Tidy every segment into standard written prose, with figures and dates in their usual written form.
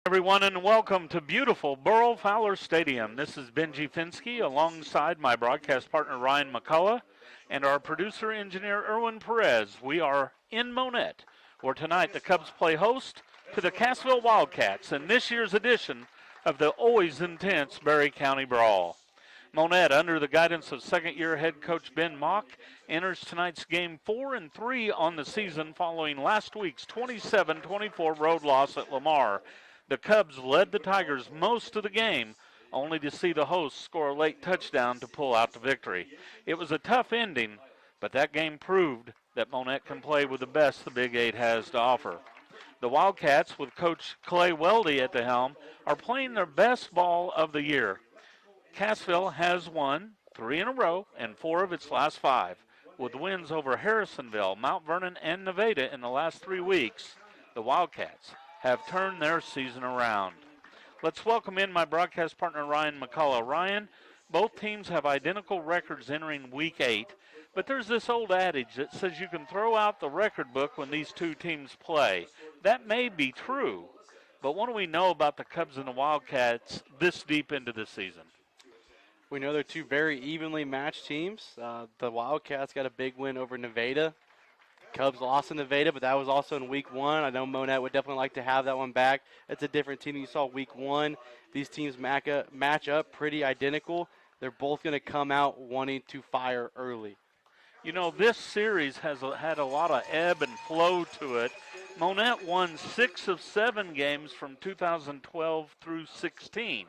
Everyone, and welcome to beautiful Burl Fowler Stadium. This is Benji Finsky alongside my broadcast partner Ryan McCullough and our producer engineer Erwin Perez. We are in Monett, where tonight the Cubs play host to the Cassville Wildcats in this year's edition of the always intense Berry County Brawl. Monett, under the guidance of second-year head coach Ben Mock, enters tonight's game 4 and 3 on the season following last week's 27-24 road loss at Lamar. The Cubs led the Tigers most of the game, only to see the hosts score a late touchdown to pull out the victory. It was a tough ending, but that game proved that Monett can play with the best the Big Eight has to offer. The Wildcats, with Coach Clay Weldy at the helm, are playing their best ball of the year. Cassville has won 3 in a row and 4 of its last 5, with wins over Harrisonville, Mount Vernon, and Nevada in the last 3 weeks. The Wildcats have turned their season around. Let's welcome in my broadcast partner, Ryan McCullough. Ryan, both teams have identical records entering Week 8, but there's this old adage that says you can throw out the record book when these two teams play. That may be true, but what do we know about the Cubs and the Wildcats this deep into the season? We know they're two very evenly matched teams. The Wildcats got a big win over Nevada. Cubs lost in Nevada, but that was also in Week 1. I know Monett would definitely like to have that one back. It's a different team than you saw Week 1. These teams match up pretty identical. They're both going to come out wanting to fire early. You know, this series has had a lot of ebb and flow to it. Monett won 6 of 7 games from 2012 through 16.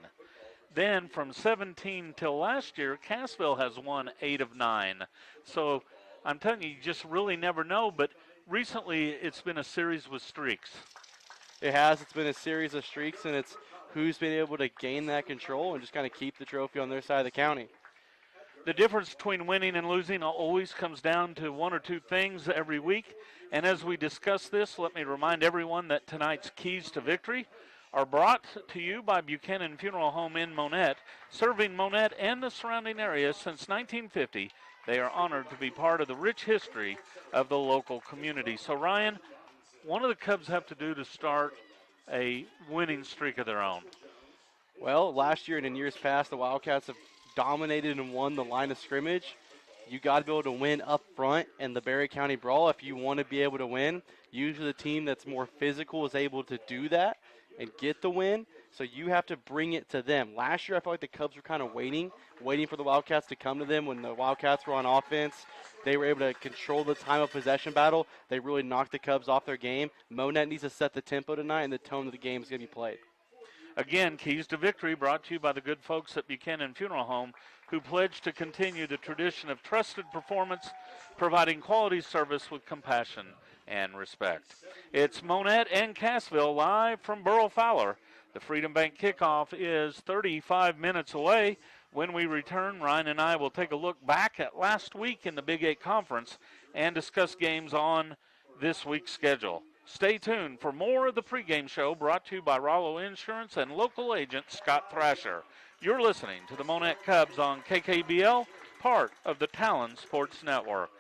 Then from 17 till last year, Cassville has won 8 of 9. So I'm telling you just really never know, but recently it's been a series with streaks. It has. It's been a series of streaks, and it's who's been able to gain that control and just kind of keep the trophy on their side of the county. The difference between winning and losing always comes down to one or two things every week. And as we discuss this, let me remind everyone that tonight's keys to victory are brought to you by Buchanan Funeral Home in Monett, serving Monett and the surrounding area since 1950. They are honored to be part of the rich history of the local community. So, Ryan, what do the Cubs have to do to start a winning streak of their own? Well, last year and in years past, the Wildcats have dominated and won the line of scrimmage. You got to be able to win up front in the Berry County Brawl if you want to be able to win. Usually the team that's more physical is able to do that and get the win, so you have to bring it to them. Last year, I felt like the Cubs were kind of waiting for the Wildcats to come to them. When the Wildcats were on offense, they were able to control the time of possession battle. They really knocked the Cubs off their game. Monett needs to set the tempo tonight, and the tone of the game is going to be played. Again, keys to victory brought to you by the good folks at Buchanan Funeral Home, who pledge to continue the tradition of trusted performance, providing quality service with compassion and respect. It's Monett and Cassville live from Burl Fowler. The Freedom Bank kickoff is 35 minutes away. When we return, Ryan and I will take a look back at last week in the Big Eight Conference and discuss games on this week's schedule. Stay tuned for more of the pregame show brought to you by Rollo Insurance and local agent Scott Thrasher. You're listening to the Monett Cubs on KKBL, part of the Talon Sports Network.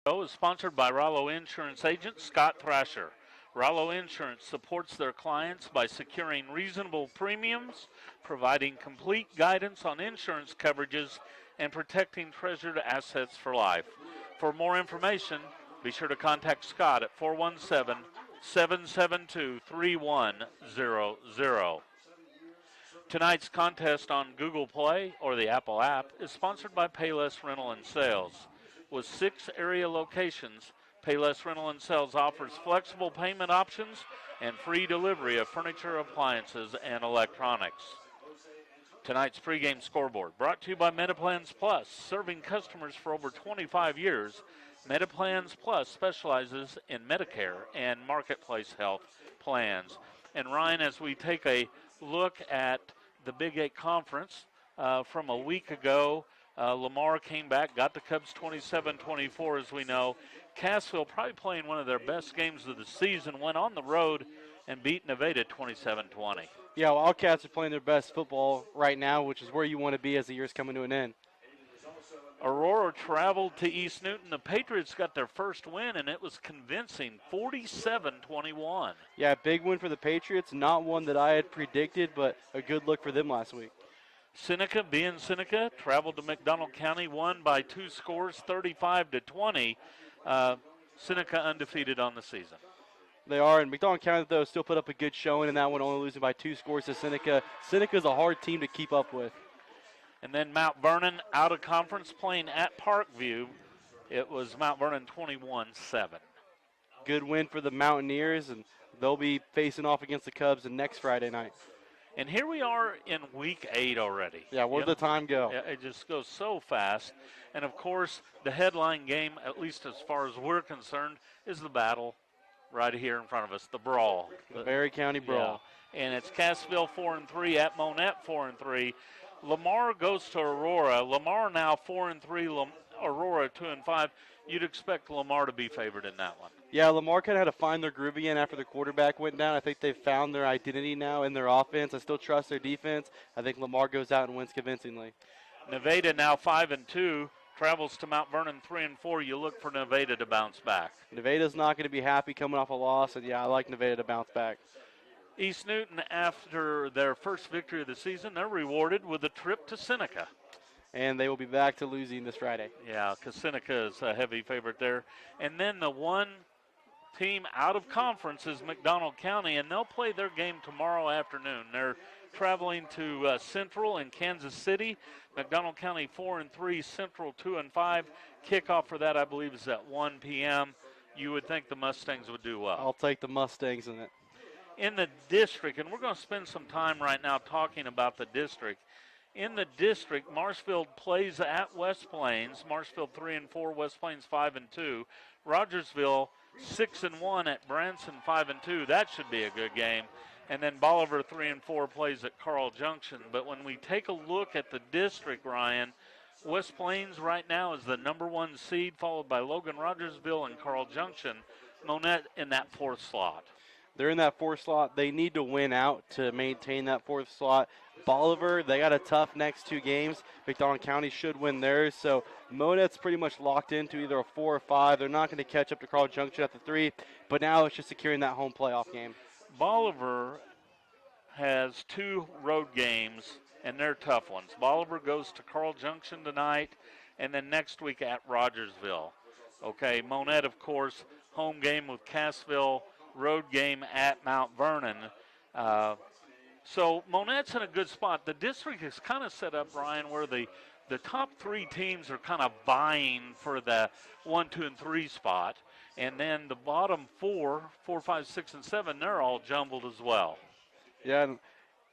is sponsored by Rollo Insurance agent Scott Thrasher. Rollo Insurance supports their clients by securing reasonable premiums, providing complete guidance on insurance coverages, and protecting treasured assets for life. For more information, be sure to contact Scott at 417-772-3100. Tonight's contest on Google Play or the Apple app is sponsored by Payless Rental and Sales. With 6 area locations, Payless Rental and Sales offers flexible payment options and free delivery of furniture, appliances, and electronics. Tonight's pregame scoreboard brought to you by Metaplans Plus. Serving customers for over 25 years, Metaplans Plus specializes in Medicare and Marketplace health plans. And Ryan, as we take a look at the Big 8 Conference from a week ago, Lamar came back, got the Cubs 27-24, as we know. Cassville, probably playing one of their best games of the season, went on the road and beat Nevada 27-20. Yeah, Wildcats are playing their best football right now, which is where you want to be as the year's coming to an end. Aurora traveled to East Newton. The Patriots got their first win, and it was convincing, 47-21. Yeah, big win for the Patriots. Not one that I had predicted, but a good look for them last week. Seneca, being Seneca, traveled to McDonald County, won by 2 scores, 35-20. Seneca undefeated on the season. They are, and McDonald County, though, still put up a good showing in that one, only losing by 2 scores to Seneca. Seneca's a hard team to keep up with. And then Mount Vernon out of conference playing at Parkview. It was Mount Vernon 21-7. Good win for the Mountaineers, and they'll be facing off against the Cubs next Friday night. And here we are in week 8 already. Yeah, where'd the time go? It just goes so fast. And, of course, the headline game, at least as far as we're concerned, is the battle right here in front of us, the brawl. The Berry County Brawl. Yeah. And it's Cassville 4-3 at Monett 4-3. Lamar goes to Aurora. Lamar now 4-3, Aurora 2-5. You'd expect Lamar to be favored in that one. Yeah, Lamar kind of had to find their groove again after the quarterback went down. I think they've found their identity now in their offense. I still trust their defense. I think Lamar goes out and wins convincingly. Nevada now 5-2, travels to Mount Vernon 3-4. You look for Nevada to bounce back. Nevada's not going to be happy coming off a loss, and yeah, I like Nevada to bounce back. East Newton, after their first victory of the season, they're rewarded with a trip to Seneca. And they will be back to losing this Friday. Yeah, because Seneca is a heavy favorite there. And then the one team out of conference is McDonald County, and they'll play their game tomorrow afternoon. They're traveling to Central in Kansas City. McDonald County 4-3, Central 2-5. Kickoff for that, I believe, is at 1 p.m. You would think the Mustangs would do well. I'll take the Mustangs in it. In the district, and we're going to spend some time right now talking about the district. In the district, Marshfield plays at West Plains. Marshfield 3-4, West Plains 5-2. Rogersville 6-1 at Branson 5-2. That should be a good game. And then Bolivar 3-4 plays at Carl Junction. But when we take a look at the district, Ryan, West Plains right now is the #1 seed, followed by Logan, Rogersville, and Carl Junction. Monett in that 4th slot. They're in that 4th slot. They need to win out to maintain that 4th slot. Bolivar, they got a tough next 2 games. McDonald County should win theirs. So Monett's pretty much locked into either a 4 or 5. They're not going to catch up to Carl Junction at the 3. But now it's just securing that home playoff game. Bolivar has 2 road games, and they're tough ones. Bolivar goes to Carl Junction tonight, and then next week at Rogersville. Okay, Monett, of course, home game with Cassville, road game at Mount Vernon. So Monett's in a good spot. The district is kind of set up, Ryan, where the top 3 teams are kind of vying for the 1, 2, and 3 spot. And then the bottom 4, 5, 6, and 7, they're all jumbled as well. Yeah, and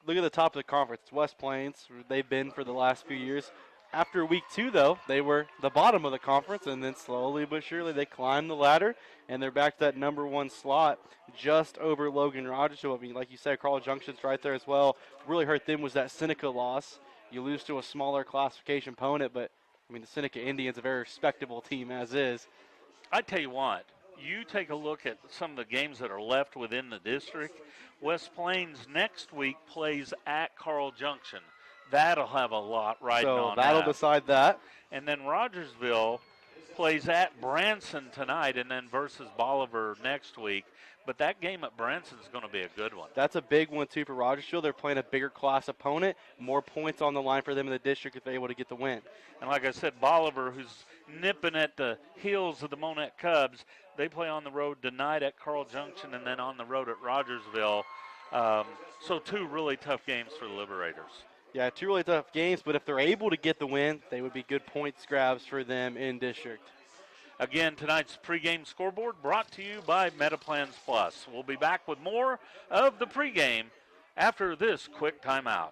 look at the top of the conference. It's West Plains. They've been for the last few years. After week 2, though, they were the bottom of the conference, and then slowly but surely they climbed the ladder, and they're back to that #1 slot just over Logan Rogers. So, I mean, like you said, Carl Junction's right there as well. Really hurt them was that Seneca loss. You lose to a smaller classification opponent, but, I mean, the Seneca Indians a very respectable team as is. I tell you what, you take a look at some of the games that are left within the district. West Plains next week plays at Carl Junction. That'll have a lot riding on that. So that'll decide that. And then Rogersville plays at Branson tonight and then versus Bolivar next week. But that game at Branson is going to be a good one. That's a big one, too, for Rogersville. They're playing a bigger class opponent, more points on the line for them in the district if they're able to get the win. And like I said, Bolivar, who's nipping at the heels of the Monett Cubs, they play on the road tonight at Carl Junction and then on the road at Rogersville. So two really tough games for the Liberators. Yeah, two really tough games, but if they're able to get the win, they would be good points grabs for them in district. Again, tonight's pregame scoreboard brought to you by Metaplans Plus. We'll be back with more of the pregame after this quick timeout.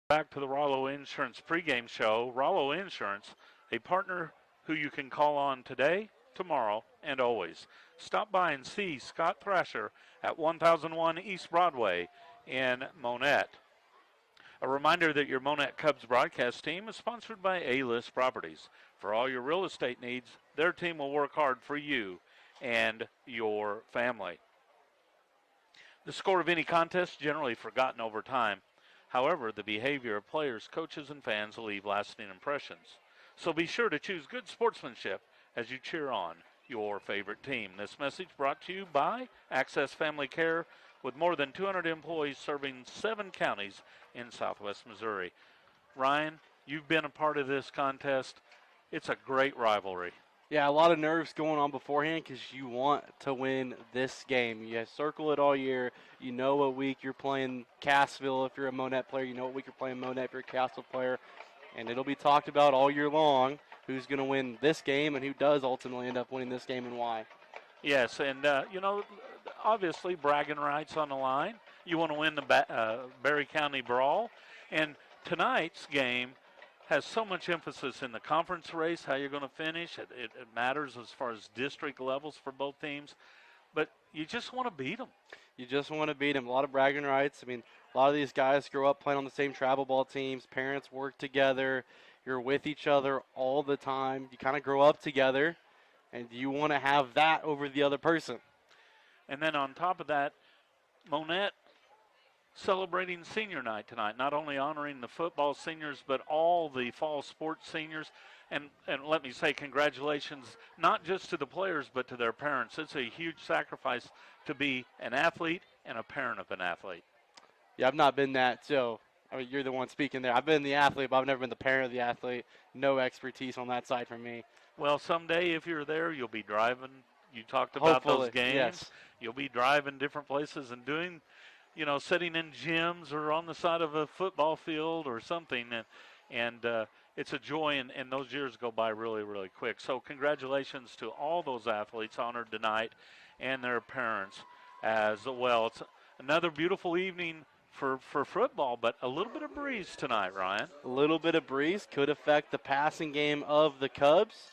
Back to the Rollo Insurance pregame show. Rollo Insurance, a partner who you can call on today, tomorrow, and always. Stop by and see Scott Thrasher at 1001 East Broadway in Monett. A reminder that your Monett Cubs broadcast team is sponsored by A-List Properties. For all your real estate needs, their team will work hard for you and your family. The score of any contest is generally forgotten over time. However, the behavior of players, coaches, and fans will leave lasting impressions. So be sure to choose good sportsmanship as you cheer on your favorite team. This message brought to you by Access Family Care, with more than 200 employees serving 7 counties in southwest Missouri. Ryan, you've been a part of this contest. It's a great rivalry. Yeah, a lot of nerves going on beforehand because you want to win this game. You circle it all year. You know what week you're playing Cassville if you're a Monett player. You know what week you're playing Monett if you're a Cassville player. and it'll be talked about all year long who's going to win this game and who does ultimately end up winning this game and why. Yes, and obviously bragging rights on the line. You want to win the Berry County Brawl, and tonight's game has so much emphasis in the conference race, how you're going to finish. It matters as far as district levels for both teams, but you just want to beat them. You just want to beat them. A lot of bragging rights. I mean, a lot of these guys grow up playing on the same travel ball teams. Parents work together. You're with each other all the time. You kind of grow up together, and you want to have that over the other person. And then on top of that, Monett celebrating senior night tonight, not only honoring the football seniors, but all the fall sports seniors. And let me say congratulations, not just to the players, but to their parents. It's a huge sacrifice to be an athlete and a parent of an athlete. Yeah, I've not been that, so I mean, you're the one speaking there. I've been the athlete, but I've never been the parent of the athlete. No expertise on that side from me. Well, someday if you're there, you'll be driving. You talked about Hopefully, those games. yes. You'll be driving different places and doing, sitting in gyms or on the side of a football field or something. And it's a joy, and those years go by really, really quick. So congratulations to all those athletes honored tonight and their parents as well. It's another beautiful evening for football, but a little bit of breeze tonight, Ryan. A little bit of breeze could affect the passing game of the Cubs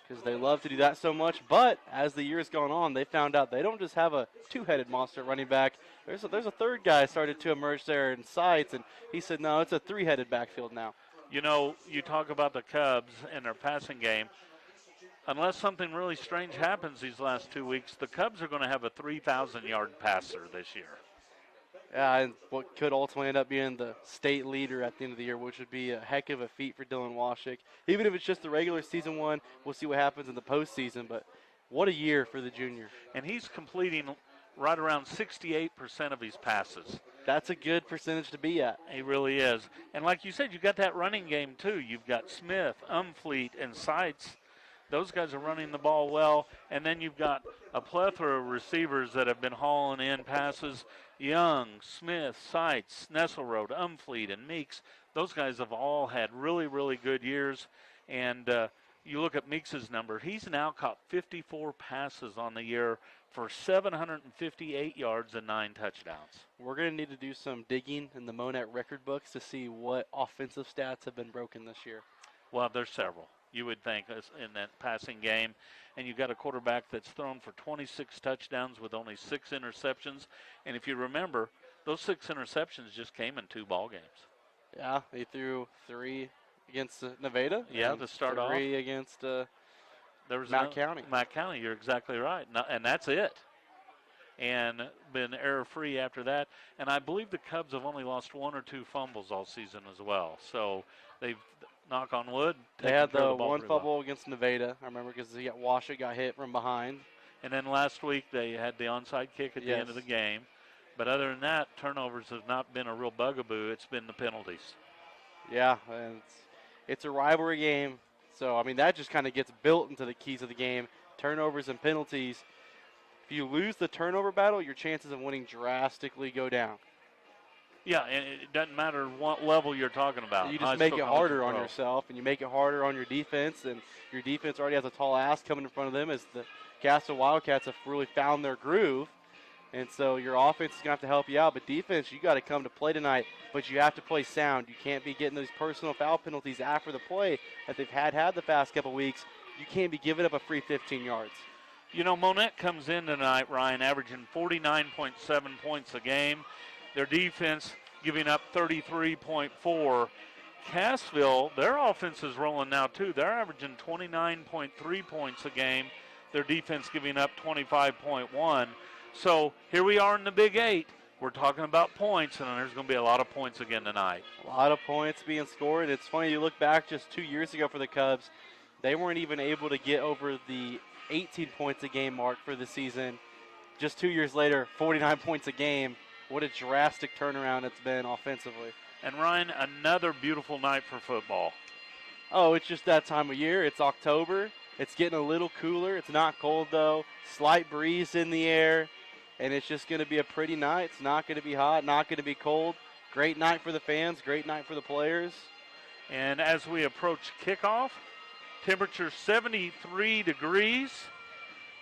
because they love to do that so much. But as the year's gone on, they found out they don't just have a two-headed monster running back. There's a third guy started to emerge there in sights, and he said, no, it's a three-headed backfield now. You talk about the Cubs and their passing game. Unless something really strange happens these last 2 weeks, the Cubs are going to have a 3,000-yard passer this year. Yeah, and what could ultimately end up being the state leader at the end of the year, which would be a heck of a feat for Dylan Washik. Even if it's just the regular season one, we'll see what happens in the postseason. But what a year for the junior. And he's completing right around 68% of his passes. That's a good percentage to be at. He really is. And like you said, you got that running game too. You've got Smith, Umfleet, and Seitz. Those guys are running the ball well. And then you've got a plethora of receivers that have been hauling in passes. Young, Smith, Seitz, Nesselrode, Umfleet, and Meeks. Those guys have all had really, really good years. And you look at Meeks' number. He's now caught 54 passes on the year for 758 yards and 9 touchdowns. We're going to need to do some digging in the Monett record books to see what offensive stats have been broken this year. Well, there's several, you would think, in that passing game. And you've got a quarterback that's thrown for 26 touchdowns with only 6 interceptions. And if you remember, those 6 interceptions just came in 2 ball games. Yeah, they threw 3 against Nevada. Yeah, to start 3 against there was Mount County. Mount County, you're exactly right. And that's it. And been error-free after that. And I believe the Cubs have only lost 1 or 2 fumbles all season as well. So they've, knock on wood, they had the ball one pretty fumble well. Against Nevada. I remember because Washik got hit from behind. And then last week they had the onside kick at the end of the game. But other than that, turnovers have not been a real bugaboo. It's been the penalties. Yeah, and it's a rivalry game. So, I mean, that just kind of gets built into the keys of the game, turnovers and penalties. If you lose the turnover battle, your chances of winning drastically go down. Yeah, and it doesn't matter what level you're talking about. You just make it harder on yourself, and you make it harder on your defense, and your defense already has a tall ass coming in front of them as the Cassville Wildcats have really found their groove. And so your offense is going to have to help you out. But defense, you got to come to play tonight, but you have to play sound. You can't be getting those personal foul penalties after the play that they've had the past couple weeks. You can't be giving up a free 15 yards. Monett comes in tonight, Ryan, averaging 49.7 points a game. Their defense giving up 33.4. Cassville, their offense is rolling now, too. They're averaging 29.3 points a game. Their defense giving up 25.1. So here we are in the Big 8. We're talking about points, and there's going to be a lot of points again tonight. A lot of points being scored. It's funny, you look back just 2 years ago for the Cubs, they weren't even able to get over the 18 points a game mark for the season. Just 2 years later, 49 points a game. What a drastic turnaround it's been offensively. And, Ryan, another beautiful night for football. Oh, it's just that time of year. It's October. It's getting a little cooler. It's not cold, though. Slight breeze in the air. And it's just going to be a pretty night. It's not going to be hot, not going to be cold. Great night for the fans, great night for the players. And as we approach kickoff, temperature 73 degrees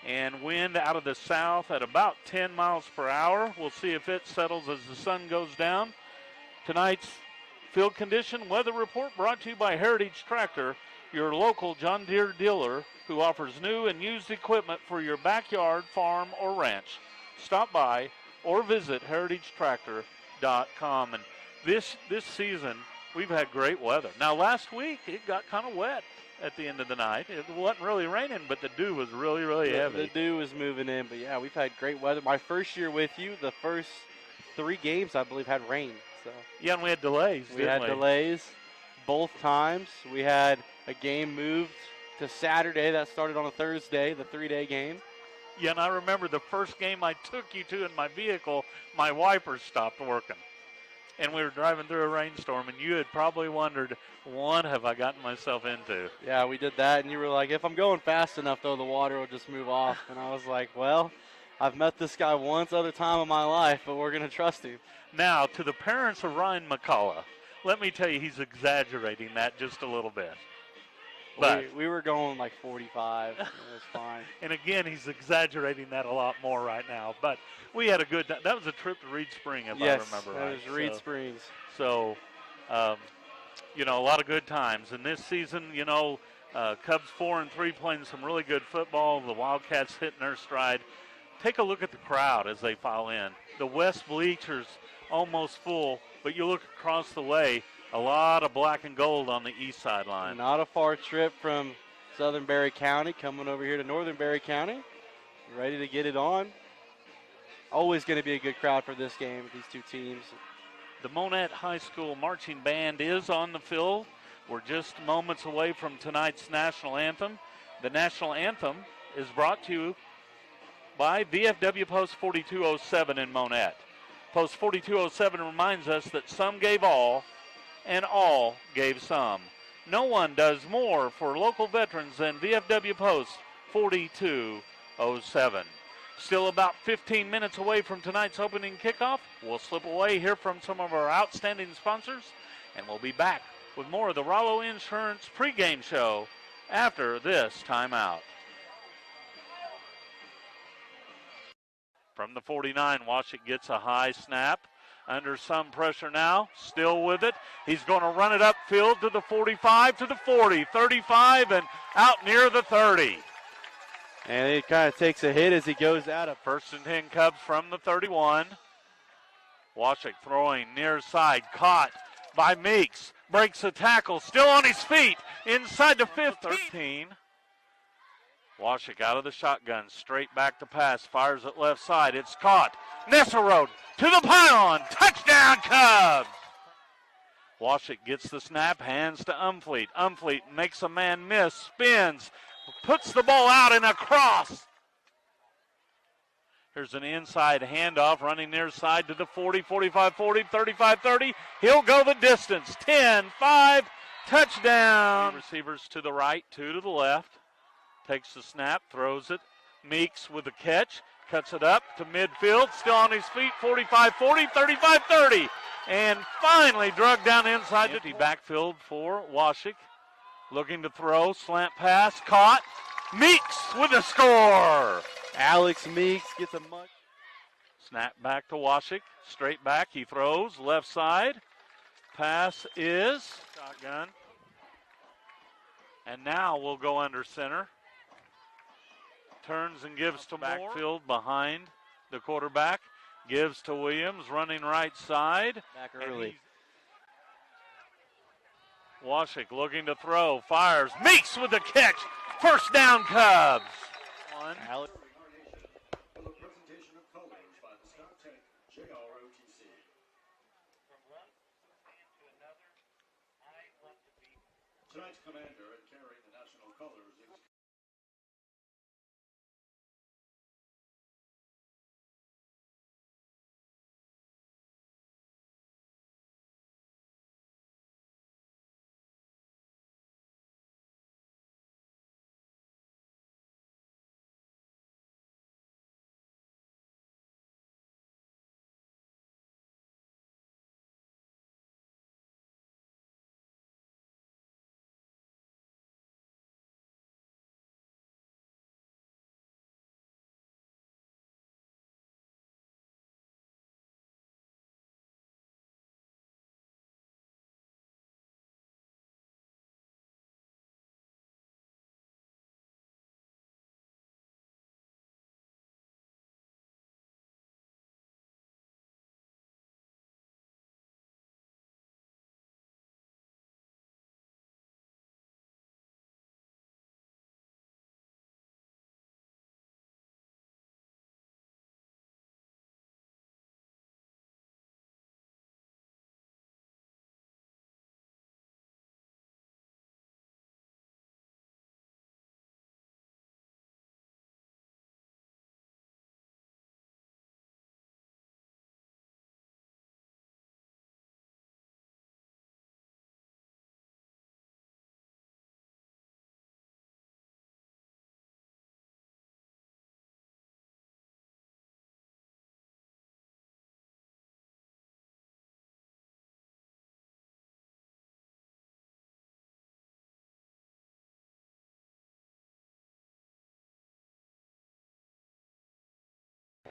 and wind out of the south at about 10 miles per hour. We'll see if it settles as the sun goes down. Tonight's field condition weather report brought to you by Heritage Tractor, your local John Deere dealer who offers new and used equipment for your backyard, farm, or ranch. Stop by or visit heritagetractor.com. And this season, we've had great weather. Now, last week, it got kind of wet at the end of the night. It wasn't really raining, but the dew was really, really heavy. The dew was moving in, but yeah, we've had great weather. My first year with you, the first 3 games, I believe, had rain. So yeah, and we had delays, we had delays both times. We had a game moved to Saturday that started on a Thursday, the 3-day game. Yeah, and I remember the first game I took you to in my vehicle, my wipers stopped working. And we were driving through a rainstorm, and you had probably wondered, what have I gotten myself into? Yeah, we did that, and you were like, if I'm going fast enough, though, the water will just move off. And I was like, well, I've met this guy once other time in my life, but we're going to trust him. Now, to the parents of Ryan McCullough, let me tell you, he's exaggerating that just a little bit. But we were going like 45. It was fine. And again, he's exaggerating that a lot more right now. But we had a good time. That was a trip to Reed Spring, if I remember right. Yes, that was Reed Springs. So, a lot of good times. And this season, Cubs 4-3 playing some really good football. The Wildcats hitting their stride. Take a look at the crowd as they file in. The west bleachers almost full, but you look across the way, a lot of black and gold on the east sideline. Not a far trip from Southern Barry County, coming over here to Northern Barry County. Ready to get it on. Always going to be a good crowd for this game with these two teams. The Monett High School marching band is on the field. We're just moments away from tonight's national anthem. The national anthem is brought to you by VFW Post 4207 in Monett. Post 4207 reminds us that some gave all, and all gave some. No one does more for local veterans than VFW Post 4207. Still about 15 minutes away from tonight's opening kickoff. We'll slip away, hear from some of our outstanding sponsors, and we'll be back with more of the Rollo Insurance pregame show after this timeout. From the 49, Washington gets a high snap. Under some pressure now, still with it. He's going to run it upfield to the 45, to the 40, 35, and out near the 30. And it kind of takes a hit as he goes out of. 1st and 10 Cubs from the 31. Washington throwing near side, caught by Meeks. Breaks the tackle, still on his feet, inside the 15. Washington out of the shotgun, straight back to pass, fires it left side. It's caught. Nesserode to the pylon. Touchdown, Cubs! Washington gets the snap, hands to Umfleet. Umfleet makes a man miss, spins, puts the ball out and across. Here's an inside handoff, running near side to the 40, 45, 40, 35, 30. He'll go the distance. 10, 5, touchdown. Receivers to the right, 2 to the left. Takes the snap, throws it. Meeks with the catch, cuts it up to midfield, still on his feet, 45-40, 35-30. And finally drug down inside the backfield for Washik. Looking to throw, slant pass, caught. Meeks with the score. Alex Meeks gets a much. Snap back to Washik, straight back, he throws, left side. Pass is shotgun. And now we'll go under center. Turns and gives to backfield behind the quarterback. Gives to Williams, running right side. Back early. Washik looking to throw, fires. Meeks with the catch. First down, Cubs. One. Tonight's commander and carrying the national colors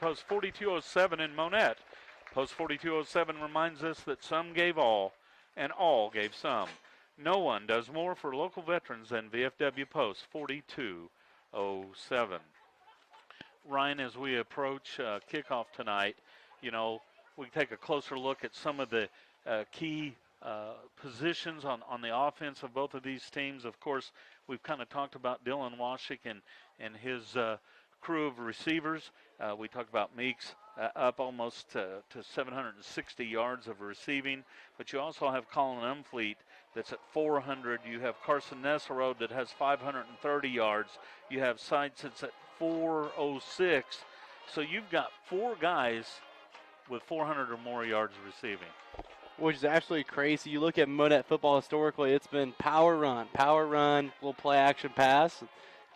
Post 4207 in Monett. Post 4207 reminds us that some gave all, and all gave some. No one does more for local veterans than VFW Post 4207. Ryan, as we approach kickoff tonight, we take a closer look at some of the key positions on the offense of both of these teams. Of course, we've kind of talked about Dylan Washik and his crew of receivers. We talked about Meeks up almost to 760 yards of receiving, but you also have Colin Umfleet that's at 400. You have Carson Nesselrode that has 530 yards. You have Sides that's at 406. So you've got 4 guys with 400 or more yards receiving. Which is absolutely crazy. You look at Monett football historically, it's been power run, little play action pass.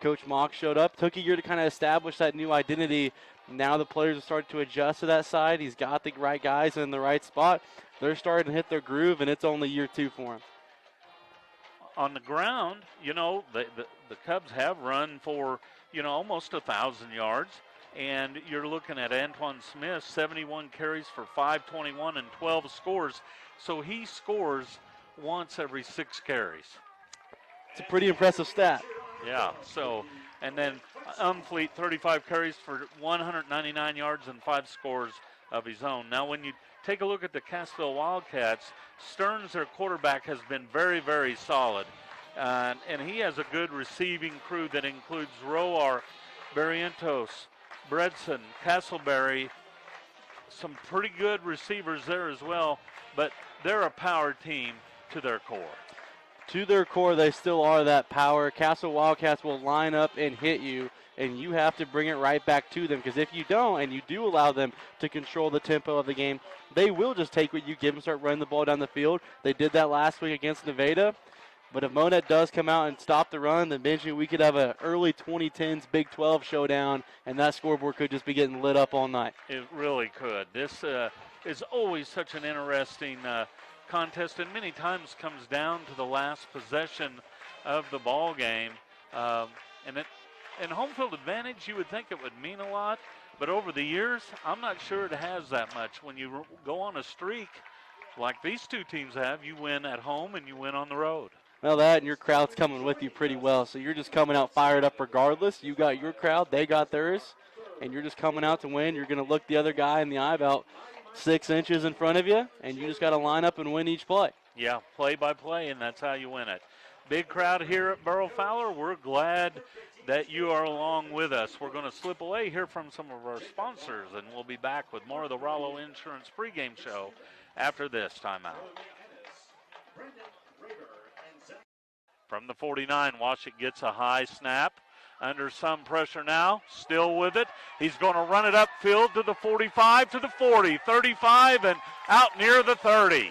Coach Mock showed up. Took a year to kind of establish that new identity. Now the players have started to adjust to that side. He's got the right guys in the right spot. They're starting to hit their groove, and it's only year 2 for him. On the ground, the Cubs have run for, almost 1,000 yards. And you're looking at Antoine Smith, 71 carries for 521 and 12 scores. So he scores once every 6 carries. It's a pretty impressive stat. Yeah, and then Umfleet, 35 carries for 199 yards and 5 scores of his own. Now, when you take a look at the Cassville Wildcats, Stearns, their quarterback, has been very, very solid. And he has a good receiving crew that includes Roark, Barrientos, Bredson, Castleberry, some pretty good receivers there as well, but they're a power team to their core. To their core, they still are that power. Castle Wildcats will line up and hit you, and you have to bring it right back to them, because if you don't and you do allow them to control the tempo of the game, they will just take what you give them, start running the ball down the field. They did that last week against Nevada. But if Monett does come out and stop the run, then Benji, we could have an early 2010s Big 12 showdown, and that scoreboard could just be getting lit up all night. It really could. This is always such an interesting contest, and many times comes down to the last possession of the ball game. And home field advantage, you would think it would mean a lot, but over the years, I'm not sure it has that much. When you go on a streak like these two teams have, you win at home and you win on the road. Well, that and your crowd's coming with you pretty well, so you're just coming out fired up regardless. You got your crowd, they got theirs, and you're just coming out to win. You're going to look the other guy in the eye about 6 inches in front of you, and you just got to line up and win each play. Yeah, play by play, and that's how you win it. Big crowd here at Burrow Fowler. We're glad that you are along with us. We're going to slip away, hear from some of our sponsors, and we'll be back with more of the Rollo Insurance pregame show after this timeout. From the 49, Washik gets a high snap. Under some pressure now, still with it. He's going to run it upfield to the 45, to the 40, 35, and out near the 30.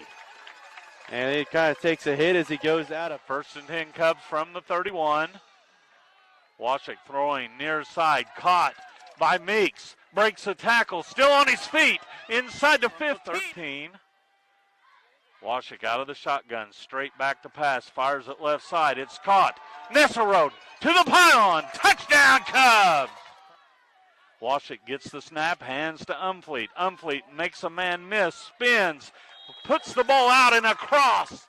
And it kind of takes a hit as he goes out of. 1st and 10 Cubs from the 31. Washik throwing near side, caught by Meeks. Breaks a tackle, still on his feet, inside the 13. Washik out of the shotgun, straight back to pass, fires it left side. It's caught. Nesselrode to the pylon. Touchdown, Cubs! Washik gets the snap, hands to Umfleet. Umfleet makes a man miss, spins, puts the ball out and across.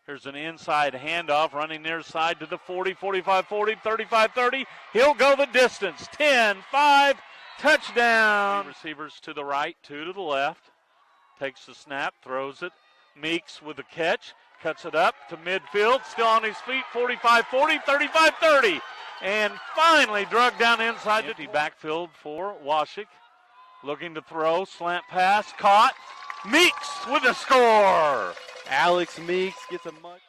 Here's an inside handoff, running near side to the 40, 45, 40, 35, 30. He'll go the distance. 10, 5, touchdown. Receivers to the right, 2 to the left. Takes the snap, throws it. Meeks with the catch, cuts it up to midfield, still on his feet, 45-40, 35-30. And finally drug down inside the backfield for Washik. Looking to throw, slant pass, caught. Meeks with the score. Alex Meeks gets a much.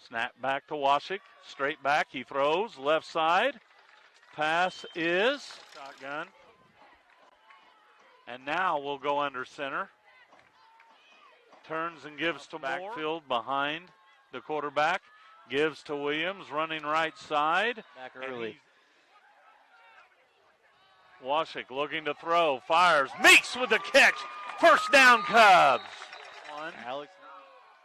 Snap back to Washik, straight back, he throws, left side. Pass is shotgun. And now we'll go under center. Turns and gives to backfield behind the quarterback. Gives to Williams, running right side. Back early. Washik looking to throw, fires. Meeks with the catch. 1st down, Cubs. Alex.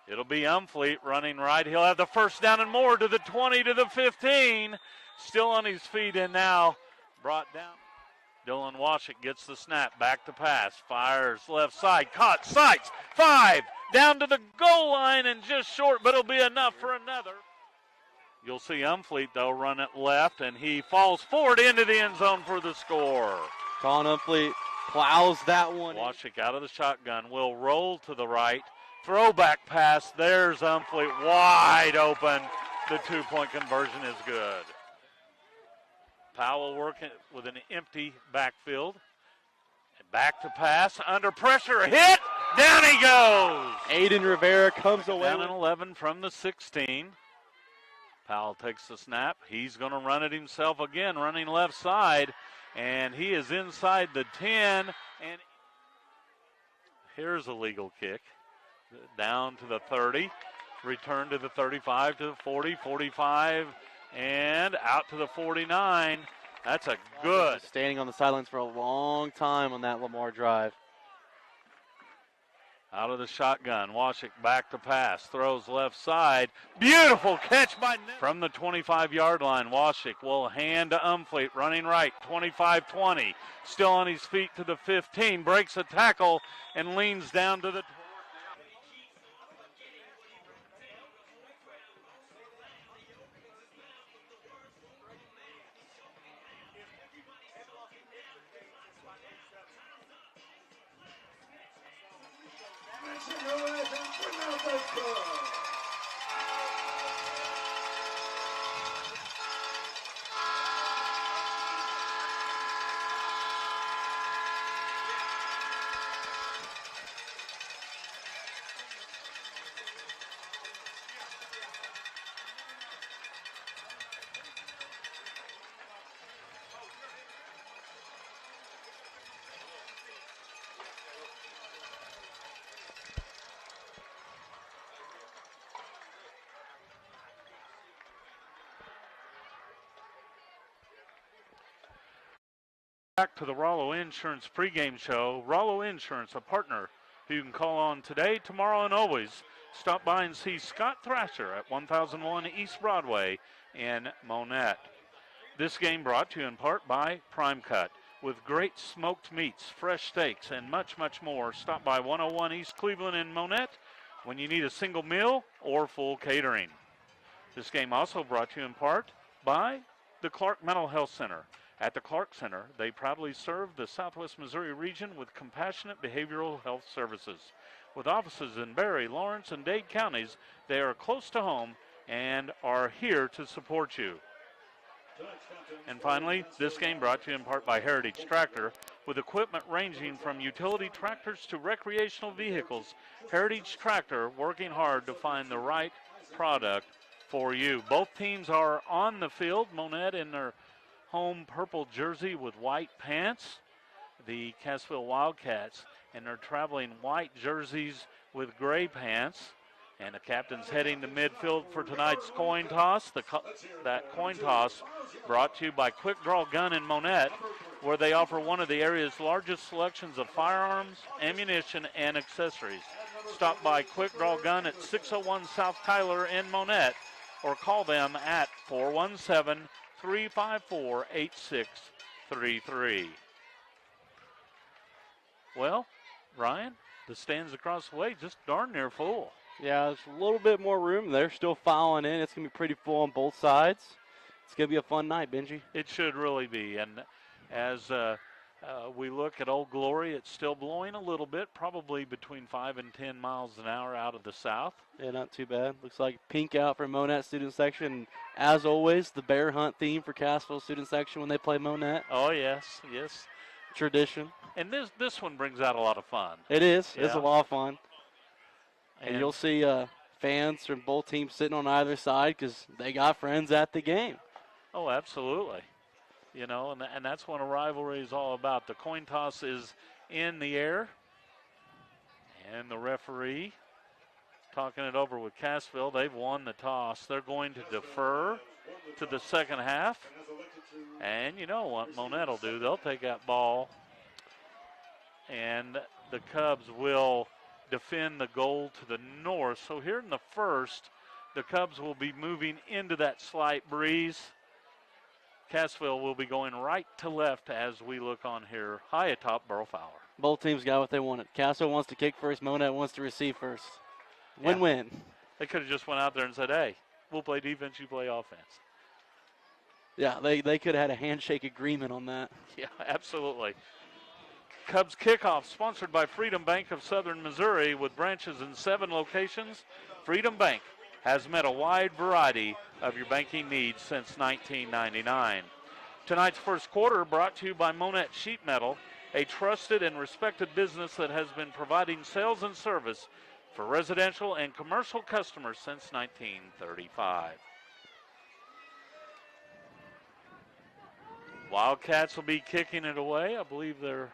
It'll be Umfleet running right. He'll have the 1st down and more to the 20, to the 15. Still on his feet and now brought down. Dylan Washik gets the snap, back to pass, fires left side, caught, sights, 5, down to the goal line and just short, but it'll be enough for another. You'll see Umfleet, though, run it left, and he falls forward into the end zone for the score. Colin Umfleet plows that one. Washik out of the shotgun, will roll to the right, throwback pass, there's Umfleet wide open. The 2-point conversion is good. Powell working with an empty backfield. Back to pass, under pressure, hit, down he goes. Aiden Rivera comes away. Down in 11 from the 16. Powell takes the snap. He's going to run it himself again, running left side, and he is inside the 10. And here's a legal kick. Down to the 30, return to the 35, to the 40, 45, and out to the 49. That's a good. Standing on the sidelines for a long time on that Lamar drive. Out of the shotgun, Washik back to pass, throws left side. Beautiful catch by Nick. From the 25-yard line, Washik will hand to Umfleet, running right, 25-20. Still on his feet to the 15, breaks a tackle and leans down to the 20. Back to the Rollo Insurance pregame show. Rollo Insurance, a partner who you can call on today, tomorrow, and always. Stop by and see Scott Thrasher at 1001 East Broadway in Monett. This game brought to you in part by Prime Cut. With great smoked meats, fresh steaks, and much, much more, stop by 101 East Cleveland in Monett when you need a single meal or full catering. This game also brought to you in part by the Clark Mental Health Center. At the Clark Center, they proudly serve the Southwest Missouri region with compassionate behavioral health services. With offices in Berry, Lawrence, and Dade counties, they are close to home and are here to support you. And finally, this game brought to you in part by Heritage Tractor. With equipment ranging from utility tractors to recreational vehicles, Heritage Tractor working hard to find the right product for you. Both teams are on the field. Monett in their home purple jersey with white pants. The Cassville Wildcats in their traveling white jerseys with gray pants. And the captain's heading to midfield for tonight's coin toss. That coin toss brought to you by Quick Draw Gun in Monett, where they offer one of the area's largest selections of firearms, ammunition, and accessories. Stop by Quick Draw Gun at 601 South Tyler in Monett, or call them at 417-354-8633. Well, Ryan, the stands across the way just darn near full. Yeah, there's a little bit more room. They're still filing in. It's going to be pretty full on both sides. It's going to be a fun night, Benji. It should really be. And as we look at Old Glory, it's still blowing a little bit, probably between 5 and 10 miles an hour out of the south. Yeah, not too bad. Looks like pink out for Monett student section. As always, the bear hunt theme for Cassville student section when they play Monett. Oh, yes, yes. Tradition. And this one brings out a lot of fun. It is. Yeah. It's a lot of fun. And you'll see fans from both teams sitting on either side because they got friends at the game. Oh, absolutely. You know, and that's what a rivalry is all about. The coin toss is in the air. And the referee talking it over with Cassville. They've won the toss. They're going to defer to the second half. And you know what Monett will do. They'll take that ball. And the Cubs will defend the goal to the north. So here in the first, the Cubs will be moving into that slight breeze. Cassville will be going right to left as we look on here, high atop Burl Fowler. Both teams got what they wanted. Cassville wants to kick first. Monett wants to receive first. Yeah. Win-win. They could have just went out there and said, hey, we'll play defense, you play offense. Yeah, they could have had a handshake agreement on that. Yeah, absolutely. Cubs kickoff sponsored by Freedom Bank of Southern Missouri with branches in 7 locations. Freedom Bank has met a wide variety of your banking needs since 1999. Tonight's first quarter brought to you by Monett Sheet Metal, a trusted and respected business that has been providing sales and service for residential and commercial customers since 1935. Wildcats will be kicking it away. I believe their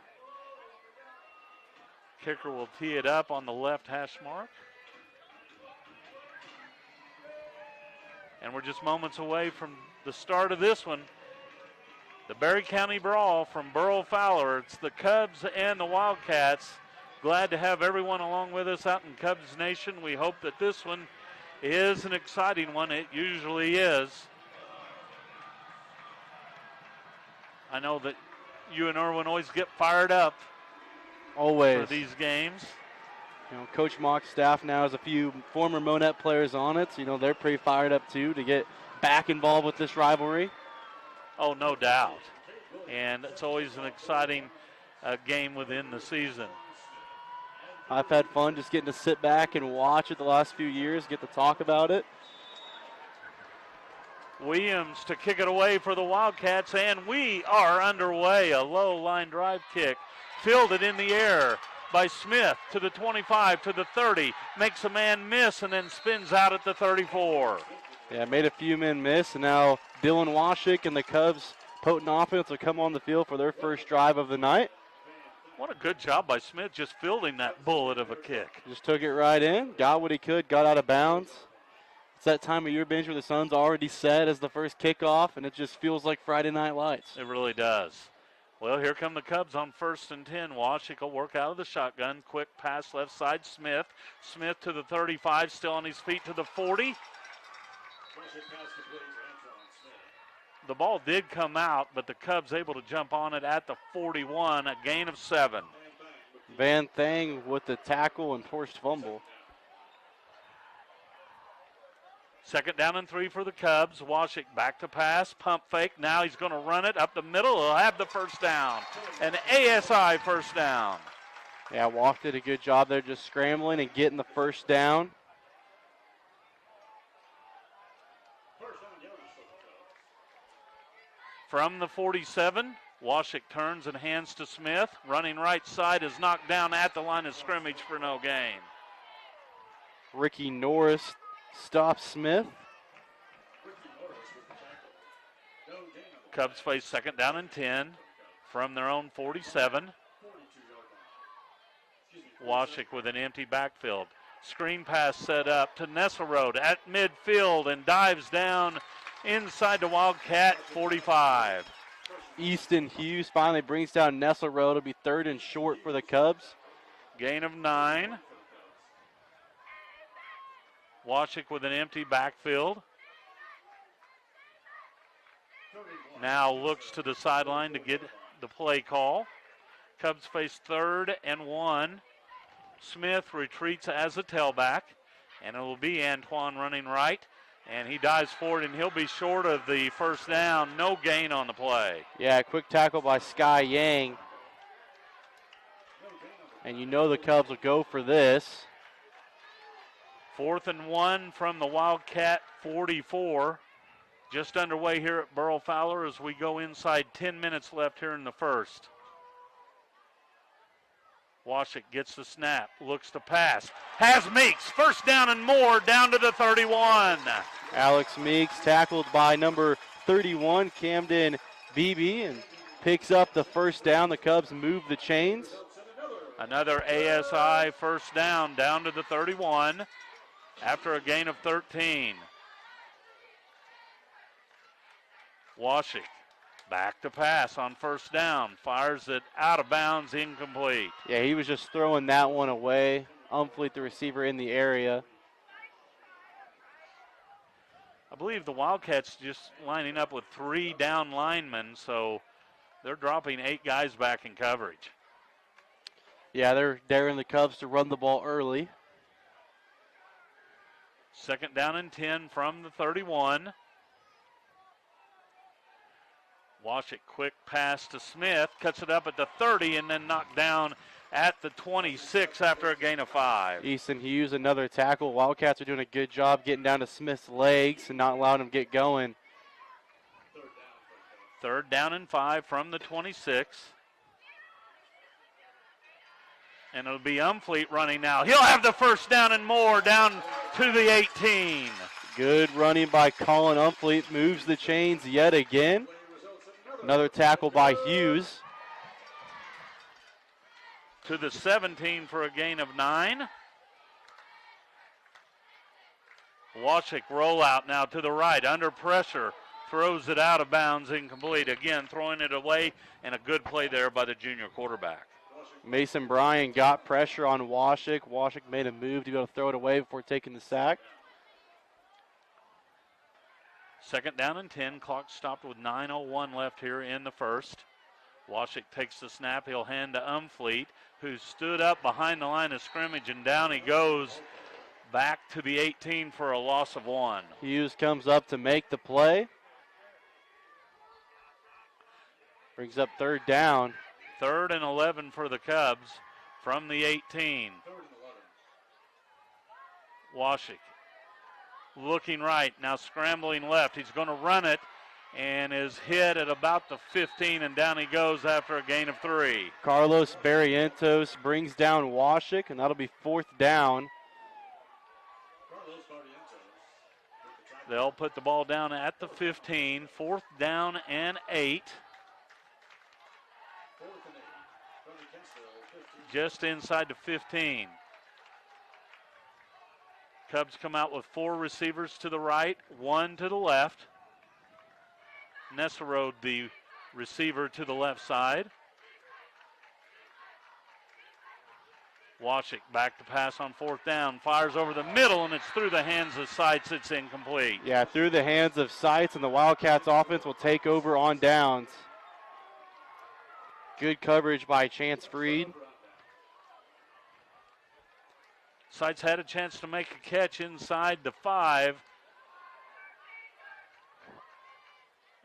kicker will tee it up on the left hash mark. And we're just moments away from the start of this one. The Berry County Brawl from Burl Fowler. It's the Cubs and the Wildcats. Glad to have everyone along with us out in Cubs Nation. We hope that this one is an exciting one. It usually is. I know that you and Irwin always get fired up Always. for these games. You know, Coach Mock's staff now has a few former Monett players on it. So, you know, they're pretty fired up, too, to get back involved with this rivalry. Oh, no doubt. And it's always an exciting game within the season. I've had fun just getting to sit back and watch it the last few years, get to talk about it. Williams to kick it away for the Wildcats, and we are underway. A low line drive kick, fielded in the air by Smith to the 25, to the 30, makes a man miss and then spins out at the 34. Yeah, made a few men miss, and now Dylan Washik and the Cubs' potent offense will come on the field for their first drive of the night. What a good job by Smith just fielding that bullet of a kick. Just took it right in, got what he could, got out of bounds. It's that time of year, Bench, where the sun's already set as the first kickoff, and it just feels like Friday Night Lights. It really does. Well, here come the Cubs on 1st and 10. Washik will work out of the shotgun. Quick pass left side, Smith. Smith to the 35, still on his feet to the 40. The ball did come out, but the Cubs able to jump on it at the 41, a gain of 7. Van Thang with the tackle and forced fumble. 2nd down and 3 for the Cubs. Washik back to pass, pump fake. Now he's going to run it up the middle. He'll have the first down. An ASI first down. Yeah, Walk did a good job there just scrambling and getting the first down. From the 47, Washik turns and hands to Smith. Running right side is knocked down at the line of scrimmage for no gain. Ricky Norris stops Smith. Cubs face 2nd down and 10 from their own 47. Washik with an empty backfield. Screen pass set up to Nesselrode at midfield and dives down inside the Wildcat 45. Easton Hughes finally brings down Nesselrode. It'll be 3rd and short for the Cubs. Gain of 9. Washik with an empty backfield. Now looks to the sideline to get the play call. Cubs face 3rd and 1. Smith retreats as a tailback, and it will be Antoine running right. And he dives forward, and he'll be short of the first down. No gain on the play. Yeah, quick tackle by Sky Yang. And you know the Cubs will go for this. 4th and 1 from the Wildcat 44. Just underway here at Burl Fowler as we go inside 10 minutes left here in the first. Washik gets the snap, looks to pass, has Meeks, first down and more, down to the 31. Alex Meeks tackled by number 31, Camden Beebe, and picks up the first down. The Cubs move the chains. Another ASI first down to the 31 after a gain of 13. Washik back to pass on first down, fires it out of bounds, incomplete. Yeah, he was just throwing that one away. Umfleet, the receiver in the area. I believe the Wildcats just lining up with 3 down linemen, so they're dropping 8 guys back in coverage. Yeah, they're daring the Cubs to run the ball early. 2nd down and 10 from the 31. Washik, quick pass to Smith, cuts it up at the 30 and then knocked down at the 26 after a gain of 5. Easton Hughes, another tackle. Wildcats are doing a good job getting down to Smith's legs and not allowing him to get going. 3rd down and 5 from the 26. And it'll be Umfleet running now. He'll have the 1st down and more down to the 18. Good running by Colin Umfleet. Moves the chains yet again. Another tackle by Hughes. To the 17 for a gain of 9. Washik rollout now to the right, under pressure. Throws it out of bounds, incomplete. Again, throwing it away, and a good play there by the junior quarterback. Mason Bryan got pressure on Washik. Washik made a move to be able to throw it away before taking the sack. 2nd down and 10. Clock stopped with 9:01 left here in the 1st. Washik takes the snap. He'll hand to Umfleet, who stood up behind the line of scrimmage, and down he goes back to the 18 for a loss of 1. Hughes comes up to make the play. Brings up 3rd down. 3rd and 11 for the Cubs from the 18. Washik looking right, now scrambling left. He's going to run it and is hit at about the 15, and down he goes after a gain of 3. Carlos Barrientos brings down Washik, and that'll be 4th down. They'll put the ball down at the 15, 4th down and 8. Just inside the 15. Cubs come out with 4 receivers to the right, 1 to the left. Nesserode, the receiver, to the left side. Washik back to pass on 4th down, fires over the middle, and it's through the hands of Seitz. It's incomplete. Yeah, through the hands of Seitz, and the Wildcats offense will take over on downs. Good coverage by Chance Freed. Seitz had a chance to make a catch inside the 5.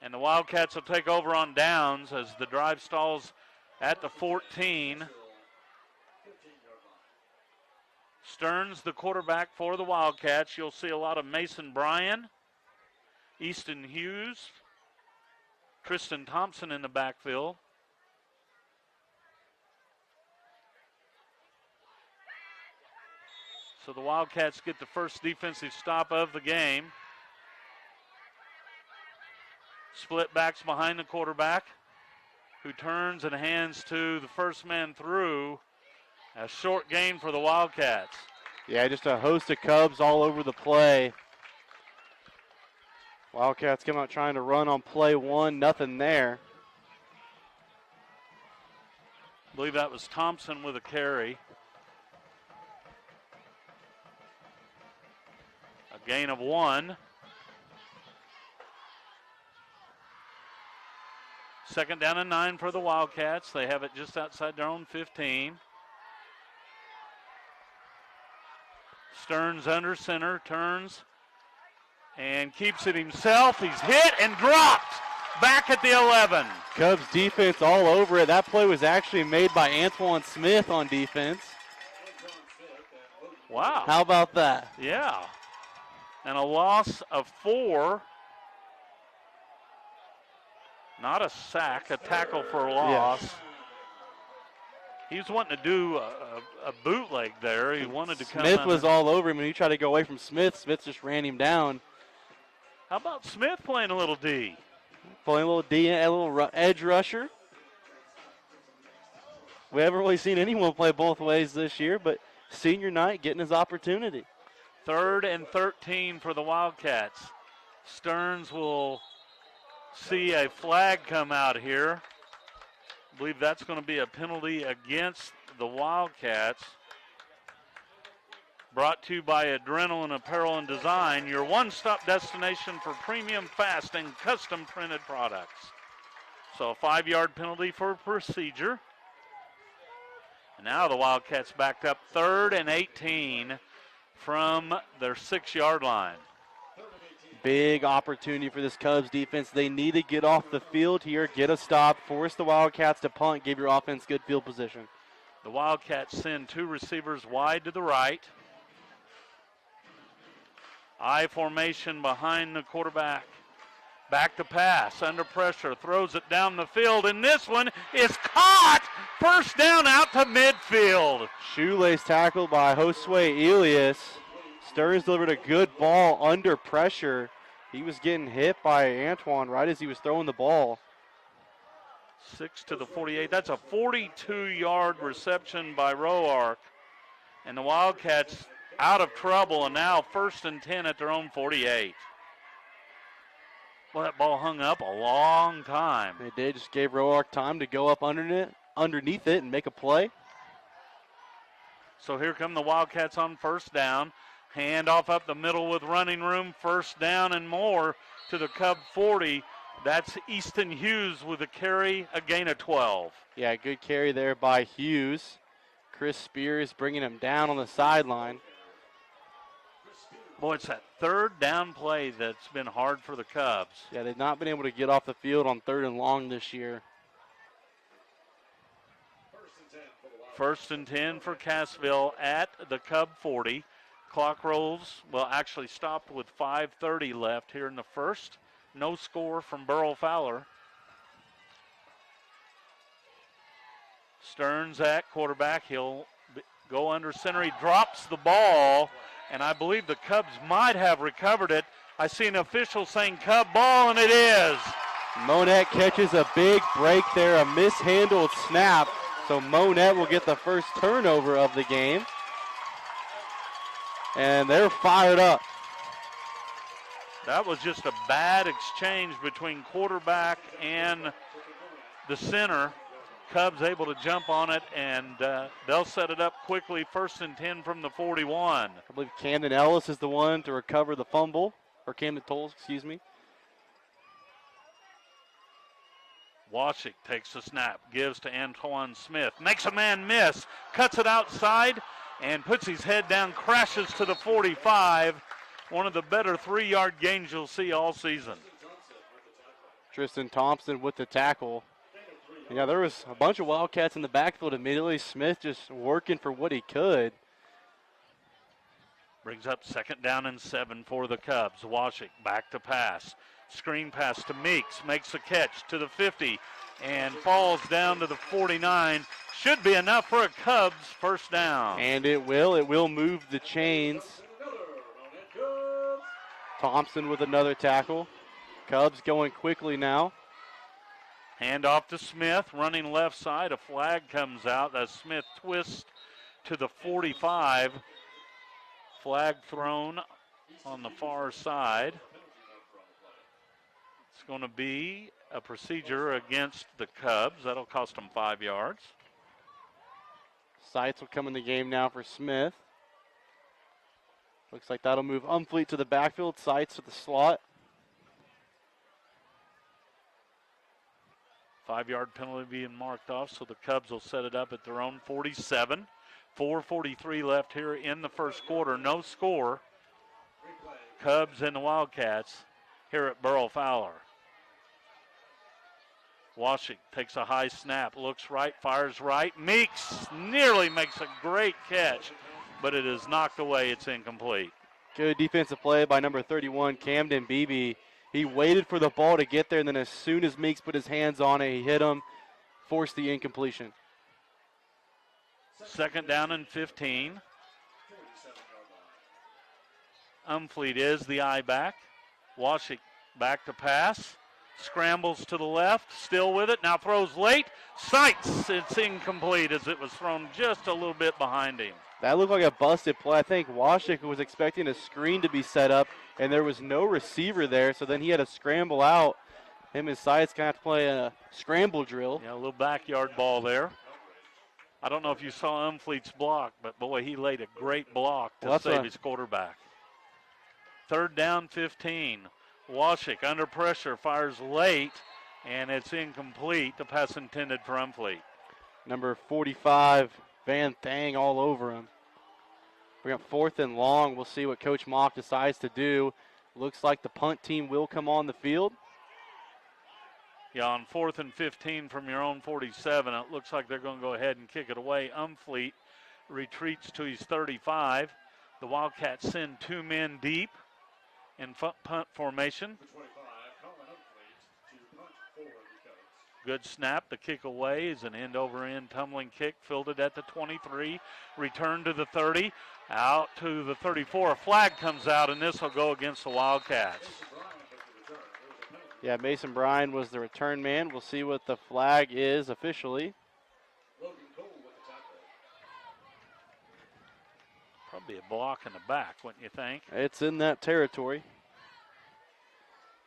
And the Wildcats will take over on downs as the drive stalls at the 14. Stearns, the quarterback for the Wildcats. You'll see a lot of Mason Bryan, Easton Hughes, Tristan Thompson in the backfield. So the Wildcats get the first defensive stop of the game. Split backs behind the quarterback, who turns and hands to the first man through. A short gain for the Wildcats. Yeah, just a host of Cubs all over the play. Wildcats come out trying to run on play 1, nothing there. I believe that was Thompson with a carry. A gain of 1. 2nd down and 9 for the Wildcats. They have it just outside their own 15. Stearns under center, turns and keeps it himself. He's hit and dropped back at the 11. Cubs defense all over it. That play was actually made by Antoine Smith on defense. Wow. How about that? Yeah. And a loss of 4. Not a sack, a tackle for a loss. Yeah. He was wanting to do a bootleg there. He wanted to come Smith under. was all over him, and he tried to go away from Smith. Smith just ran him down. How about Smith playing a little D? Playing a little D, a little edge rusher. We haven't really seen anyone play both ways this year, but senior night getting his opportunity. 3rd and 13 for the Wildcats. Stearns will see a flag come out here. I believe that's going to be a penalty against the Wildcats. Brought to you by Adrenaline Apparel and Design, your one-stop destination for premium, fast, and custom printed products. So a 5-yard penalty for procedure. And now the Wildcats backed up 3rd and 18 from their 6-yard line. Big opportunity for this Cubs defense. They need to get off the field here, get a stop, force the Wildcats to punt, give your offense good field position. The Wildcats send 2 receivers wide to the right. I formation behind the quarterback. Back to pass, under pressure, throws it down the field, and this one is caught. First down out to midfield. Shoelace tackle by Josue Elias. Stearns delivered a good ball under pressure. He was getting hit by Antoine right as he was throwing the ball. 6 to the 48. That's a 42-yard reception by Roark. And the Wildcats out of trouble, and now 1st and 10 at their own 48. Well, that ball hung up a long time. They did, just gave Roark time to go up underneath it and make a play. So here come the Wildcats on 1st down. Hand off up the middle with running room. 1st down and more to the Cub 40. That's Easton Hughes with a carry, a gain of 12. Yeah, good carry there by Hughes. Chris Spears bringing him down on the sideline. Boy, it's that 3rd down play that's been hard for the Cubs. Yeah, they've not been able to get off the field on 3rd and long this year. 1st and 10 for Cassville at the Cub 40. Clock rolls, well, actually stopped with 5:30 left here in the 1st. No score from Burl Fowler. Stearns at quarterback. He'll go under center. He drops the ball, and I believe the Cubs might have recovered it. I see an official saying Cub ball, and it is. Monett catches a big break there, a mishandled snap. So Monett will get the first turnover of the game. And they're fired up. That was just a bad exchange between quarterback and the center. Cubs able to jump on it, and they'll set it up quickly. 1st and 10 from the 41. I believe Camden Ellis is the one to recover the fumble, or Camden Tolles, excuse me. Washik takes the snap, gives to Antoine Smith, makes a man miss, cuts it outside, and puts his head down, crashes to the 45. One of the better 3-yard gains you'll see all season. Tristan Thompson with the tackle. Yeah, there was a bunch of Wildcats in the backfield immediately. Smith just working for what he could. Brings up 2nd down and 7 for the Cubs. Washik back to pass. Screen pass to Meeks. Makes a catch to the 50 and falls down to the 49. Should be enough for a Cubs 1st down. And it will. It will move the chains. Thompson with another tackle. Cubs going quickly now. Hand off to Smith, running left side. A flag comes out as Smith twists to the 45. Flag thrown on the far side. It's going to be a procedure against the Cubs. That'll cost them 5 yards. Seitz will come in the game now for Smith. Looks like that'll move Umfleet to the backfield. Seitz to the slot. 5-yard penalty being marked off, so the Cubs will set it up at their own 47. 4:43 left here in the 1st quarter. No score. Cubs and the Wildcats here at Burl Fowler. Washik takes a high snap, looks right, fires right. Meeks nearly makes a great catch, but it is knocked away. It's incomplete. Good defensive play by number 31, Camden Beebe. He waited for the ball to get there, and then as soon as Meeks put his hands on it, he hit him, forced the incompletion. 2nd down and 15. Umfleet is the eye back. Washik back to pass. Scrambles to the left, still with it, now throws late. Seitz, it's incomplete as it was thrown just a little bit behind him. That looked like a busted play. I think Washik was expecting a screen to be set up, and there was no receiver there, so then he had to scramble out. Him and Seitz kind of have to play a scramble drill. Yeah, a little backyard ball there. I don't know if you saw Umfleet's block, but boy, he laid a great block to Well, that's save a- his quarterback. 3rd down, 15. Washik under pressure fires late, and it's incomplete. The pass intended for Umfleet. Number 45, Van Thang all over him. Bring up 4th and long. We'll see what Coach Mock decides to do. Looks like the punt team will come on the field. Yeah, on 4th and 15 from your own 47, it looks like they're going to go ahead and kick it away. Umfleet retreats to his 35. The Wildcats send 2 men deep in punt formation. The 25, Colin Umfleet to punt for the Cubs. Good snap. The kick away is an end-over-end tumbling kick, fielded at the 23. Return to the 30. Out to the 34. A flag comes out, and this will go against the Wildcats. Yeah, Mason Bryan was the return man. We'll see what the flag is officially. Logan Cole with the tackle. Probably a block in the back, wouldn't you think? It's in that territory.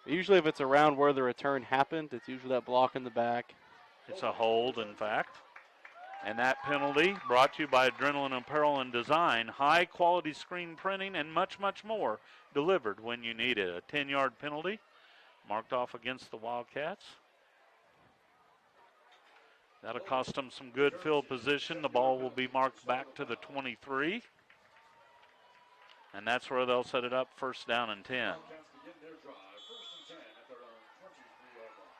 Usually if it's around where the return happened, it's usually that block in the back. It's a hold, in fact. And that penalty brought to you by Adrenaline Apparel and Design. High-quality screen printing and much, much more delivered when you need it. A 10-yard penalty marked off against the Wildcats. That'll cost them some good field position. The ball will be marked back to the 23. And that's where they'll set it up, 1st down and 10. Wildcats begin their drive, 1st and 10 at their own 23-yard line.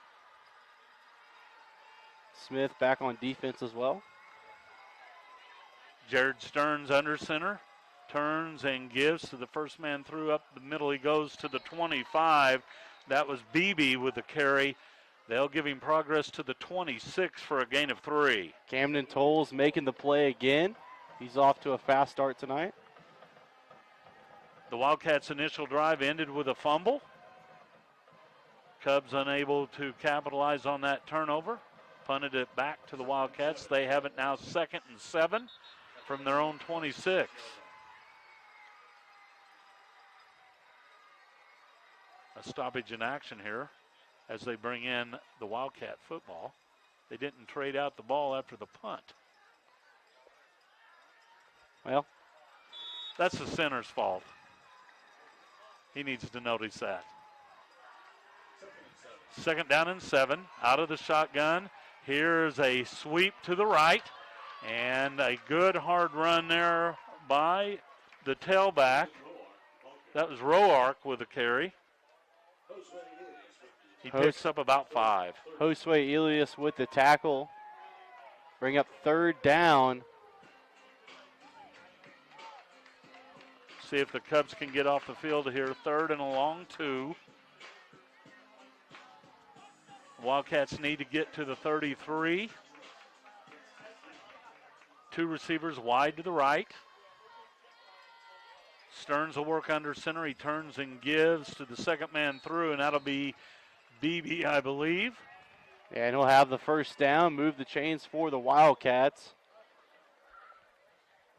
Smith back on defense as well. Jared Stearns under center. Turns and gives to the first man through up the middle. He goes to the 25. That was Beebe with the carry. They'll give him progress to the 26 for a gain of 3. Camden Tolles making the play again. He's off to a fast start tonight. The Wildcats' initial drive ended with a fumble. Cubs unable to capitalize on that turnover. Punted it back to the Wildcats. They have it now 2nd and 7 from their own 26. A stoppage in action here as they bring in the Wildcat football. They didn't trade out the ball after the punt. Well, that's the center's fault. He needs to notice that. 2nd down and 7. Out of the shotgun. Here's a sweep to the right. And a good hard run there by the tailback. That was Roark with a carry. He picks up about 5. Josue Elias with the tackle. Bring up 3rd down. See if the Cubs can get off the field here. 3rd and a long 2. Wildcats need to get to the 33. 2 receivers wide to the right. Stearns will work under center. He turns and gives to the 2nd man through, and that'll be Beebe, I believe. And he'll have the 1st down, move the chains for the Wildcats.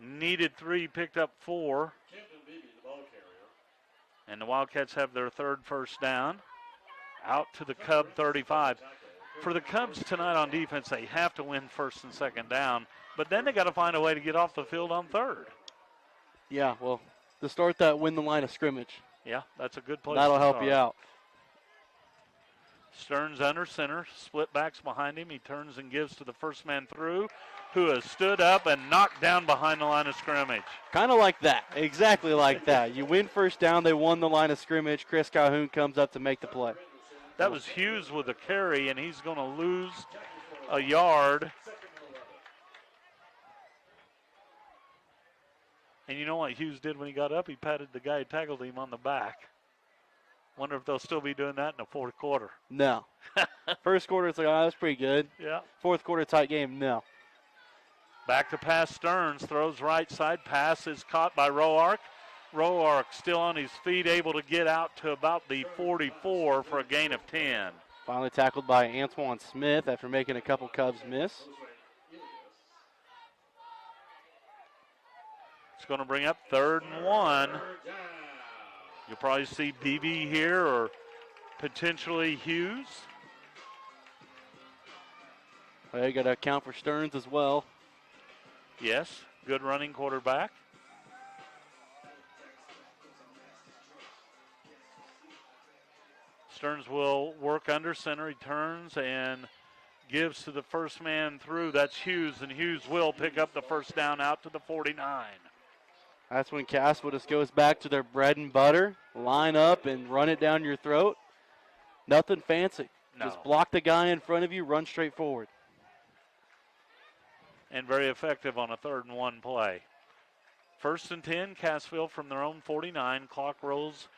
Needed 3, picked up 4. Camden Beebe, the ball carrier. And the Wildcats have their 3rd 1st down. Out to the Cub 35. For the Cubs tonight on defense, they have to win 1st and 2nd down, but then they got to find a way to get off the field on 3rd. Yeah, well, to start that, win the line of scrimmage. Yeah, that's a good place. That'll to help start. you out. Stearns under center, split backs behind him. He turns and gives to the 1st man through, who has stood up and knocked down behind the line of scrimmage. Kind of like that, exactly like that. You win 1st down, they won the line of scrimmage. Chris Calhoun comes up to make the play. That was Hughes with a carry, and he's going to lose a yard. And you know what Hughes did when he got up? He patted the guy who tackled him on the back. Wonder if they'll still be doing that in the 4th quarter. No. 1st quarter, it's like, oh, that's pretty good. Yeah. 4th quarter, tight game, no. Back to pass Stearns, throws right side. Pass is caught by Roark. Roark still on his feet, able to get out to about the 44 for a gain of 10. Finally tackled by Antoine Smith after making a couple Cubs miss. It's going to bring up 3rd and 1. You'll probably see Beebe here or potentially Hughes. Well, you got to account for Stearns as well. Yes, good running quarterback. Stearns will work under center. He turns and gives to the first man through. That's Hughes, and Hughes will pick up the first down out to the 49. That's when Cassville just goes back to their bread and butter, line up and run it down your throat. Nothing fancy. No. Just block the guy in front of you, run straight forward. And very effective on a 3rd and 1 play. 1st and 10, Cassville from their own 49. Clock rolls.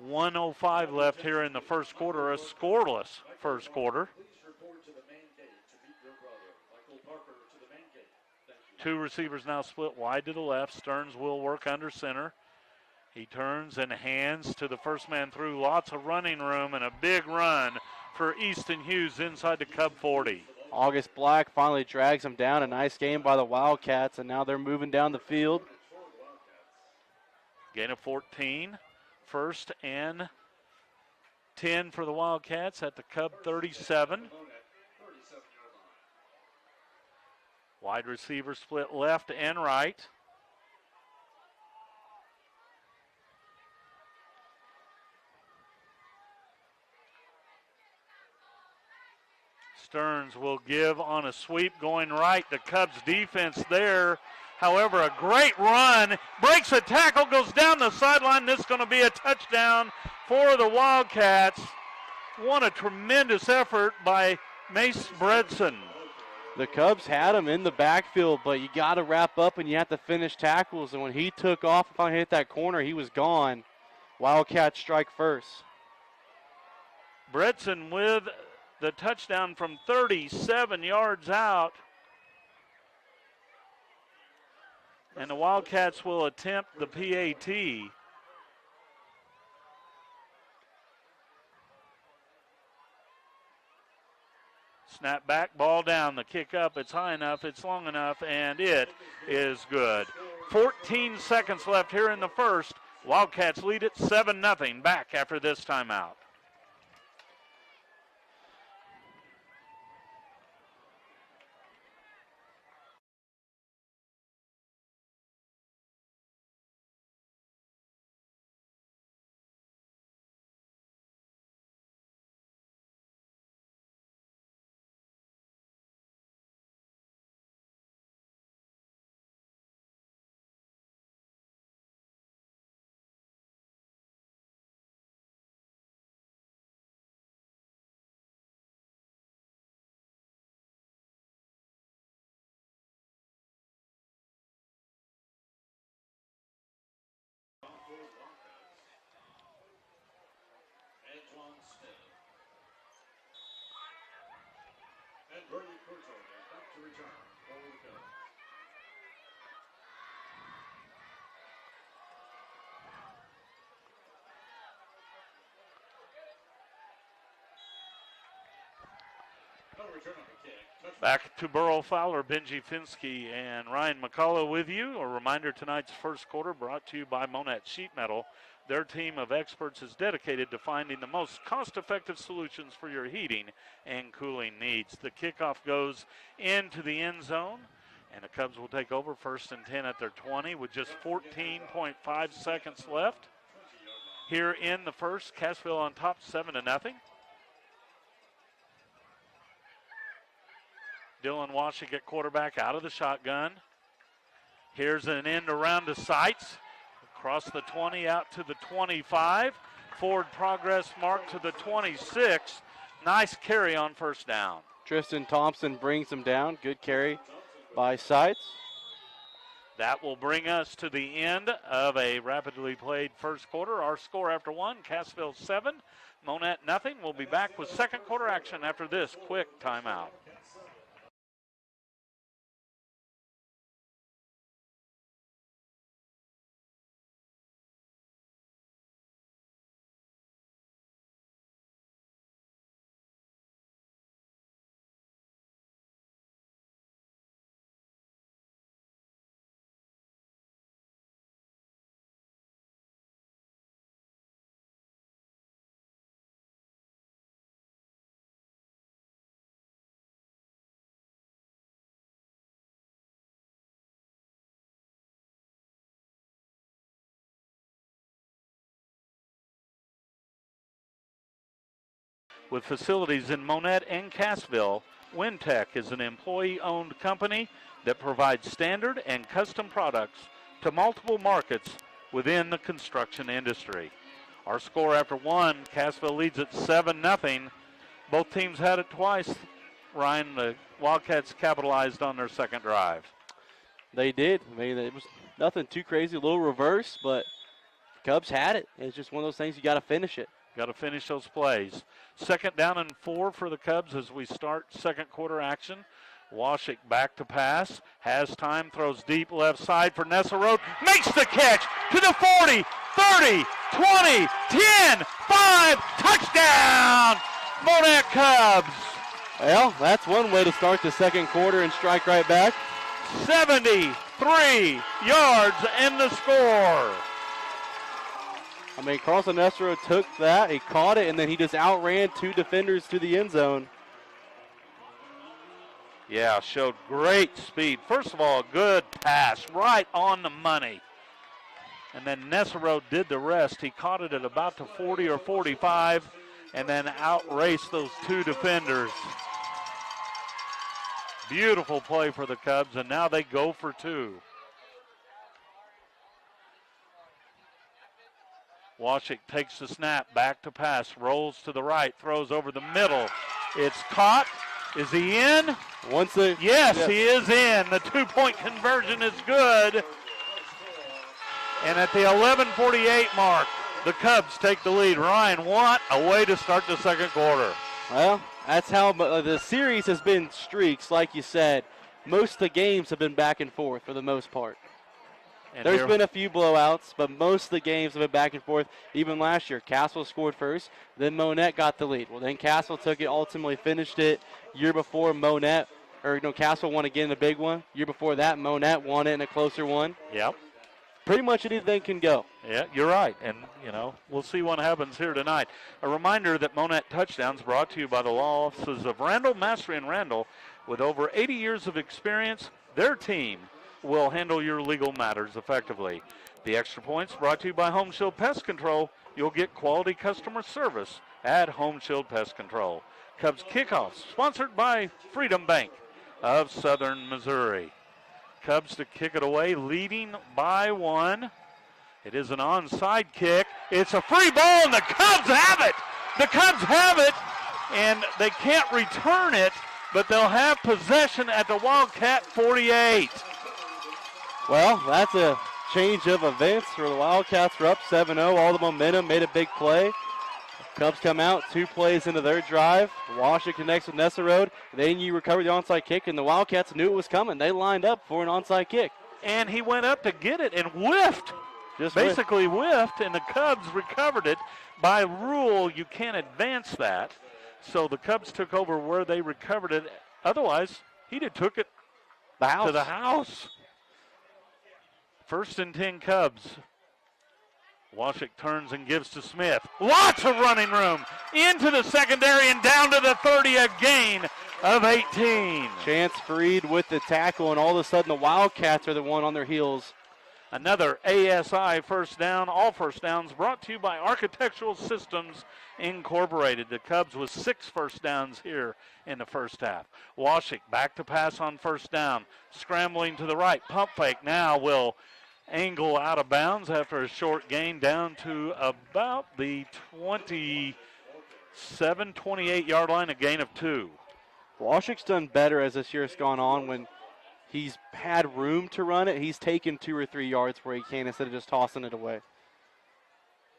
1:05 left here in the first quarter, a scoreless first quarter. Two receivers now split wide to the left. Stearns will work under center. He turns and hands to the first man through. Lots of running room and a big run for Easton Hughes inside the Cub 40. August Black finally drags him down. A nice game by the Wildcats, and now they're moving down the field. Gain of 14. 1st and 10 for the Wildcats at the Cub 37. Wide receiver split left and right. Stearns will give on a sweep going right. The Cubs defense there. However, a great run. Breaks a tackle, goes down the sideline. This is going to be a touchdown for the Wildcats. What a tremendous effort by Mace Bredson. The Cubs had him in the backfield, but you got to wrap up and you have to finish tackles. And when he took off, if I hit that corner, he was gone. Wildcats strike first. Bredson with the touchdown from 37 yards out. And the Wildcats will attempt the PAT. Snap back, ball down, the kick up, it's high enough, it's long enough, and it is good. 14 seconds left here in the first. Wildcats lead it 7-0 back after this timeout. Back to Burrow Fowler, Benji Finsky, and Ryan McCullough with you. A reminder, tonight's first quarter brought to you by Monett Sheet Metal. Their team of experts is dedicated to finding the most cost-effective solutions for your heating and cooling needs. The kickoff goes into the end zone, and the Cubs will take over 1st and 10 at their 20 with just 14.5 seconds left. Here in the first, Cassville on top 7-0. Dylan Washik at quarterback out of the shotgun. Here's an end around to Seitz. Across the 20 out to the 25. Forward progress mark to the 26. Nice carry on 1st down. Tristan Thompson brings him down. Good carry by Seitz. That will bring us to the end of a rapidly played first quarter. Our score after one, Cassville 7, Monett 0. We'll be back with second quarter action after this quick timeout. With facilities in Monett and Cassville, Wintech is an employee-owned company that provides standard and custom products to multiple markets within the construction industry. Our score after one, Cassville leads at 7-0. Both teams had it twice. Ryan, the Wildcats capitalized on their second drive. They did. I mean, it was nothing too crazy, a little reverse, but Cubs had it. It's just one of those things you got to finish it. Got to finish those plays. 2nd down and 4 for the Cubs as we start second quarter action. Washik back to pass, has time, throws deep left side for Nesserode, makes the catch to the 40, 30, 20, 10, 5, touchdown, Monett Cubs. Well, that's one way to start the second quarter and strike right back. 73 yards in the score. I mean, Carlson Nesserode took that, he caught it, and then he just outran 2 defenders to the end zone. Yeah, showed great speed. First of all, a good pass, right on the money. And then Nesserode did the rest. He caught it at about the 40 or 45 and then outraced those 2 defenders. Beautiful play for the Cubs, and now they go for 2. Washik takes the snap, back to pass, rolls to the right, throws over the middle. It's caught. Is he in? Yes, he is in. The 2-point conversion is good. And at the 11:48 mark, the Cubs take the lead. Ryan, what a way to start the second quarter. Well, that's how the series has been streaks, like you said. Most of the games have been back and forth for the most part. And There's been a few blowouts, but most of the games have been back and forth. Even last year, Cassville scored first, then Monett got the lead. Well, then Cassville took it, ultimately finished it. Year before, Cassville won again in a big one. Year before that, Monett won it in a closer one. Yep. Pretty much anything can go. Yeah, you're right. And, we'll see what happens here tonight. A reminder that Monett Touchdowns brought to you by the law offices of Randall, Mastery, and Randall. With over 80 years of experience, their team will handle your legal matters effectively. The extra points brought to you by Home Shield Pest Control. You'll get quality customer service at Home Shield Pest Control. Cubs kickoffs sponsored by Freedom Bank of Southern Missouri. Cubs to kick it away, leading by 1. It is an onside kick. It's a free ball, and the Cubs have it. The Cubs have it, and they can't return it, but they'll have possession at the Wildcat 48. Well, that's a change of events for the Wildcats. We're up 7-0. All the momentum, made a big play. Cubs come out 2 plays into their drive. Washington connects with Nesserode. Then you recover the onside kick, and the Wildcats knew it was coming. They lined up for an onside kick. And he went up to get it and whiffed. Basically whiffed, and the Cubs recovered it. By rule, you can't advance that. So the Cubs took over where they recovered it. Otherwise, he'd have took it to the house. 1st and 10 Cubs. Washik turns and gives to Smith. Lots of running room into the secondary and down to the 30, a gain of 18. Chance Freed with the tackle, and all of a sudden the Wildcats are the one on their heels. Another ASI first down. All first downs brought to you by Architectural Systems Incorporated. The Cubs with 6 first downs here in the first half. Washik back to pass on first down. Scrambling to the right. Pump fake now will angle out of bounds after a short gain down to about the 27, 28-yard line, a gain of 2. Washik's done better as this year's gone on. When he's had room to run it, he's taken 2 or 3 yards where he can instead of just tossing it away.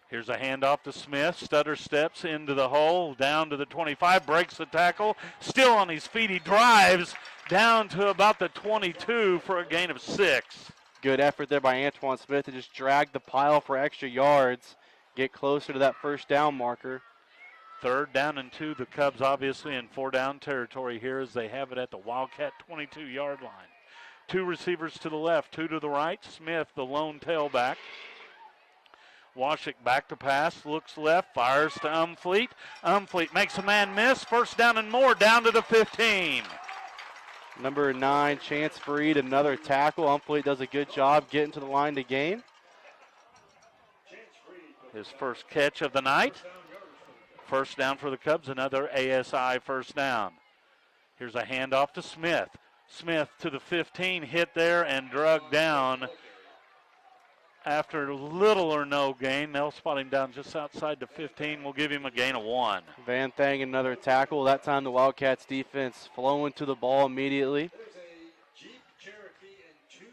Here's a handoff to Smith. Stutter steps into the hole, down to the 25, breaks the tackle. Still on his feet, he drives down to about the 22 for a gain of 6. Good effort there by Antoine Smith to just drag the pile for extra yards, get closer to that first down marker. 3rd down and 2. The Cubs obviously in 4-down territory here as they have it at the Wildcat 22-yard line. 2 receivers to the left, 2 to the right. Smith, the lone tailback. Washik back to pass, looks left, fires to Umfleet. Umfleet makes a man miss. 1st down and more, down to the 15. Number 9, Chance Freed, another tackle. Umfleet does a good job getting to the line to gain. His first catch of the night. first down for the Cubs, another ASI first down. Here's a handoff to Smith. Smith to the 15, hit there and drugged down after little or no gain. They'll spot him down just outside the 15. We'll give him a gain of 1. Van Thang another tackle. That time the Wildcats defense flowing to the ball immediately. There's a Jeep Cherokee and 2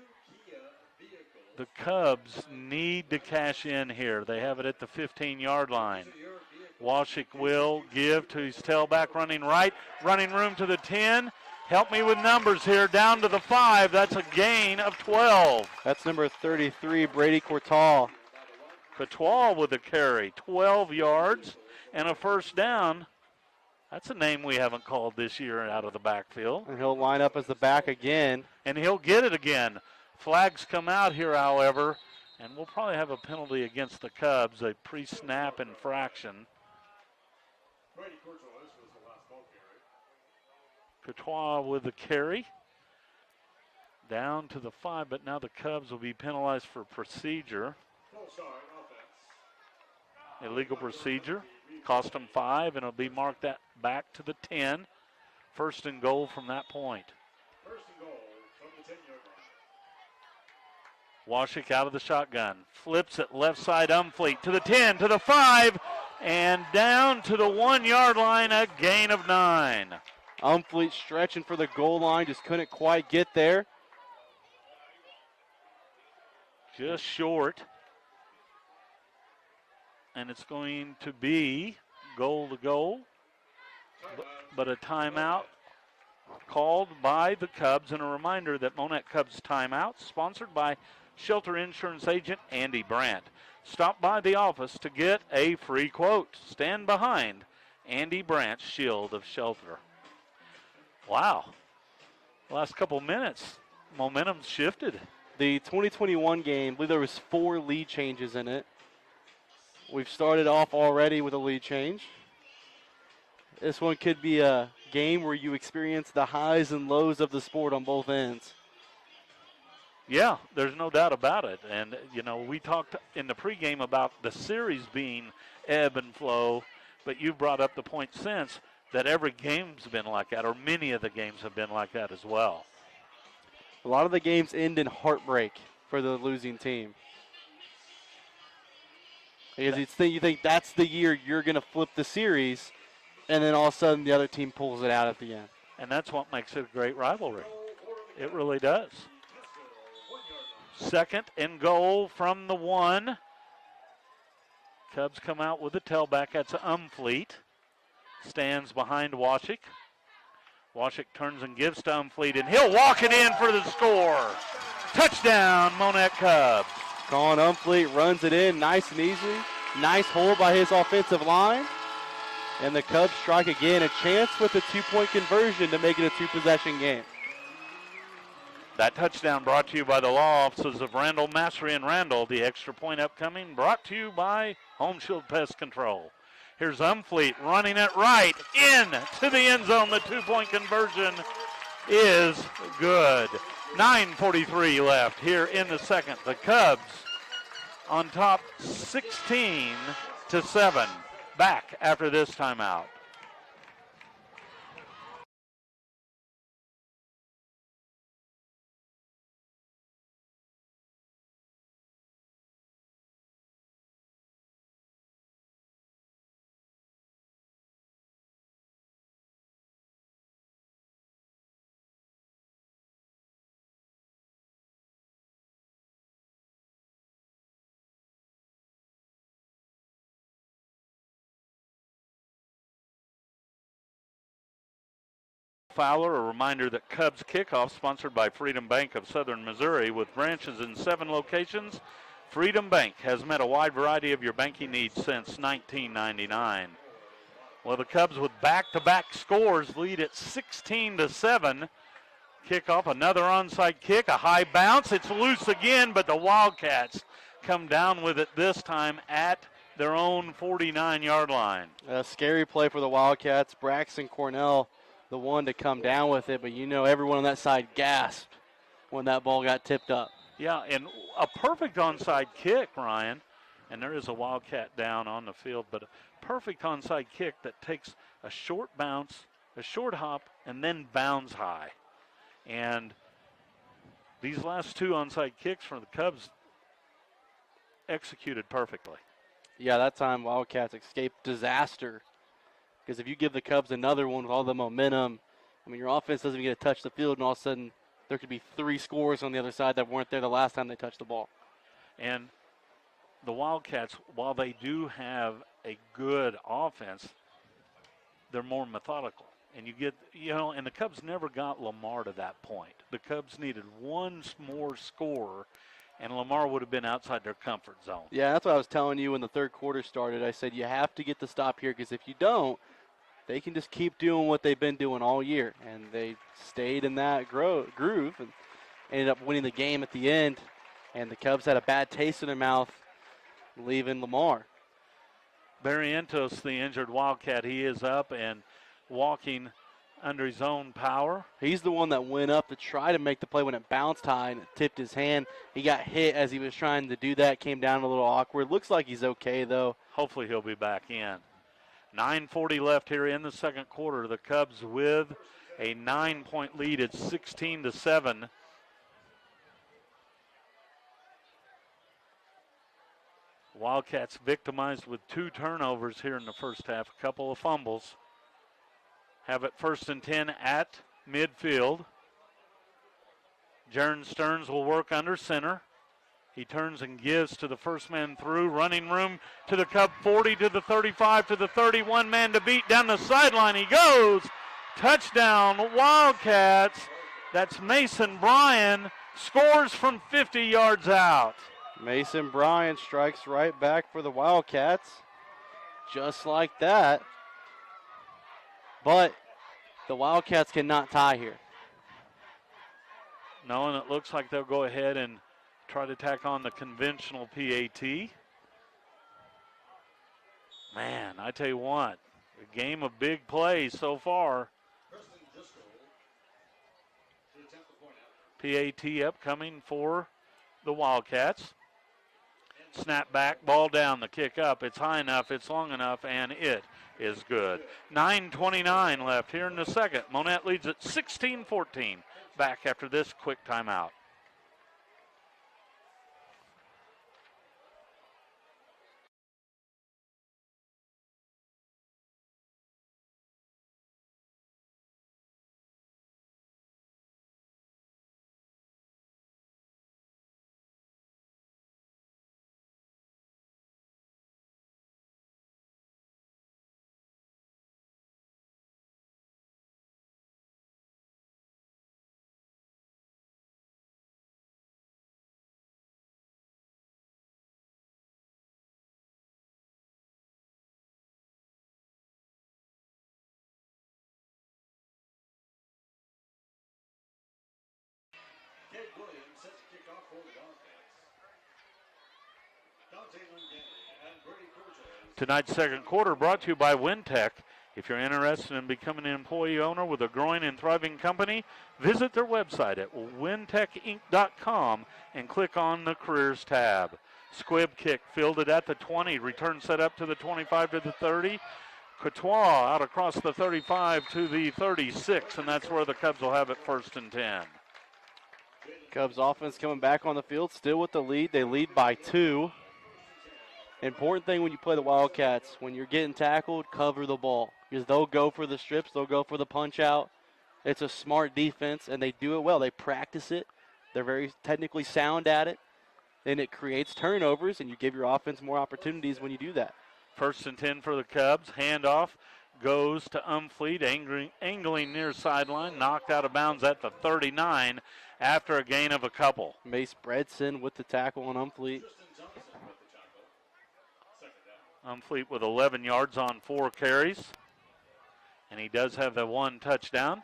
Kia vehicles. The Cubs need to cash in here. They have it at the 15-yard line. Washik will give to his tailback, running right, running room to the 10. Help me with numbers here, down to the 5. That's a gain of 12. That's number 33, Brady Courtal. Courtal with a carry, 12 yards and a first down. That's a name we haven't called this year out of the backfield. And he'll line up as the back again. And he'll get it again. Flags come out here, however, and we'll probably have a penalty against the Cubs, a pre-snap infraction. Brady Courtois, this was the last ball carry. Courtois with the carry. Down to the 5, but now the Cubs will be penalized for procedure. Full start offense. Illegal procedure. Cost them 5, and it'll be marked that back to the 10. First and goal from that point. First and goal from the 10-yard line. Washik out of the shotgun. Flips it left side, Umfleet to the 10, to the 5, and down to the 1-yard line, a gain of 9. Umfleet stretching for the goal line, just couldn't quite get there. Just short. And it's going to be goal to goal, but a timeout called by the Cubs. And a reminder that Monett Cubs timeout sponsored by Shelter Insurance Agent Andy Brandt. Stop by the office to get a free quote. Stand behind Andy Brandt's Shield of Shelter. Wow. Last couple minutes, momentum's shifted. The 2021 game, I believe there was 4 lead changes in it. We've started off already with a lead change. This one could be a game where you experience the highs and lows of the sport on both ends. Yeah, there's no doubt about it. And, you know, we talked in the pregame about the series being ebb and flow, but you brought up the point since that every game's been like that, or many of the games have been like that as well. A lot of the games end in heartbreak for the losing team. Because you think that's the year you're going to flip the series, and then all of a sudden the other team pulls it out at the end. And that's what makes it a great rivalry. It really does. Second and goal from the 1. Cubs come out with the tailback. That's Umfleet. Stands behind Washik. Washik turns and gives to Umfleet, and he'll walk it in for the score. Touchdown, Monett Cubs. Colin Umfleet runs it in nice and easy. Nice hold by his offensive line. And the Cubs strike again. A chance with a 2-point conversion to make it a 2-possession game. That touchdown brought to you by the law offices of Randall, Mastery, and Randall. The extra point upcoming brought to you by Home Shield Pest Control. Here's Umfleet running it right in to the end zone. The 2-point conversion is good. 9:43 left here in the second. The Cubs on top 16-7. Back after this timeout. Fowler, a reminder that Cubs kickoff sponsored by Freedom Bank of Southern Missouri with branches in 7 locations. Freedom Bank has met a wide variety of your banking needs since 1999. Well, the Cubs with back-to-back scores lead at 16-7. Kickoff, another onside kick, a high bounce. It's loose again, but the Wildcats come down with it this time at their own 49-yard line. A scary play for the Wildcats. Braxton Cornell, the one to come down with it, but you know everyone on that side gasped when that ball got tipped up. Yeah, and a perfect onside kick, Ryan. And there is a Wildcat down on the field, but a perfect onside kick that takes a short bounce, a short hop, and then bounds high. And these last two onside kicks from the Cubs executed perfectly. Yeah, that time Wildcats escaped disaster. Because if you give the Cubs another one with all the momentum, I mean, your offense doesn't even get to touch the field, and all of a sudden there could be 3 scores on the other side that weren't there the last time they touched the ball. And the Wildcats, while they do have a good offense, they're more methodical. And you get, and the Cubs never got Lamar to that point. The Cubs needed one more score, and Lamar would have been outside their comfort zone. Yeah, that's what I was telling you when the third quarter started. I said you have to get the stop here, because if you don't, they can just keep doing what they've been doing all year. And they stayed in that groove and ended up winning the game at the end. And the Cubs had a bad taste in their mouth leaving Lamar. Barrientos, the injured Wildcat, he is up and walking under his own power. He's the one that went up to try to make the play when it bounced high and it tipped his hand. He got hit as he was trying to do that, came down a little awkward. Looks like he's okay, though. Hopefully he'll be back in. 9:40 left here in the second quarter. The Cubs with a 9-point lead. It's 16-7. Wildcats victimized with 2 turnovers here in the first half, a couple of fumbles. Have it 1st and 10 at midfield. Jaron Stearns will work under center. He turns and gives to the first man through. Running room to the Cub 40, to the 35, to the 31 man to beat. Down the sideline he goes. Touchdown, Wildcats. That's Mason Bryan. Scores from 50 yards out. Mason Bryan strikes right back for the Wildcats. Just like that. But the Wildcats cannot tie here. No, and it looks like they'll go ahead and try to tack on the conventional PAT. Man, I tell you what, a game of big plays so far. PAT upcoming for the Wildcats. Snap back, ball down, the kick up. It's high enough, it's long enough, and it is good. 9:29 left here in the second. Monett leads at 16-14. Back after this quick timeout. Tonight's second quarter brought to you by Wintech. If you're interested in becoming an employee owner with a growing and thriving company, visit their website at wintechinc.com and click on the Careers tab. Squib kick fielded at the 20, return set up to the 25 to the 30. Courtois out across the 35 to the 36, and that's where the Cubs will have it 1st and 10. Cubs offense coming back on the field, still with the lead. They lead by 2. Important thing when you play the Wildcats, when you're getting tackled, cover the ball. Because they'll go for the strips, they'll go for the punch out. It's a smart defense, and they do it well. They practice it. They're very technically sound at it. And it creates turnovers, and you give your offense more opportunities when you do that. 1st and 10 for the Cubs. Handoff goes to Umfleet, angling near sideline, knocked out of bounds at the 39 after a gain of a couple. Mace Bredson with the tackle on Umfleet. Umfleet with 11 yards on 4 carries. And he does have the 1 touchdown.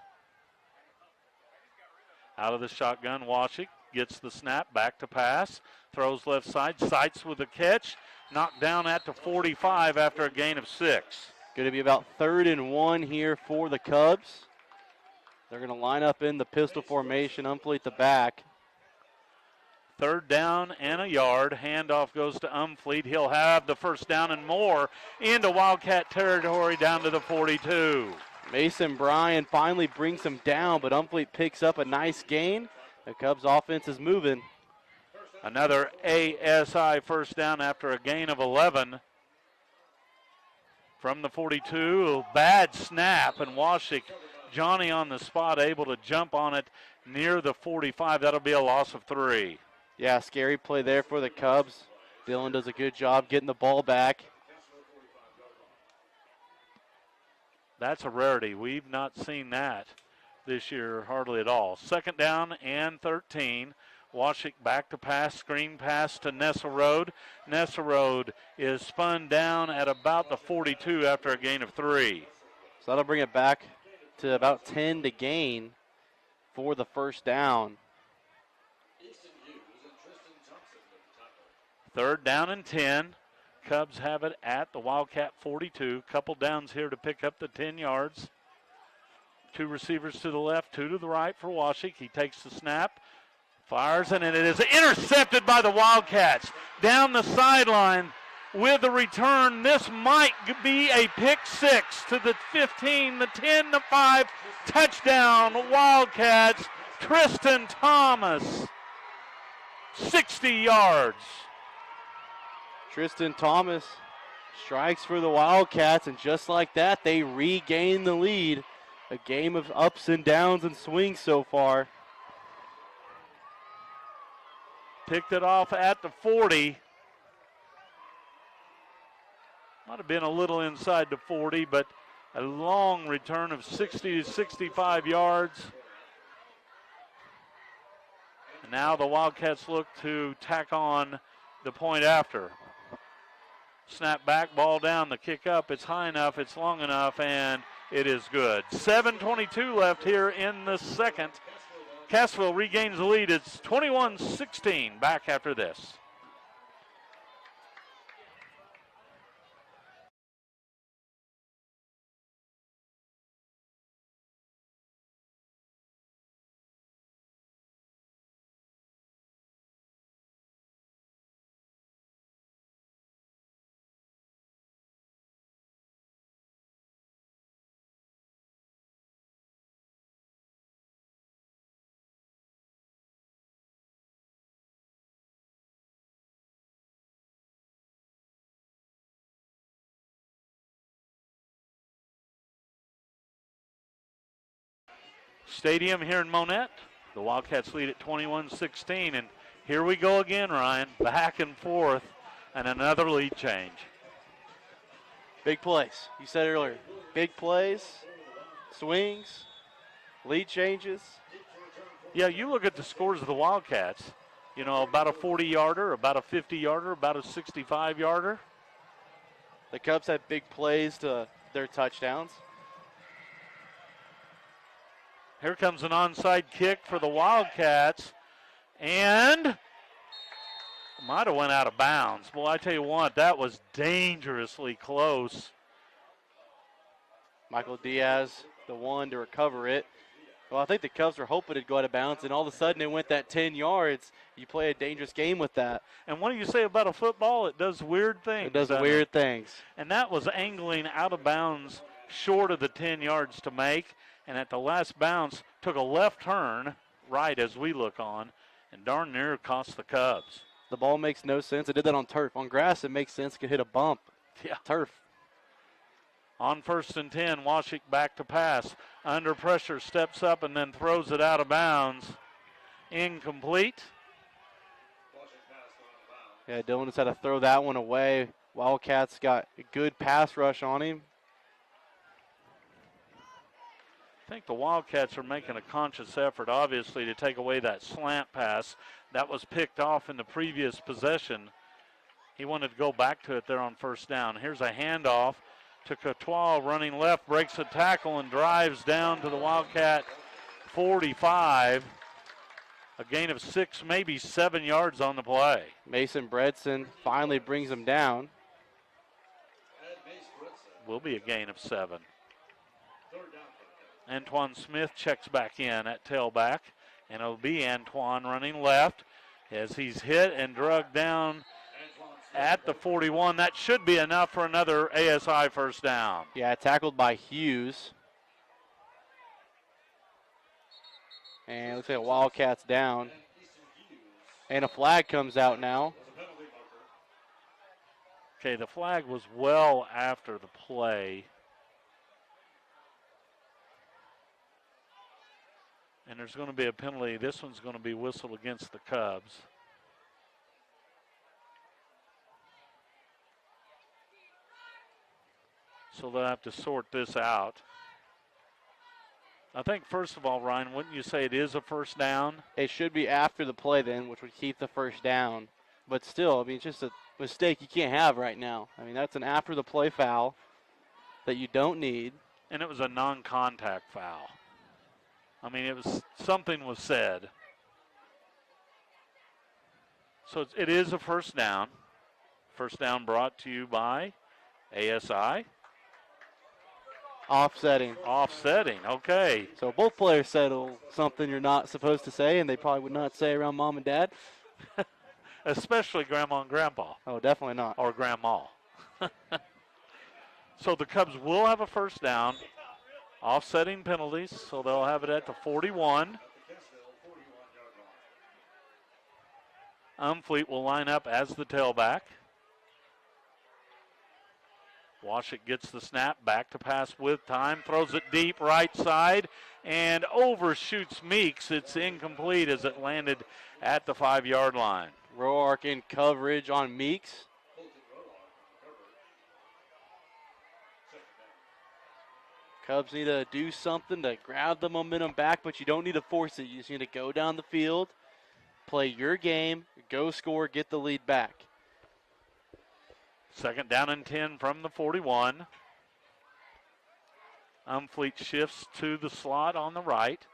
Out of the shotgun, Washik gets the snap, back to pass, throws left side, sights with the catch, knocked down at the 45 after a gain of 6. Going to be about 3rd and 1 here for the Cubs. They're going to line up in the pistol formation, Umfleet the back. Third down and a yard. Handoff goes to Umfleet. He'll have the first down and more into Wildcat territory down to the 42. Mason Bryan finally brings him down, but Umfleet picks up a nice gain. The Cubs offense is moving. Another ASI first down after a gain of 11. From the 42, bad snap, and Washik, Johnny on the spot, able to jump on it near the 45. That'll be a loss of 3. Yeah, scary play there for the Cubs. Dylan does a good job getting the ball back. That's a rarity. We've not seen that this year hardly at all. Second down and 13. Washik back to pass, screen pass to Nesselrode. Nesselrode is spun down at about the 42 after a gain of 3. So that'll bring it back to about 10 to gain for the first down. Third down and 10. Cubs have it at the Wildcat 42. Couple downs here to pick up the 10 yards. 2 receivers to the left, 2 to the right for Washik. He takes the snap. Fires, and it is intercepted by the Wildcats. Down the sideline with the return. This might be a pick 6 to the 15, the 10, the 5. Touchdown, Wildcats. Tristan Thomas, 60 yards. Tristan Thomas strikes for the Wildcats, and just like that, they regain the lead. A game of ups and downs and swings so far. Picked it off at the 40. Might have been a little inside the 40, but a long return of 60 to 65 yards. And now the Wildcats look to tack on the point after. Snap back, ball down, the kick up. It's high enough, it's long enough, and it is good. 7:22 left here in the second. Cassville regains the lead. It's 21-16 back after this. Stadium here in Monett. The Wildcats lead at 21-16, and here we go again, Ryan. Back and forth, and another lead change. Big plays. You said earlier, big plays, swings, lead changes. Yeah, you look at the scores of the Wildcats. You know, about a 40-yarder, about a 50-yarder, about a 65-yarder. The Cubs had big plays to their touchdowns. Here comes an onside kick for the Wildcats, and might have went out of bounds. Well, I tell you what, that was dangerously close. Michael Diaz, the one to recover it. Well, I think the Cubs were hoping it'd go out of bounds, and all of a sudden it went that 10 yards. You play a dangerous game with that. And what do you say about a football? It does weird things. It does weird things. And that was angling out of bounds short of the 10 yards to make. And at the last bounce, took a left turn, right as we look on, and darn near cost the Cubs. The ball makes no sense. It did that on turf. On grass, it makes sense. It could hit a bump. Yeah. Turf. On 1st and 10, Washik back to pass. Under pressure, steps up and then throws it out of bounds. Incomplete. Yeah, Dylan just had to throw that one away. Wildcats got a good pass rush on him. I think the Wildcats are making a conscious effort, obviously, to take away that slant pass that was picked off in the previous possession. He wanted to go back to it there on 1st down. Here's a handoff to Courtois running left, breaks a tackle and drives down to the Wildcat 45. A gain of 6, maybe 7 yards on the play. Mason Bredson finally brings him down. Will be a gain of 7. Antoine Smith checks back in at tailback, and it'll be Antoine running left. as he's hit and drugged down at the 41. That should be enough for another ASI first down. Yeah, tackled by Hughes. And looks like a Wildcats down. And a flag comes out now. Okay, the flag was well after the play. And there's going to be a penalty. This one's going to be whistled against the Cubs. So they'll have to sort this out. I think, first of all, Ryan, wouldn't you say it is a first down? It should be after the play then, which would keep the first down. But still, I mean, it's just a mistake you can't have right now. I mean, that's an after the play foul that you don't need. And it was a non-contact foul. I mean, it was something was said. So it is a first down. First down brought to you by ASI. Offsetting. Offsetting, okay. So both players said something you're not supposed to say, and they probably would not say around mom and dad. Especially grandma and grandpa. Oh, definitely not. Or grandma. So the Cubs will have a first down. Offsetting penalties, so they'll have it at the 41. Umfleet will line up as the tailback. Washik gets the snap, back to pass with time, throws it deep right side, and overshoots Meeks. It's incomplete as it landed at the 5-yard line. Roark in coverage on Meeks. Cubs need to do something to grab the momentum back, but you don't need to force it. You just need to go down the field, play your game, go score, get the lead back. Second down and 10 from the 41. Umfleet shifts to the slot on the right.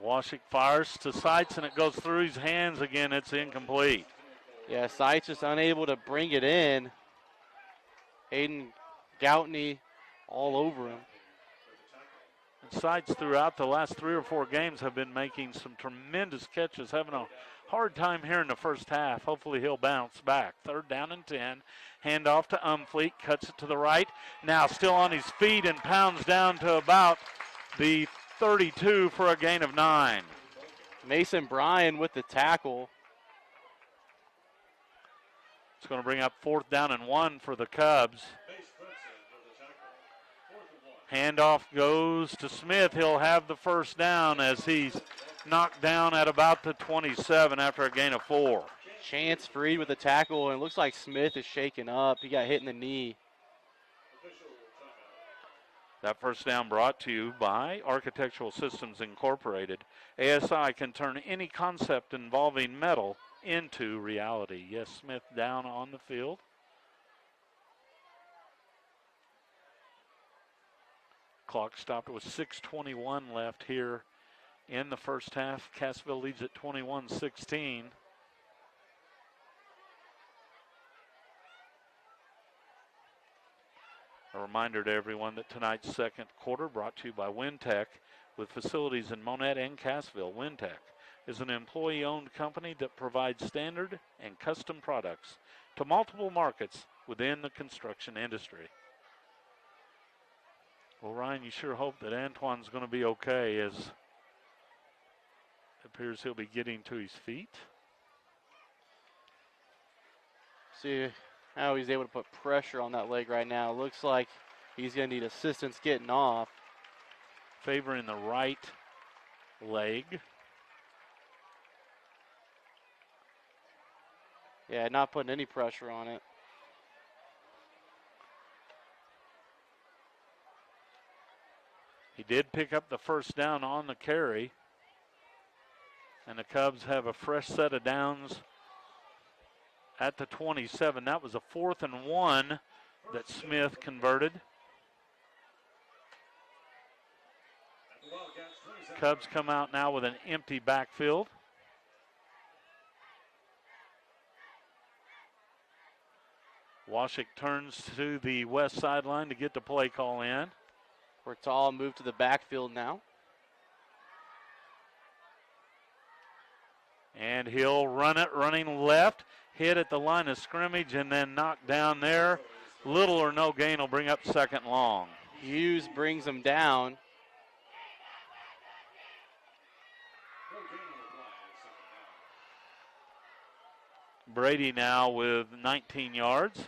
Washik fires to Seitz, and it goes through his hands again. It's incomplete. Yeah, Seitz just unable to bring it in. Aiden Goutney all over him. And Seitz throughout the last 3 or 4 games have been making some tremendous catches, having a hard time here in the first half. Hopefully he'll bounce back. Third down and 10. Handoff to Umfleet, cuts it to the right. Now still on his feet and pounds down to about the 32 for a gain of 9. Mason Bryan with the tackle. It's going to bring up 4th down and 1 for the Cubs. Handoff goes to Smith. He'll have the first down as he's knocked down at about the 27 after a gain of 4. Chance Freed with the tackle, and it looks like Smith is shaken up. He got hit in the knee. That first down brought to you by Architectural Systems Incorporated. ASI can turn any concept involving metal into reality. Yes, Smith down on the field. Clock stopped with 6:21 left here in the first half. Cassville leads at 21-16. A reminder to everyone that tonight's second quarter brought to you by Wintech with facilities in Monett and Cassville. Wintech is an employee-owned company that provides standard and custom products to multiple markets within the construction industry. Well, Ryan, you sure hope that Antoine's going to be okay, as it appears he'll be getting to his feet. See how he's able to put pressure on that leg right now. Looks like he's going to need assistance getting off. Favoring the right leg. Yeah, not putting any pressure on it. He did pick up the first down on the carry. And the Cubs have a fresh set of downs at the 27. That was a 4th and 1 that Smith converted. Cubs come out now with an empty backfield. Washik turns to the west sideline to get the play call in. Bertal moved to the backfield now. And he'll run it, running left, hit at the line of scrimmage, and then knocked down there. Little or no gain will bring up second long. Hughes brings him down. Brady now with 19 yards.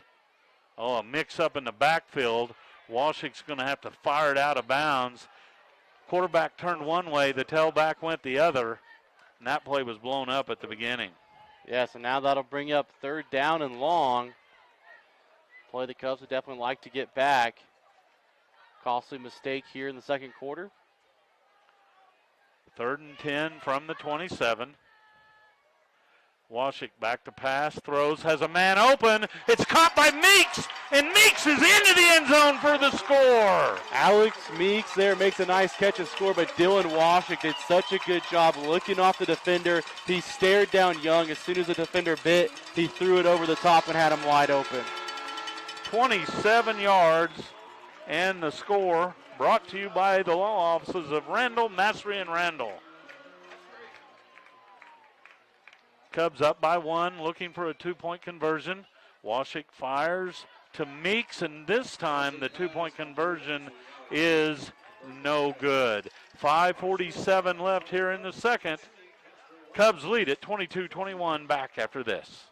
Oh, a mix up in the backfield. Walshick's going to have to fire it out of bounds. Quarterback turned one way, the tailback went the other, and that play was blown up at the beginning. Yeah, so now that'll bring up third down and long. Play the Cubs would definitely like to get back. Costly mistake here in the second quarter. 3rd and 10 from the 27. Walshick back to pass, throws, has a man open. It's caught by Meeks, and Meeks is into the end zone for the score. Alex Meeks there makes a nice catch and score, but Dylan Walshick did such a good job looking off the defender. He stared down Young. As soon as the defender bit, he threw it over the top and had him wide open. 27 yards, and the score brought to you by the law offices of Randall, Massey, and Randall. Cubs up by 1, looking for a 2-point conversion. Walshick fires to Meeks, and this time the 2-point conversion is no good. 5:47 left here in the second. Cubs lead at 22-21 back after this.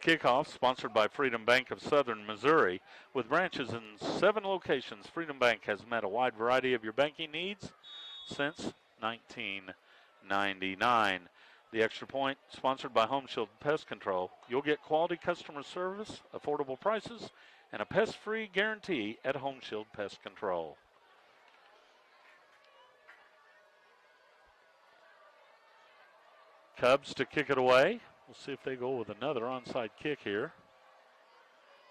Kickoff sponsored by Freedom Bank of Southern Missouri. With branches in 7 locations, Freedom Bank has met a wide variety of your banking needs since 1999. The Extra Point, sponsored by Home Shield Pest Control. You'll get quality customer service, affordable prices, and a pest-free guarantee at Home Shield Pest Control. Cubs to kick it away. We'll see if they go with another onside kick here.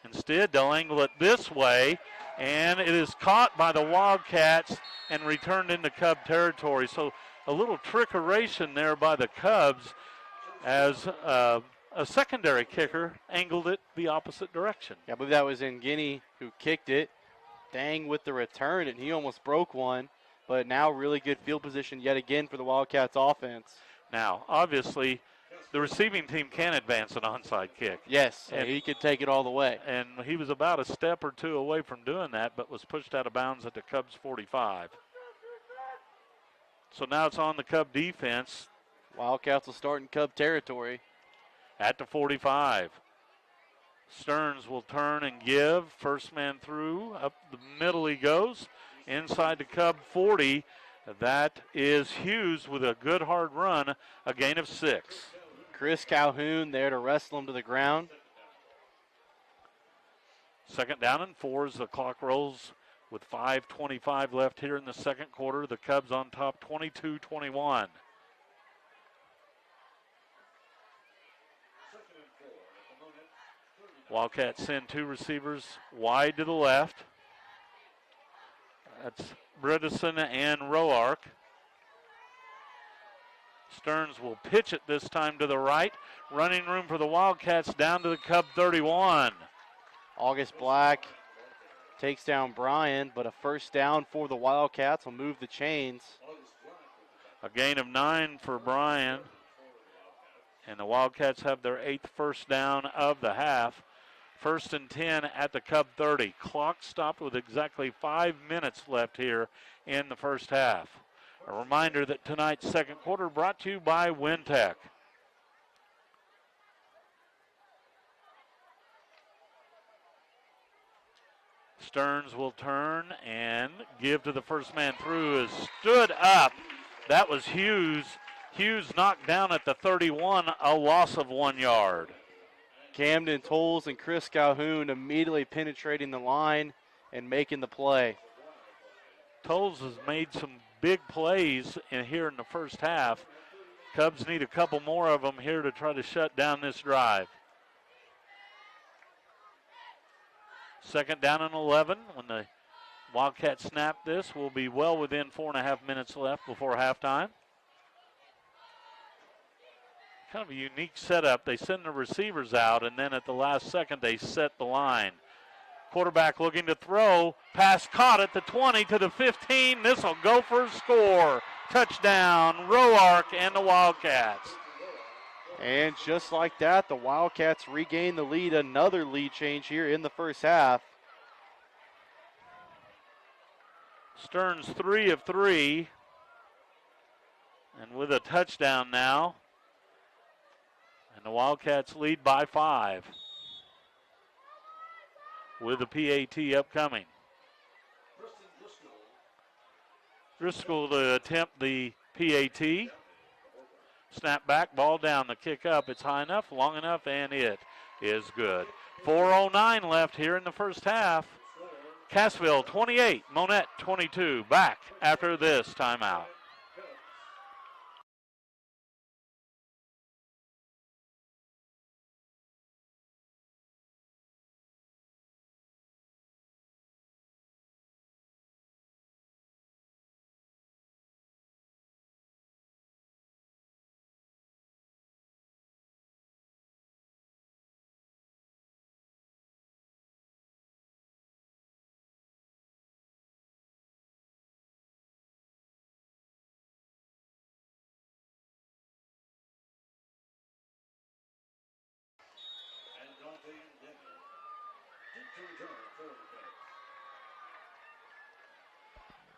Instead, they'll angle it this way, and it is caught by the Wildcats and returned into Cub territory. So a little trickeration there by the Cubs as a secondary kicker angled it the opposite direction. Yeah, I believe that was Nguyen who kicked it. Dang with the return, and he almost broke one. But now really good field position yet again for the Wildcats offense. Now, obviously, the receiving team can advance an onside kick. Yes, and he could take it all the way. And he was about a step or two away from doing that, but was pushed out of bounds at the Cubs 45. So now it's on the Cub defense. Wildcats will start in Cub territory. At the 45. Stearns will turn and give. First man through. Up the middle he goes. Inside the Cub 40. That is Hughes with a good hard run. A gain of 6. Chris Calhoun there to wrestle him to the ground. 2nd down and 4 as the clock rolls with 5:25 left here in the second quarter. The Cubs on top 22-21. Wildcats send 2 receivers wide to the left. That's Bredesen and Roark. Stearns will pitch it this time to the right. Running room for the Wildcats down to the Cub 31. August Black takes down Bryan, but a first down for the Wildcats will move the chains. A gain of 9 for Bryan. And the Wildcats have their 8th first down of the half. 1st and 10 at the Cub 30. Clock stopped with exactly 5 minutes left here in the first half. A reminder that tonight's second quarter brought to you by Wintech. Stearns will turn and give to the first man through. Is stood up. That was Hughes. Hughes knocked down at the 31, a loss of 1 yard. Camden Tolles and Chris Calhoun immediately penetrating the line and making the play. Tolles has made some big plays here in the first half. Cubs need a couple more of them here to try to shut down this drive. Second down and 11. When the Wildcats snap this, we'll be well within 4.5 minutes left before halftime. Kind of a unique setup. They send the receivers out, and then at the last second, they set the line. Quarterback looking to throw. Pass caught at the 20 to the 15. This will go for a score. Touchdown, Roark and the Wildcats. And just like that, the Wildcats regain the lead. Another lead change here in the first half. Stearns 3 of 3. And with a touchdown now. And the Wildcats lead by 5. With the PAT upcoming. Driscoll to attempt the PAT. Snap back, ball down, the kick up. It's high enough, long enough, and it is good. 4:09 left here in the first half. Cassville 28, Monett 22. Back after this timeout.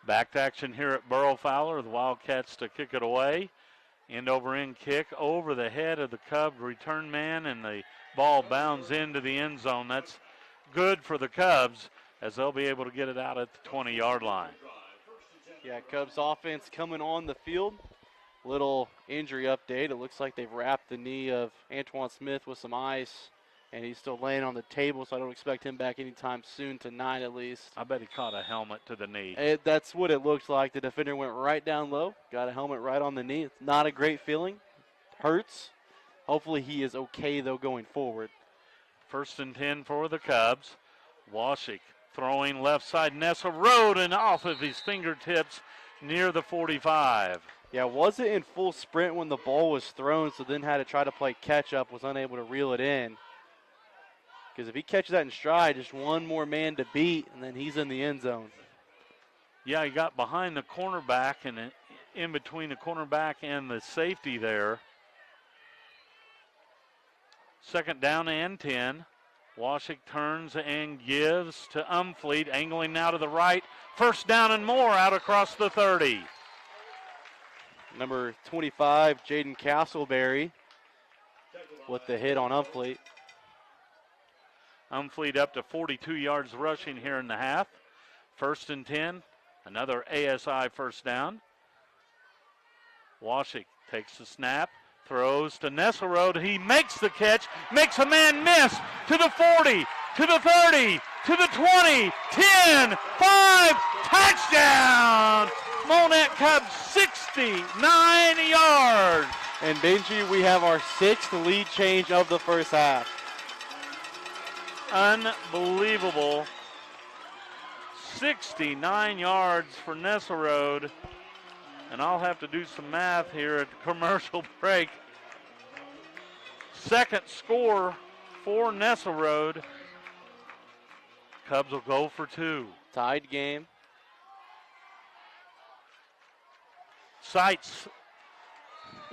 Back to action here at Burrow Fowler. The Wildcats to kick it away. End over end kick over the head of the Cubs return man, and the ball bounds into the end zone. That's good for the Cubs as they'll be able to get it out at the 20-yard line. Yeah, Cubs offense coming on the field. Little injury update. It looks like they've wrapped the knee of Antoine Smith with some ice, and he's still laying on the table, so I don't expect him back anytime soon, tonight at least. I bet he caught a helmet to the knee. That's what it looks like. The defender went right down low, got a helmet right on the knee. It's not a great feeling. Hurts. Hopefully he is okay, though, going forward. 1st and 10 for the Cubs. Washik throwing left side. Nessa Road and off of his fingertips near the 45. Yeah, wasn't in full sprint when the ball was thrown, so then had to try to play catch-up, was unable to reel it in. Because if he catches that in stride, just one more man to beat, and then he's in the end zone. Yeah, he got behind the cornerback and in between the cornerback and the safety there. 2nd down and 10. Washik turns and gives to Umfleet, angling now to the right. 1st down and more out across the 30. Number 25, Jaden Castleberry, with the hit on Umfleet. Umfleet up to 42 yards rushing here in the half. 1st and 10, another ASI 1st down. Washik takes the snap, throws to Nesselrode. He makes the catch, makes a man miss to the 40, to the 30, to the 20, 10, 5, touchdown! Monett Cubs 69 yards. And Benji, we have our 6th lead change of the first half. Unbelievable. 69 yards for Nesselrode. And I'll have to do some math here at the commercial break. 2nd score for Nesselrode. Cubs will go for 2. Tied game. Seitz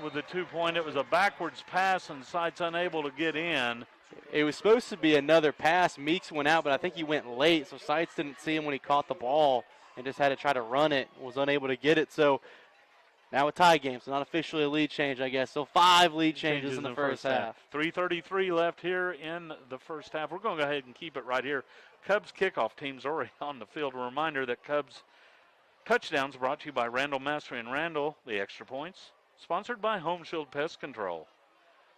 with the 2-point. It was a backwards pass, and Seitz unable to get in. It was supposed to be another pass. Meeks went out, but I think he went late, so Seitz didn't see him when he caught the ball and just had to try to run it, was unable to get it. So now a tie game, so not officially a lead change, I guess. So 5 lead changes in the first half. 3:33 left here in the first half. We're going to go ahead and keep it right here. Cubs kickoff team's already on the field. A reminder that Cubs touchdowns brought to you by Randall Mastery and Randall, the extra points. Sponsored by Home Shield Pest Control.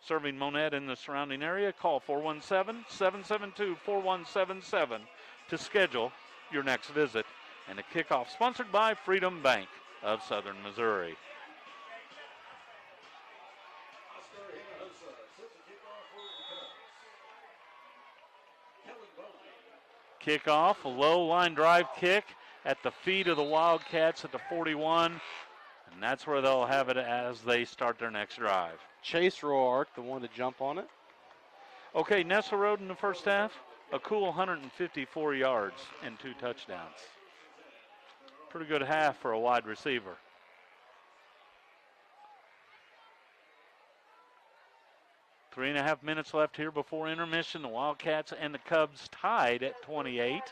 Serving Monett in the surrounding area, call 417-772-4177 to schedule your next visit. And a kickoff sponsored by Freedom Bank. of Southern Missouri. Kickoff, a low line drive kick at the feet of the Wildcats at the 41, and that's where they'll have it as they start their next drive. Chase Roark, the one to jump on it. Okay, Nessa Road in the first half, a cool 154 yards and 2 touchdowns. Pretty good half for a wide receiver. Three and a half minutes left here before intermission. The Wildcats and the Cubs tied at 28.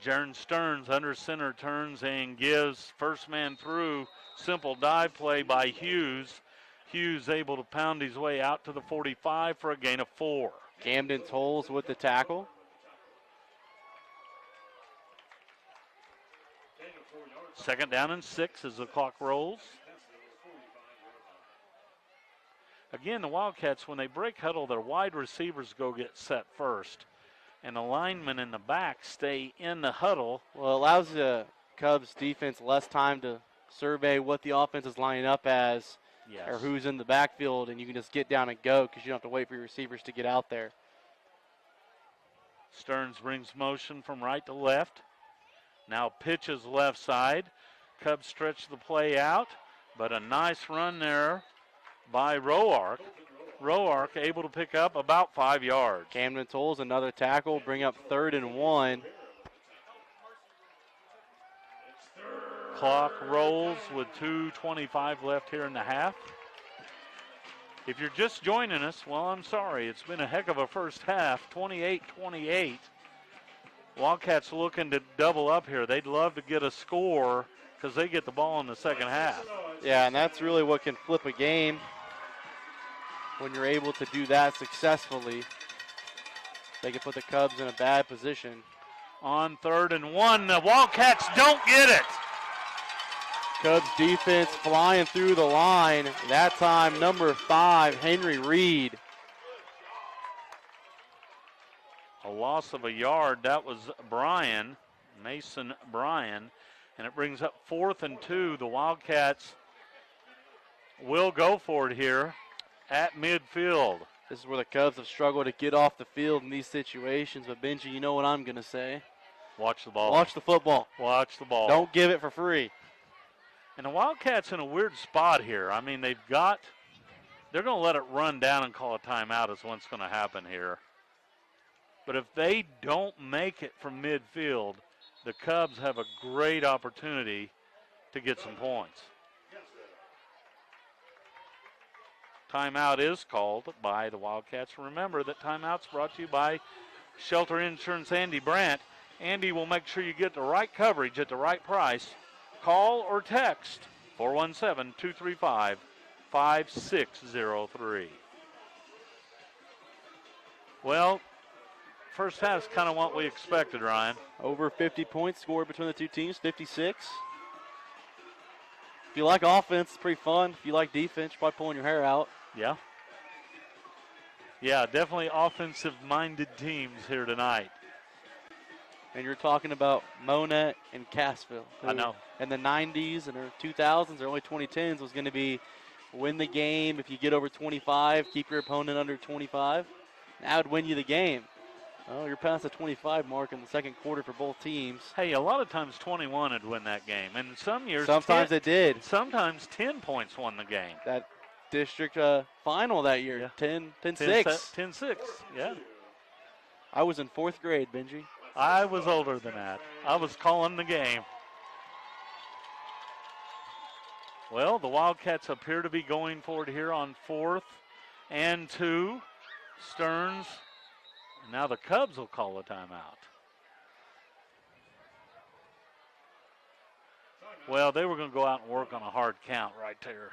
Jaron Stearns under center turns and gives first man through. Simple dive play by Hughes. Hughes able to pound his way out to the 45 for a gain of 4. Camden Tolles with the tackle. Second down and 6 as the clock rolls. Again, the Wildcats, when they break huddle, their wide receivers go get set first. And the linemen in the back stay in the huddle. Well, it allows the Cubs defense less time to survey what the offense is lining up as, Yes. or who's in the backfield, and you can just get down and go because you don't have to wait for your receivers to get out there. Stearns brings motion from right to left. Now pitches left side. Cubs stretch the play out, but a nice run there by Roark. Roark able to pick up about 5 yards. Camden Tolles, another tackle, bring up 3rd and 1. Clock rolls with 2:25 left here in the half. If you're just joining us, well, I'm sorry. It's been a heck of a first half, 28-28. Wildcats looking to double up here. They'd love to get a score because they get the ball in the second half. Yeah, and that's really what can flip a game when you're able to do that successfully. They can put the Cubs in a bad position. On 3rd and 1, the Wildcats don't get it. Cubs defense flying through the line. That time, number 5, Henry Reed. A loss of a yard. That was Bryan, Mason Bryan. And it brings up 4th and 2. The Wildcats will go for it here at midfield. This is where the Cubs have struggled to get off the field in these situations. But, Benji, you know what I'm going to say. Watch the ball. Watch the football. Watch the ball. Don't give it for free. And the Wildcats in a weird spot here. I mean, they're going to let it run down and call a timeout is what's going to happen here. But if they don't make it from midfield, the Cubs have a great opportunity to get some points. Timeout is called by the Wildcats. Remember that timeout's brought to you by Shelter Insurance Andy Brandt. Andy will make sure you get the right coverage at the right price. Call or text 417-235-5603. Well, first half's kind of what we expected, Ryan. Over 50 points scored between the two teams, 56. If you like offense, it's pretty fun. If you like defense, you're probably pulling your hair out. Yeah. Yeah, definitely offensive-minded teams here tonight. And you're talking about Monett and Cassville. I know. In the 90s and the 2000s, early 2010s was going to be win the game. If you get over 25, keep your opponent under 25. That would win you the game. Oh, you're past the 25 mark in the second quarter for both teams. Hey, a lot of times 21 would win that game. And some years, sometimes 10, it did. Sometimes 10 points won the game. That district final that year, yeah. 10-6. 10-6, yeah. I was in 4th grade, Benji. I was older than that. I was calling the game. Well, the Wildcats appear to be going for it here on 4th and 2. Stearns. Now the Cubs will call a timeout. Well, they were going to go out and work on a hard count right there.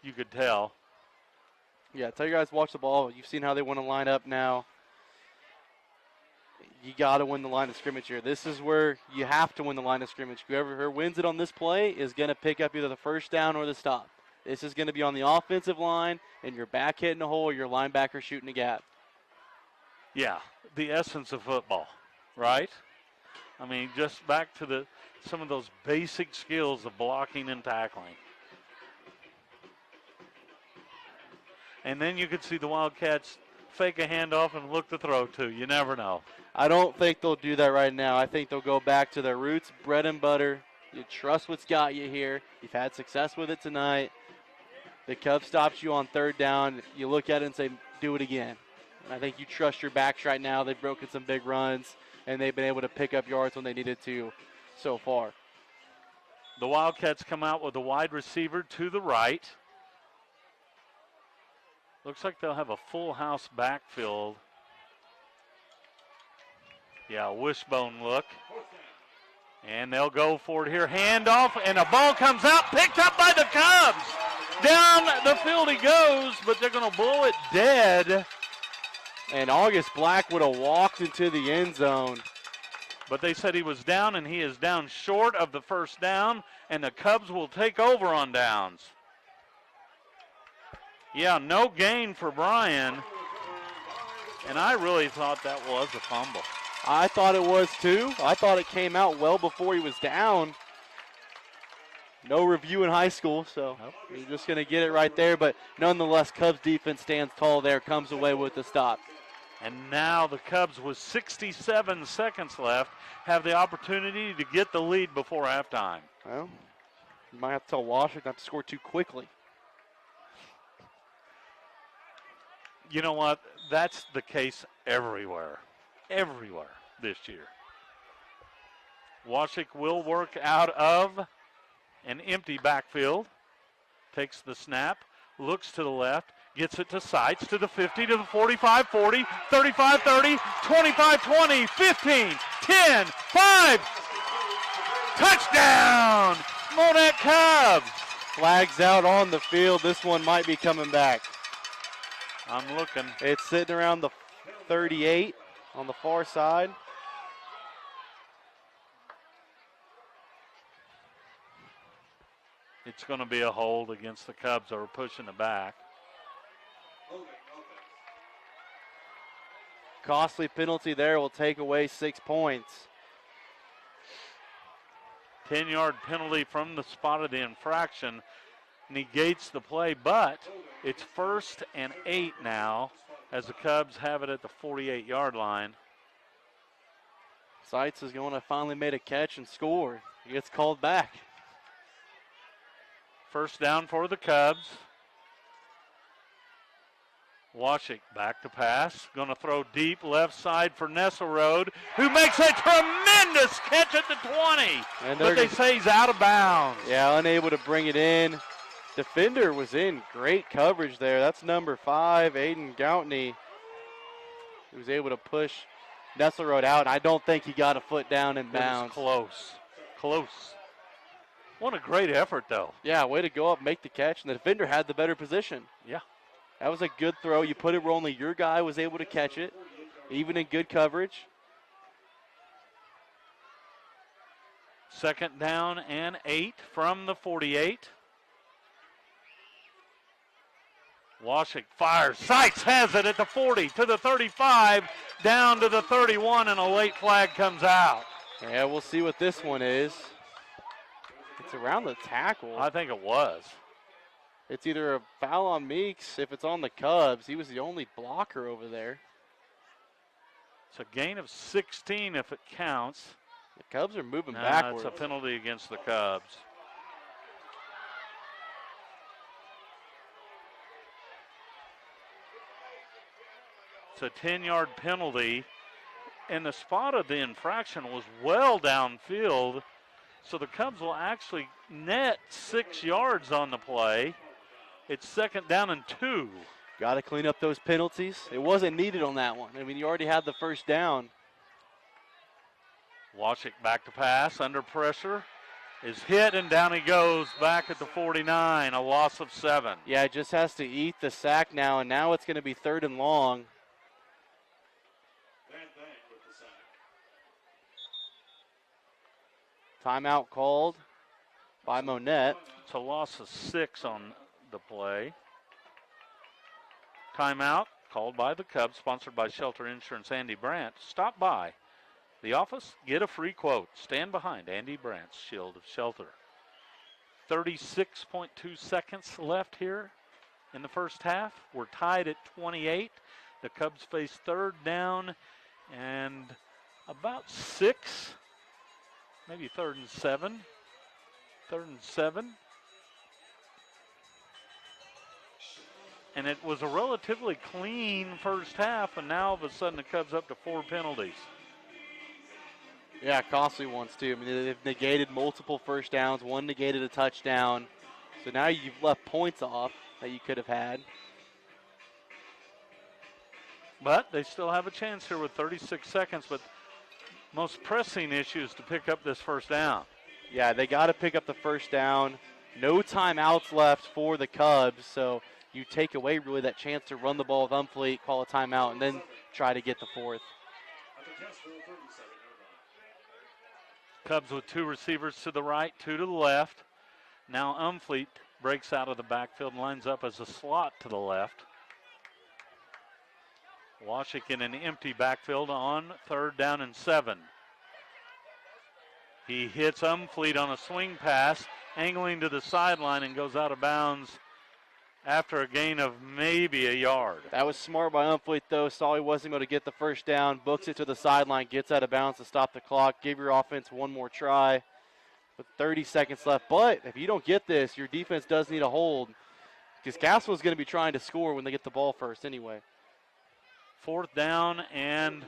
You could tell. Yeah, tell you guys watch the ball. You've seen how they want to line up now. You got to win the line of scrimmage here. This is where you have to win the line of scrimmage. Whoever wins it on this play is going to pick up either the first down or the stop. This is going to be on the offensive line, and your back hitting a hole, or your linebacker shooting a gap. Yeah, the essence of football, right? I mean, just back to some of those basic skills of blocking and tackling. And then you could see the Wildcats fake a handoff and look to throw to. You never know. I don't think they'll do that right now. I think they'll go back to their roots, bread and butter. You trust what's got you here. You've had success with it tonight. The Cubs stopped you on third down. You look at it and say, do it again. And I think you trust your backs right now. They've broken some big runs, and they've been able to pick up yards when they needed to so far. The Wildcats come out with a wide receiver to the right. Looks like they'll have a full house backfield. Yeah, wishbone look. And they'll go for it here. Handoff, and a ball comes out, picked up by the Cubs. Down the field he goes, but they're going to blow it dead. And August Black would have walked into the end zone. But they said he was down, and he is down short of the first down, and the Cubs will take over on downs. Yeah, no gain for Brian. And I really thought that was a fumble. I thought it was too. I thought it came out well before he was down. No review in high school, so you're just going to get it right there. But nonetheless, Cubs defense stands tall there, comes away with the stop. And now the Cubs, with 67 seconds left, have the opportunity to get the lead before halftime. Well, you might have to tell Washington not to score too quickly. You know what? That's the case everywhere this year. Washik will work out of an empty backfield. Takes the snap, looks to the left, gets it to Seitz, to the 50, to the 45, 40, 35, 30, 25, 20, 15, 10, 5. Touchdown! Monett Cubs! Flags out on the field. This one might be coming back. I'm looking. It's sitting around the 38 on the far side. It's going to be a hold against the Cubs that are pushing it back. Costly penalty there will take away 6 points. 10-yard penalty from the spot of the infraction negates the play, but it's 1st and 8 now as the Cubs have it at the 48-yard line. Seitz is going to finally made a catch and score. He gets called back. First down for the Cubs. Washik back to pass. Going to throw deep left side for Nesselrode, who makes a tremendous catch at the 20. But they say he's out of bounds. Yeah, unable to bring it in. Defender was in great coverage there. That's number 5, Aiden Goutney. He was able to push Nesselrode out, and I don't think he got a foot down in bounds. It was close. What a great effort, though. Yeah, way to go up, make the catch, and the defender had the better position. Yeah. That was a good throw. You put it where only your guy was able to catch it, even in good coverage. 2nd down and 8 from the 48. Washik fires. Seitz has it at the 40, to the 35, down to the 31, and a late flag comes out. Yeah, we'll see what this one is. It's around the tackle. I think it was. It's either a foul on Meeks. If it's on the Cubs, he was the only blocker over there. It's a gain of 16 if it counts. The Cubs are moving backwards. It's a penalty against the Cubs. It's a 10-yard penalty, and the spot of the infraction was well downfield, so the Cubs will actually net 6 yards on the play. It's 2nd down and 2. Got to clean up those penalties. It wasn't needed on that one. I mean, you already had the first down. Washik back to pass, under pressure, is hit, and down he goes back at the 49, a loss of 7. Yeah, just has to eat the sack now, and now it's going to be 3rd and long. Timeout called by Monett. It's a loss of 6 on the play. Timeout called by the Cubs, sponsored by Shelter Insurance Andy Brandt. Stop by the office, get a free quote. Stand behind Andy Brandt's Shield of Shelter. 36.2 seconds left here in the first half. We're tied at 28. The Cubs face third down and about 6, maybe third and 7. Third and 7. And it was a relatively clean first half, and now all of a sudden the Cubs up to 4 penalties. Yeah, costly ones too. I mean, they've negated multiple first downs. One negated a touchdown. So now you've left points off that you could have had. But they still have a chance here with 36 seconds, but most pressing issue is to pick up this first down. Yeah, they got to pick up the first down. No timeouts left for the Cubs, so you take away really that chance to run the ball with Umfleet, call a timeout, and then try to get the fourth. Cubs with 2 receivers to the right, 2 to the left. Now Umfleet breaks out of the backfield and lines up as a slot to the left. Washington in an empty backfield on 3rd down and 7. He hits Umfleet on a swing pass, angling to the sideline and goes out of bounds after a gain of maybe a yard. That was smart by Umfleet, though. Saw he wasn't going to get the first down, books it to the sideline, gets out of bounds to stop the clock, give your offense one more try with 30 seconds left. But if you don't get this, your defense does need a hold because Cassville is going to be trying to score when they get the ball first anyway. 4th down and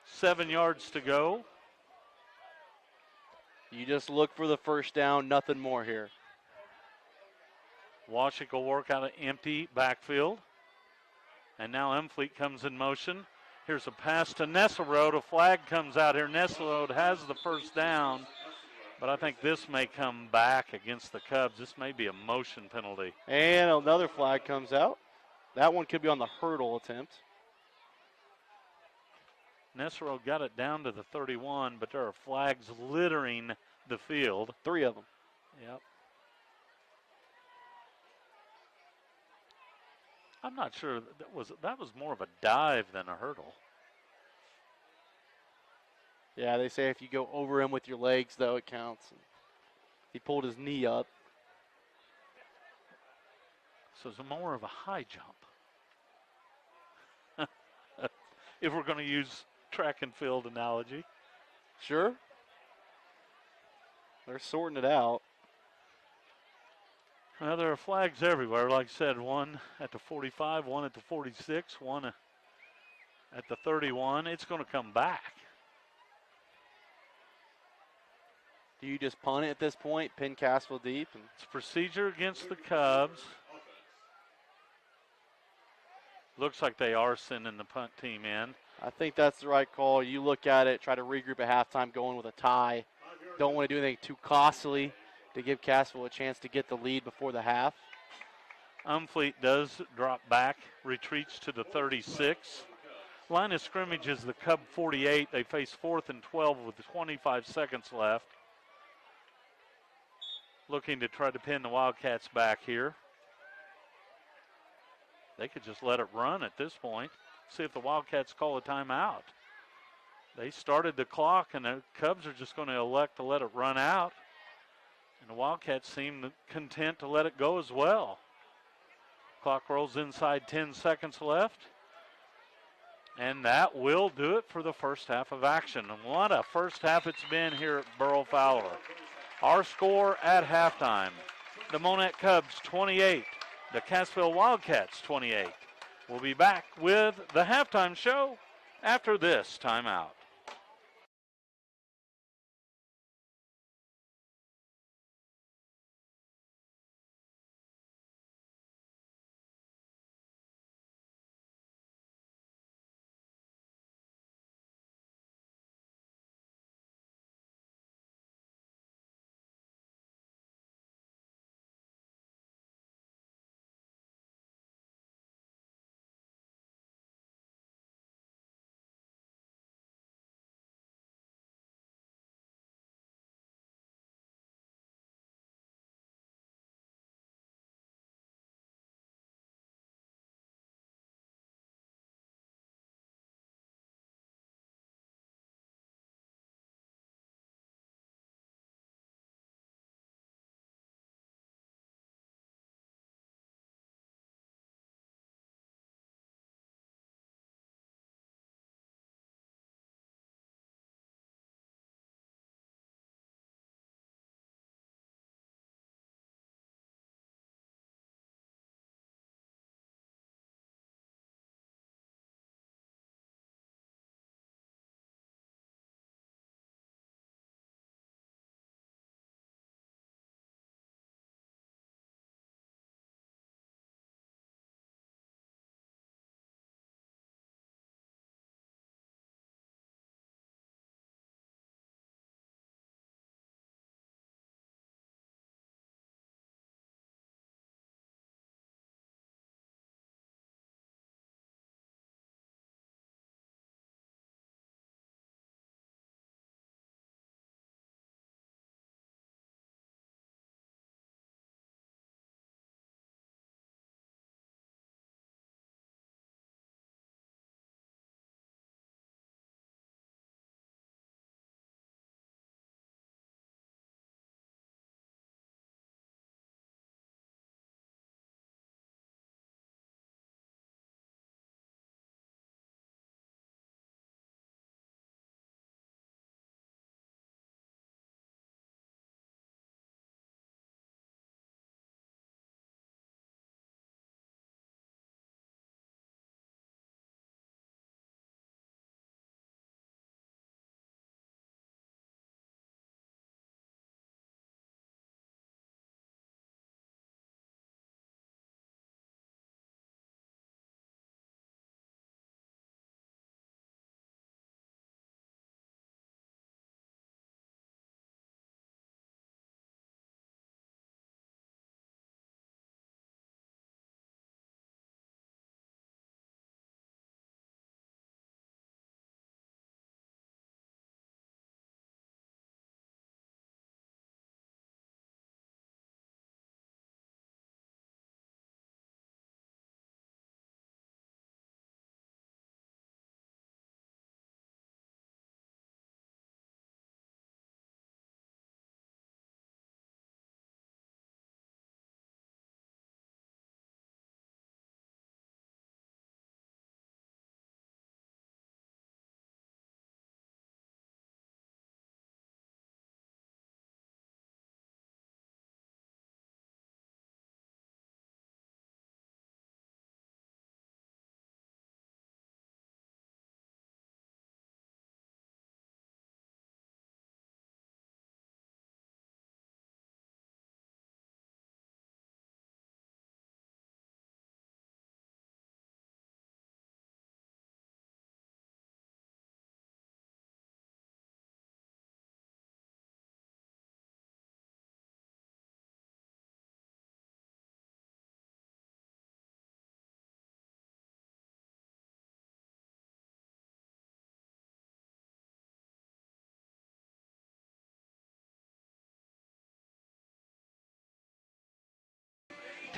7 yards to go. You just look for the first down, nothing more here. Washington will work out an empty backfield. And now Umfleet comes in motion. Here's a pass to Nesselrode. A flag comes out here. Nesselrode has the first down, but I think this may come back against the Cubs. This may be a motion penalty. And another flag comes out. That one could be on the hurdle attempt. Nesselrode got it down to the 31, but there are flags littering the field. 3 of them. Yep. I'm not sure that was more of a dive than a hurdle. Yeah, they say if you go over him with your legs, though, it counts. He pulled his knee up. So it's more of a high jump. If we're going to use track and field analogy. Sure. They're sorting it out. Well, there are flags everywhere. Like I said, one at the 45, one at the 46, one at the 31. It's going to come back. Do you just punt it at this point, pin Cassville deep? And It's procedure against the Cubs. Looks like they are sending the punt team in. I think that's the right call. You look at it, try to regroup at halftime, going with a tie. Don't want to do anything too costly to give Cassville a chance to get the lead before the half. Umfleet does drop back, retreats to the 36. Line of scrimmage is the Cub 48. They face 4th and 12 with 25 seconds left. Looking to try to pin the Wildcats back here. They could just let it run at this point. See if the Wildcats call a timeout. They started the clock, and the Cubs are just going to elect to let it run out. And the Wildcats seem content to let it go as well. Clock rolls inside 10 seconds left. And that will do it for the first half of action. And what a first half it's been here at Burl Fowler. Our score at halftime, the Monett Cubs 28, the Cassville Wildcats 28. We'll be back with the halftime show after this timeout.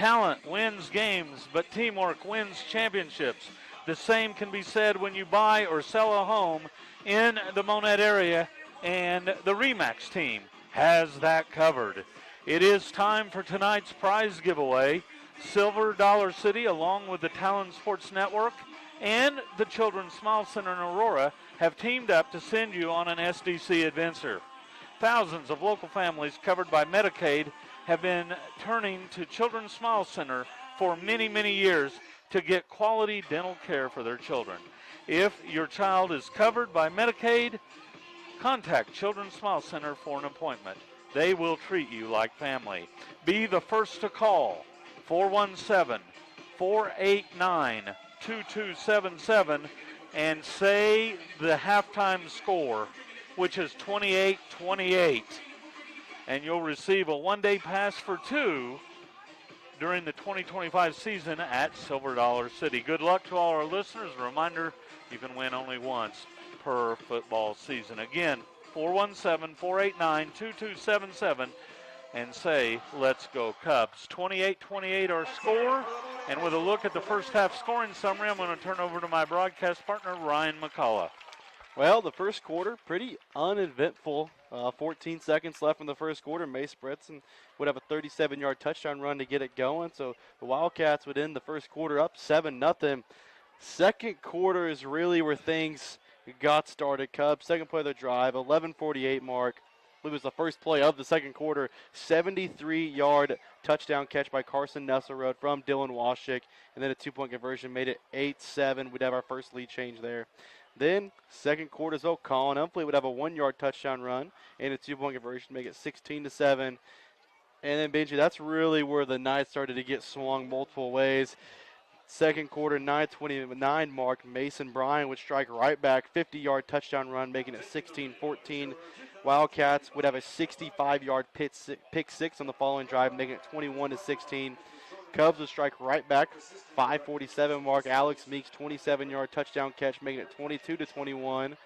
Talent wins games, but teamwork wins championships. The same can be said when you buy or sell a home in the Monett area, and the REMAX team has that covered. It is time for tonight's prize giveaway. Silver Dollar City, along with the Talon Sports Network and the Children's Smile Center in Aurora, have teamed up to send you on an SDC adventure. Thousands of local families covered by Medicaid have been turning to Children's Smile Center for many, many years to get quality dental care for their children. If your child is covered by Medicaid, contact Children's Smile Center for an appointment. They will treat you like family. Be the first to call 417-489-2277 and say the halftime score, which is 28-28. And you'll receive a one-day pass for two during the 2025 season at Silver Dollar City. Good luck to all our listeners. A reminder, you can win only once per football season. Again, 417-489-2277 and say, let's go Cubs. 28-28 our score. And with a look at the first half scoring summary, I'm going to turn over to my broadcast partner, Ryan McCullough. Well, the first quarter, pretty uneventful. 14 seconds left in the first quarter. Mace Bretson would have a 37-yard touchdown run to get it going. So the Wildcats would end the first quarter up 7-0. Second quarter is really where things got started. Cubs, second play of the drive, 11:48 mark. It was the first play of the second quarter. 73-yard touchdown catch by Carson Nesselrode from Dylan Washik. And then a two-point conversion made it 8-7. We'd have our first lead change there. Then, second quarter as well, Colin Humphrey would have a 1-yard touchdown run and a two-point conversion to make it 16-7. And then, Benji, that's really where the night started to get swung multiple ways. Second quarter, 9:29 mark, Mason Bryan would strike right back, 50-yard touchdown run, making it 16-14. Wildcats would have a 65-yard pick six on the following drive, making it 21-16. Cubs would strike right back, 5:47 mark. Alex Meeks, 27-yard touchdown catch, making it 22-21.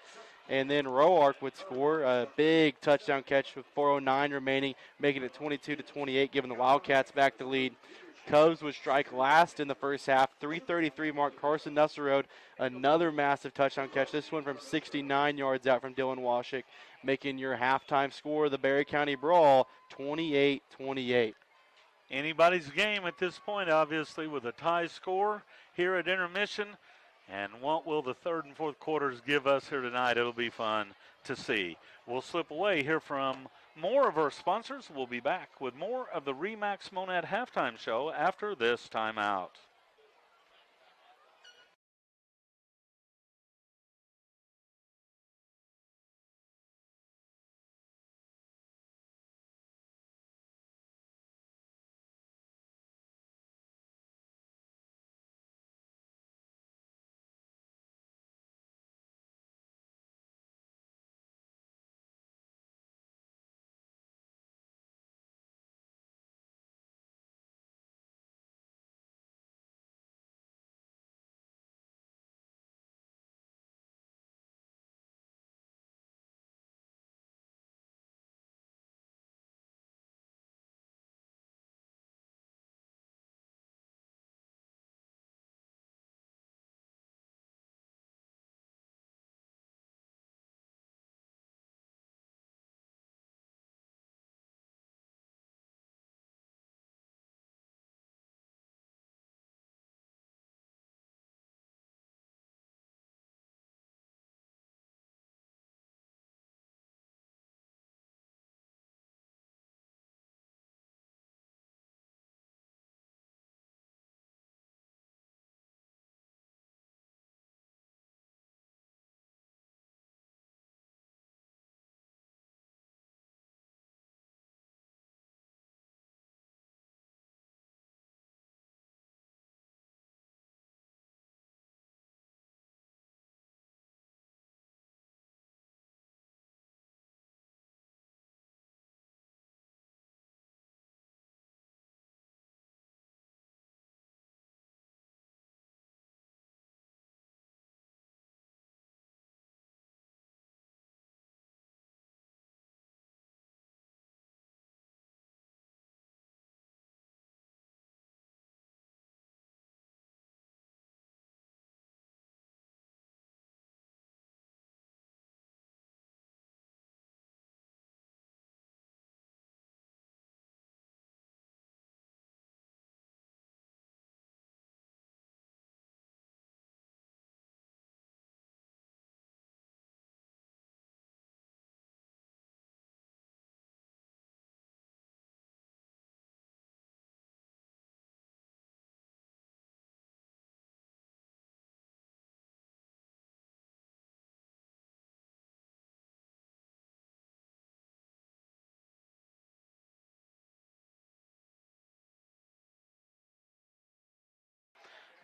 And then Roark would score a big touchdown catch with 4:09 remaining, making it 22-28, giving the Wildcats back the lead. Cubs would strike last in the first half, 3:33 mark. Carson Nesselrode, another massive touchdown catch. This one from 69 yards out from Dylan Washik, making your halftime score of the Barry County Brawl 28-28. Anybody's game at this point, obviously, with a tie score here at intermission. And what will the third and fourth quarters give us here tonight? It'll be fun to see. We'll slip away here from more of our sponsors. We'll be back with more of the REMAX Monett halftime show after this timeout.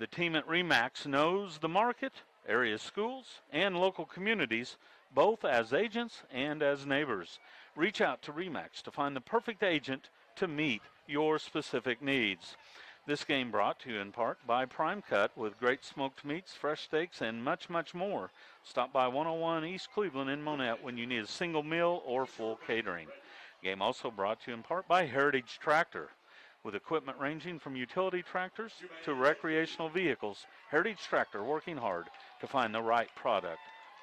The team at REMAX knows the market, area schools, and local communities, both as agents and as neighbors. Reach out to REMAX to find the perfect agent to meet your specific needs. This game brought to you in part by Prime Cut with great smoked meats, fresh steaks, and much, much more. Stop by 101 East Cleveland in Monett when you need a single meal or full catering. Game also brought to you in part by Heritage Tractor. With equipment ranging from utility tractors to recreational vehicles, Heritage Tractor working hard to find the right product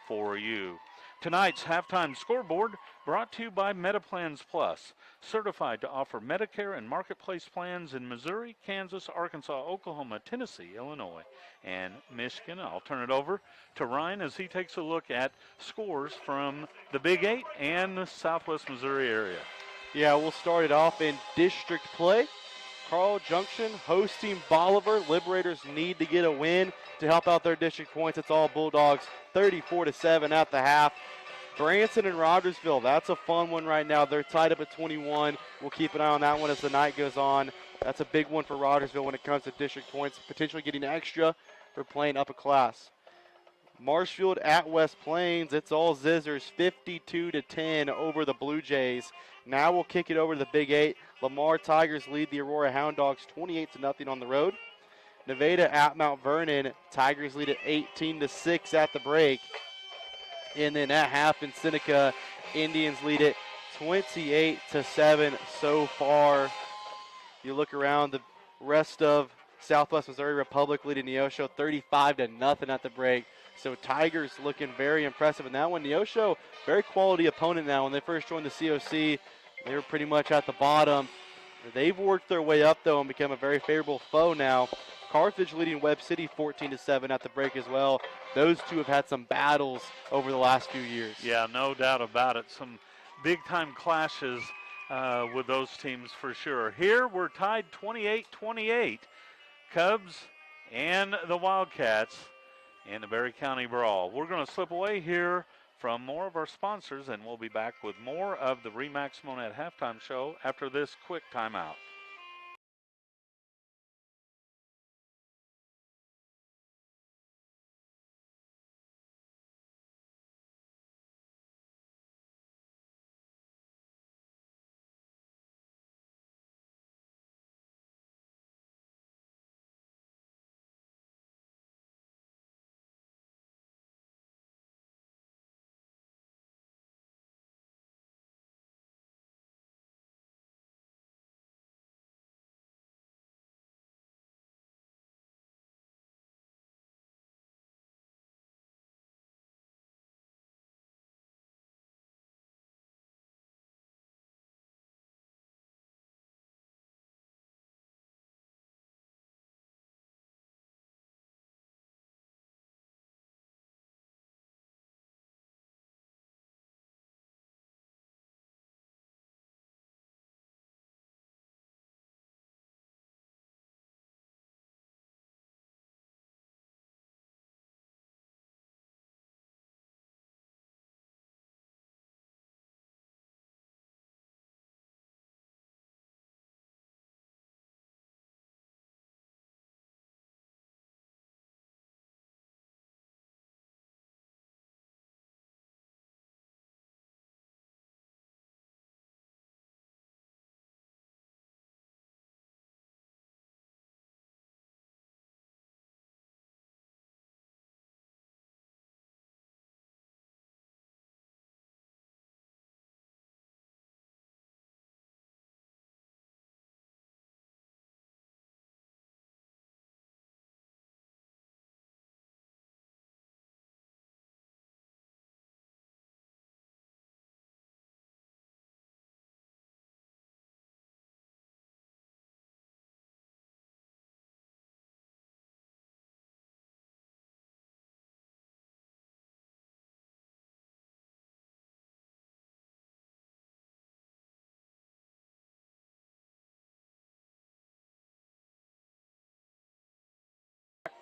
for you. Tonight's halftime scoreboard brought to you by MetaPlans Plus, certified to offer Medicare and Marketplace plans in Missouri, Kansas, Arkansas, Oklahoma, Tennessee, Illinois, and Michigan. I'll turn it over to Ryan as he takes a look at scores from the Big 8 and the Southwest Missouri area. Yeah, we'll start it off in district play. Carl Junction hosting Bolivar. Liberators need to get a win to help out their district points. It's all Bulldogs, 34-7 at the half. Branson and Rogersville, that's a fun one right now. They're tied up at 21. We'll keep an eye on that one as the night goes on. That's a big one for Rogersville when it comes to district points, potentially getting extra for playing upper class. Marshfield at West Plains, it's all Zizzers, 52-10 over the Blue Jays. Now we'll kick it over to the Big 8. Lamar Tigers lead the Aurora Hound Dogs 28-0 on the road. Nevada at Mount Vernon, Tigers lead at 18-6 at the break. And then at half in Seneca, Indians lead it 28-7 so far. You look around the rest of Southwest Missouri Republic leading Neosho 35-0 at the break. So Tigers looking very impressive in that one. Neosho, very quality opponent now. When they first joined the COC, they were pretty much at the bottom. They've worked their way up, though, and become a very favorable foe now. Carthage leading Webb City 14-7 at the break as well. Those two have had some battles over the last few years. Yeah, no doubt about it. Some big-time clashes with those teams for sure. Here we're tied 28-28. Cubs and the Wildcats in the Berry County Brawl. We're going to slip away here from more of our sponsors, and we'll be back with more of the REMAX Monett halftime show after this quick timeout.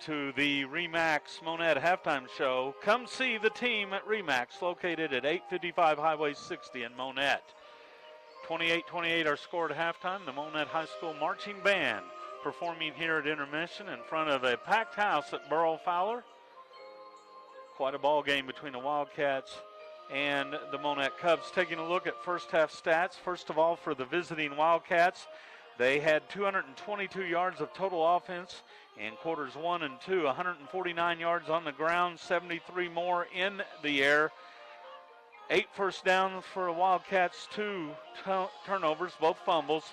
To the REMAX Monett halftime show. Come see the team at REMAX, located at 855 Highway 60 in Monett. 28-28 our score at halftime. The Monett High School Marching Band performing here at intermission in front of a packed house at Burl Fowler. Quite a ball game between the Wildcats and the Monett Cubs. Taking a look at first half stats. First of all, for the visiting Wildcats, they had 222 yards of total offense in quarters 1 and 2, 149 yards on the ground, 73 more in the air. 8 first downs for the Wildcats, 2 turnovers, both fumbles,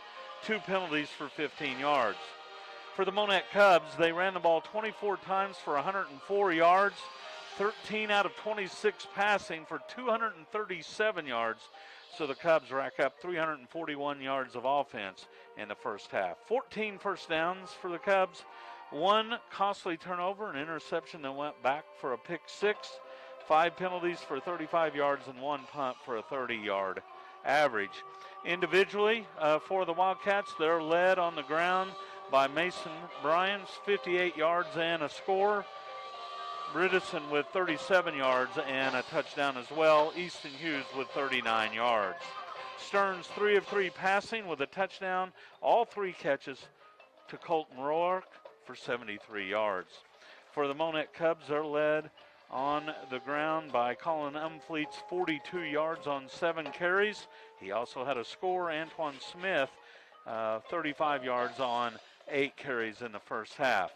2 penalties for 15 yards. For the Monett Cubs, they ran the ball 24 times for 104 yards, 13 out of 26 passing for 237 yards. So the Cubs rack up 341 yards of offense in the first half. 14 first downs for the Cubs, 1 costly turnover, an interception that went back for a pick 6, 5 penalties for 35 yards, and 1 punt for a 30-yard average. Individually, for the Wildcats, they're led on the ground by Mason Bryans, 58 yards and a score. Bridison with 37 yards and a touchdown as well. Easton Hughes with 39 yards. Stearns 3 of 3 passing with a touchdown. All 3 catches to Colton Rourke for 73 yards. For the Monett Cubs, they're led on the ground by Colin Umfleet's 42 yards on 7 carries. He also had a score. Antoine Smith, 35 yards on 8 carries in the first half.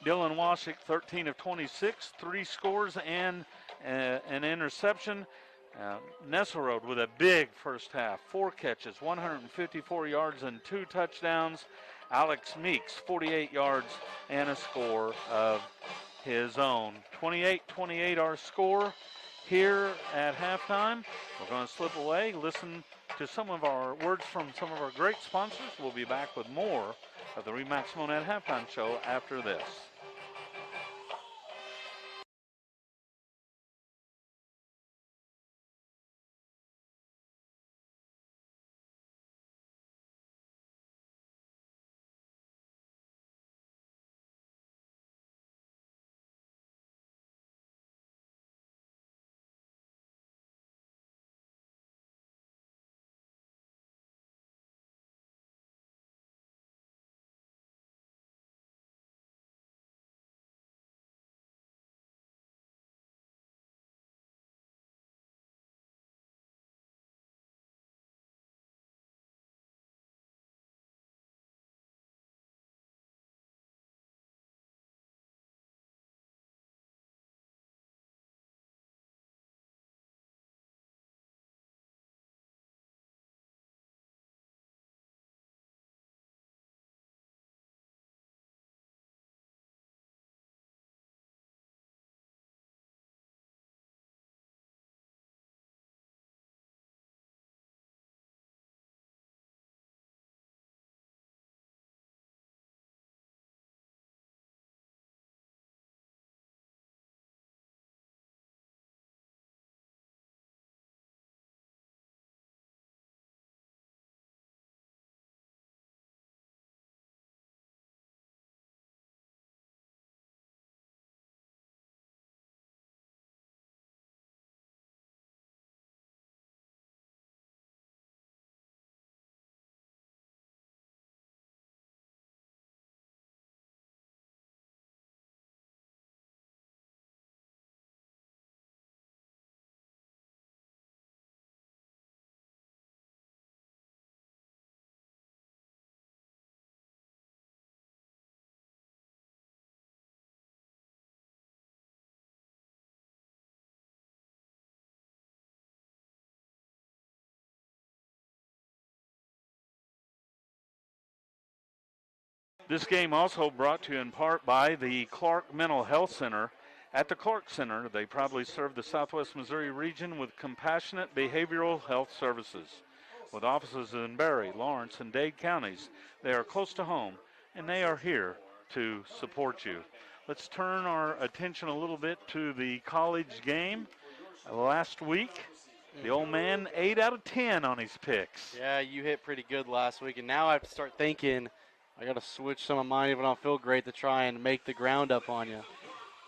Dylan Washik, 13 of 26, 3 scores and an interception. Nesselrode with a big first half, 4 catches, 154 yards and 2 touchdowns. Alex Meeks, 48 yards and a score of his own. 28-28 our score here at halftime. We're going to slip away, listen to some of our words from some of our great sponsors. We'll be back with more of the RE/MAX Monett Halftime Show after this. This game also brought to you in part by the Clark Mental Health Center. At the Clark Center, they proudly serve the Southwest Missouri region with compassionate behavioral health services. With offices in Berry, Lawrence, and Dade counties, they are close to home, and they are here to support you. Let's turn our attention a little bit to the college game. Last week, the old man 8 out of 10 on his picks. Yeah, you hit pretty good last week, and now I have to start thinking I got to switch some of mine even though I don't feel great to try and make the ground up on you.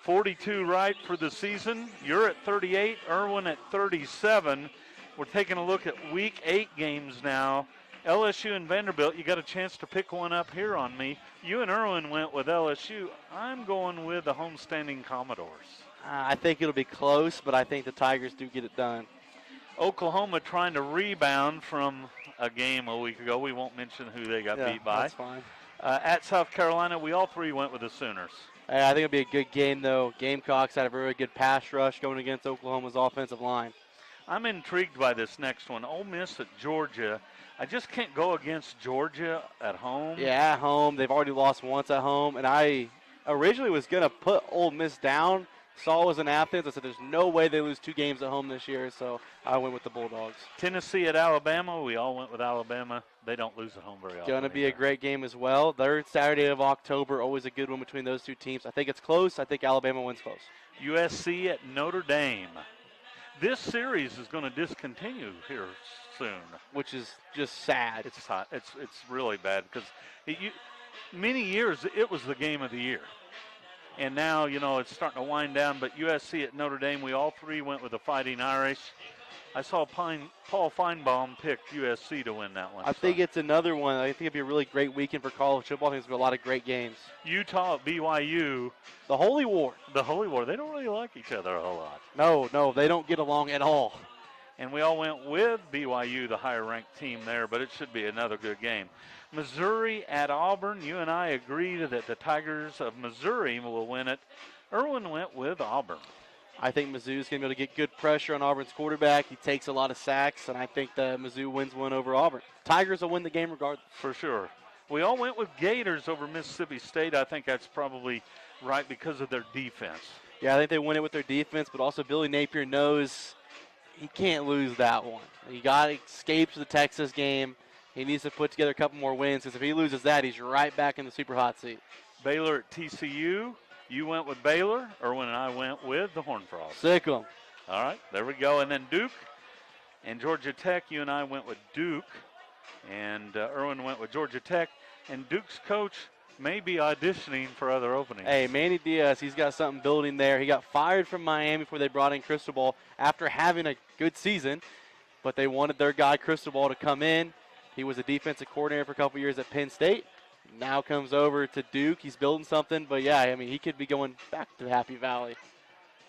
42 right for the season. You're at 38, Irwin at 37. We're taking a look at Week 8 games now. LSU and Vanderbilt, you got a chance to pick one up here on me. You and Irwin went with LSU. I'm going with the homestanding Commodores. I think it'll be close, but I think the Tigers do get it done. Oklahoma trying to rebound from a game a week ago. We won't mention who they got beat by. That's fine. At South Carolina, we all three went with the Sooners. I think it'll be a good game, though. Gamecocks had a very good pass rush going against Oklahoma's offensive line. I'm intrigued by this next one. Ole Miss at Georgia. I just can't go against Georgia at home. Yeah, at home. They've already lost once at home. And I originally was going to put Ole Miss down. Saul was in Athens. I said there's no way they lose 2 games at home this year, so I went with the Bulldogs. Tennessee at Alabama. We all went with Alabama. They don't lose at home very often. Going to be a great game as well. 3rd Saturday of October, always a good one between those 2 teams. I think it's close. I think Alabama wins close. USC at Notre Dame. This series is going to discontinue here soon, which is just sad. It's hot. It's really bad because many years it was the game of the year. And now, it's starting to wind down. But USC at Notre Dame, we all three went with the Fighting Irish. I saw Paul Feinbaum pick USC to win that one. I think it's another one. I think it'd be a really great weekend for college football. I think there's going to be a lot of great games. Utah at BYU. The Holy War. The Holy War. They don't really like each other a whole lot. No, they don't get along at all. And we all went with BYU, the higher-ranked team there, but it should be another good game. Missouri at Auburn. You and I agreed that the Tigers of Missouri will win it. Irwin went with Auburn. I think Mizzou's going to be able to get good pressure on Auburn's quarterback. He takes a lot of sacks, and I think that Mizzou wins one over Auburn. Tigers will win the game regardless. For sure. We all went with Gators over Mississippi State. I think that's probably right because of their defense. Yeah, I think they win it with their defense, but also Billy Napier knows he can't lose that one. He got to escape to the Texas game. He needs to put together a couple more wins, because if he loses that, he's right back in the super hot seat. Baylor at TCU. You went with Baylor. Irwin and I went with the Horned Frogs. Sick 'em. All right, there we go. And then Duke and Georgia Tech. You and I went with Duke. And Irwin went with Georgia Tech. And Duke's coach may be auditioning for other openings. Hey, Manny Diaz, he's got something building there. He got fired from Miami before they brought in Cristobal after having a good season. But they wanted their guy Cristobal to come in. He was a defensive coordinator for a couple years at Penn State. Now comes over to Duke. He's building something. But, yeah, I mean, he could be going back to Happy Valley.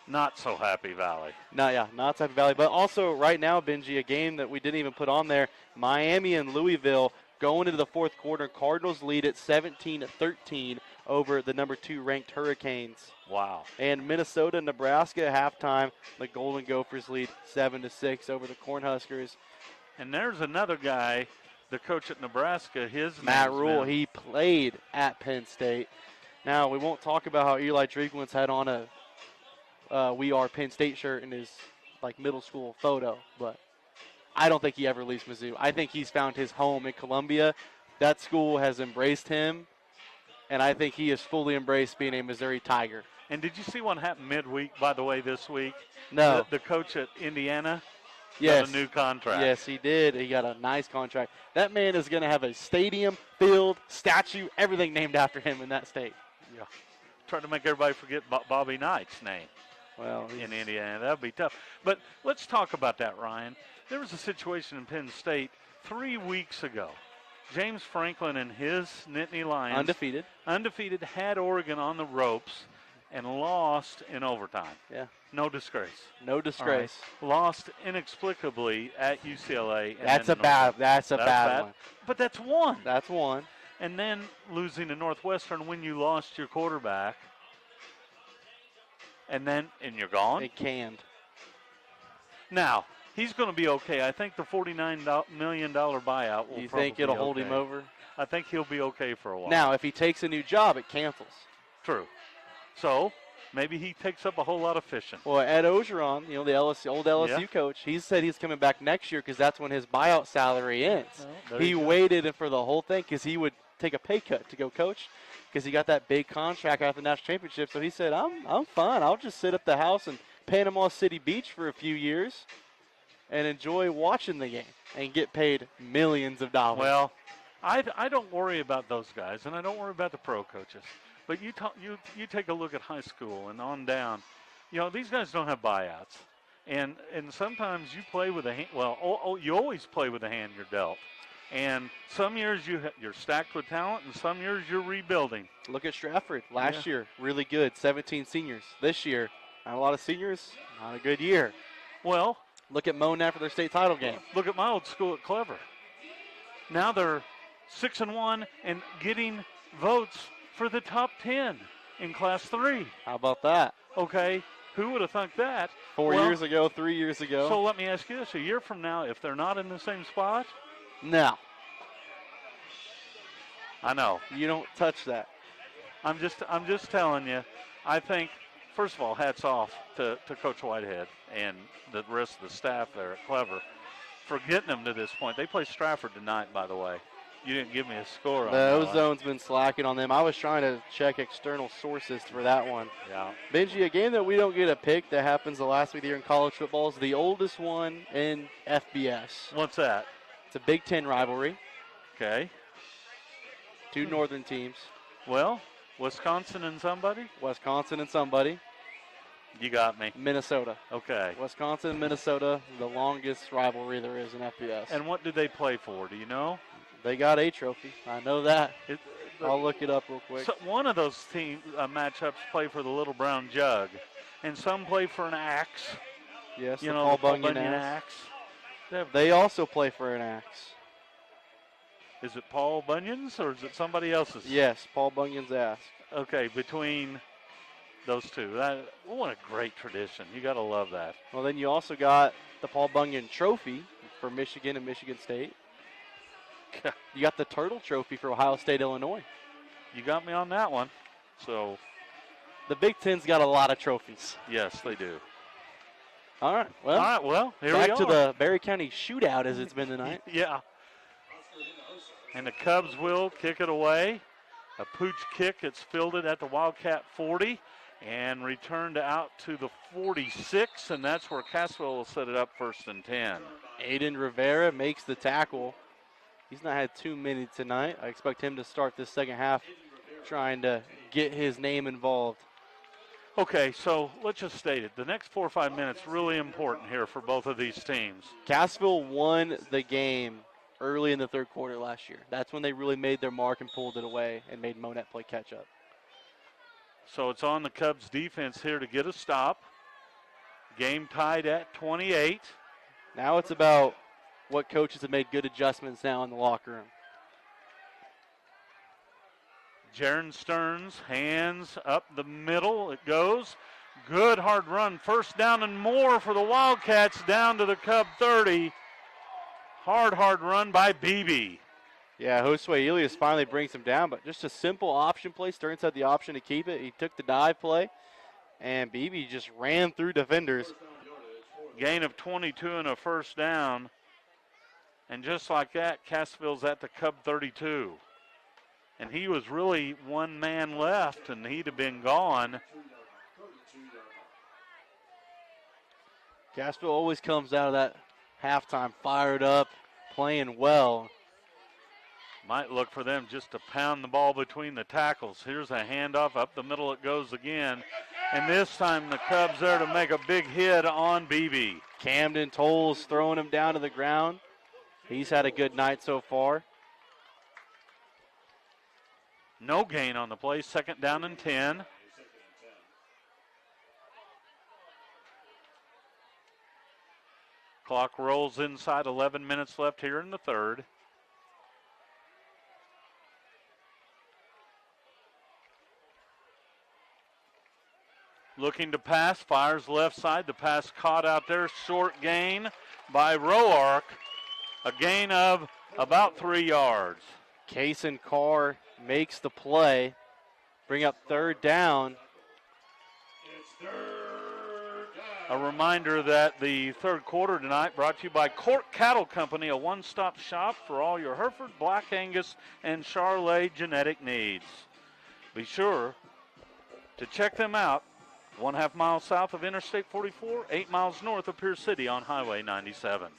Not so Happy Valley. Not so Happy Valley. But also right now, Benji, a game that we didn't even put on there, Miami and Louisville going into the 4th quarter. Cardinals lead at 17-13 over the number 2 ranked Hurricanes. Wow. And Minnesota, Nebraska at halftime. The Golden Gophers lead 7-6 over the Cornhuskers. And there's another guy, the coach at Nebraska, Matt Rule. He played at Penn State. Now, we won't talk about how Eli Drinkwitz had on a We Are Penn State shirt in his middle school photo, but I don't think he ever leaves Mizzou. I think he's found his home in Columbia. That school has embraced him, and I think he has fully embraced being a Missouri Tiger. And did you see what happened midweek, by the way, this week? No. The coach at Indiana yes. got a new contract. Yes, he did. He got a nice contract. That man is going to have a stadium, field, statue, everything named after him in that state. Yeah. Trying to make everybody forget Bobby Knight's name. Well, in Indiana. That would be tough. But let's talk about that, Ryan. There was a situation in Penn State 3 weeks ago. James Franklin and his Nittany Lions, undefeated, had Oregon on the ropes and lost in overtime. Yeah. No disgrace. No disgrace. Right. Lost inexplicably at UCLA. That's a bad one. But that's one. That's one. And then losing to Northwestern when you lost your quarterback. And you're gone? It canned. Now, he's going to be okay. I think the $49 million buyout will You think it'll hold him over? I think he'll be okay for a while. Now, if he takes a new job, it cancels. True. So, maybe he takes up a whole lot of fishing. Well, Ed Ogeron, the old LSU coach, he said he's coming back next year because that's when his buyout salary ends. Well, he waited for the whole thing because he would take a pay cut to go coach because he got that big contract after the national championship. So he said, I'm fine. I'll just sit at the house in Panama City Beach for a few years and enjoy watching the game and get paid millions of dollars. Well, I don't worry about those guys, and I don't worry about the pro coaches. But you take a look at high school and on down. These guys don't have buyouts. And sometimes you play with a hand. Well, you always play with the hand you're dealt. And some years you're stacked with talent, and some years you're rebuilding. Look at Stratford. Last year, really good, 17 seniors. This year, not a lot of seniors, not a good year. Well, Look at Monett for their state title game. look at my old school at Clever. Now they're 6-1 and getting votes for the top 10 in Class 3. How about that? Okay, who would have thunk that? 4 Well, years ago, 3 years ago. So let me ask you this: a year from now, if they're not in the same spot, No, I know. you don't touch that. I'm just telling you. I think, first of all, hats off to Coach Whitehead and the rest of the staff there at Clever for getting them to this point. They play Stratford tonight, by the way. You didn't give me a score on The that one. Ozone's been slacking on them. I was trying to check external sources for that one. Yeah. Benji, a game that we don't get a pick that happens the last week of the year in college football is the oldest one in FBS. What's that? It's a Big Ten rivalry. Okay. Two northern teams, Well, Wisconsin and somebody? Wisconsin and somebody, You got me. Minnesota. Okay. Wisconsin and Minnesota, the longest rivalry there is in FBS. And what do they play for? Do you know? They got a trophy. I know that. It, I'll look it up real quick. so one of those team matchups play for the little brown jug, and some play for an axe. Yes, You the know, Paul the Paul Bunyan Bunyan axe. axe. They have- They also play for an axe. Is it Paul Bunyan's or is it somebody else's? Yes, Paul Bunyan's axe. Okay, between those two. What a great tradition. You got to love that. Well, then you also got the Paul Bunyan Trophy for Michigan and Michigan State. You got the Turtle Trophy for Ohio State, Illinois. You got me on that one. So, The Big Ten's got a lot of trophies. yes, they do. All right, well, All right, well, here we back are. to the Berry County shootout as it's been tonight. Yeah. And the Cubs will kick it away. A pooch kick. It's fielded at the Wildcat 40 and returned out to the 46, and that's where Cassville will set it up 1st and 10. Aiden Rivera makes the tackle. He's not had too many tonight. I expect him to start this second half trying to get his name involved. Okay, so let's just state it. The next 4 or 5 minutes really important here for both of these teams. Cassville won the game early in the third quarter last year. That's when they really made their mark and pulled it away and made Monett play catch up. So it's on the Cubs defense here to get a stop. Game tied at 28. Now it's about what coaches have made good adjustments now in the locker room. Jaron Stearns, hands up the middle. It goes. Good hard run. 1st down and more for the Wildcats down to the Cub 30. Hard run by Beebe. Yeah, Josue Elias finally brings him down, but just a simple option play. Stearns had the option to keep it. He took the dive play, and Beebe just ran through defenders. Gain of 22 and a 1st down. And just like that, Cassville's at the Cub 32. And he was really one man left, and he'd have been gone. Cassville always comes out of that halftime fired up, playing well. Might look for them just to pound the ball between the tackles. Here's a handoff. Up the middle it goes again. And this time the Cubs there to make a big hit on Beebe. Camden Tolles throwing him down to the ground. He's had a good night so far. No gain on the play. 2nd down and 10. Clock rolls inside. 11 minutes left here in the third. Looking to pass, fires left side. The pass caught out there. Short gain by Roark. A gain of about 3 yards. Kaysen Carr makes the play. Bring up 3rd down. A reminder that the third quarter tonight brought to you by Court Cattle Company, a one-stop shop for all your Hereford, Black Angus, and Charolais genetic needs. Be sure to check them out 1/2 mile south of Interstate 44, 8 miles north of Pierce City on Highway 97.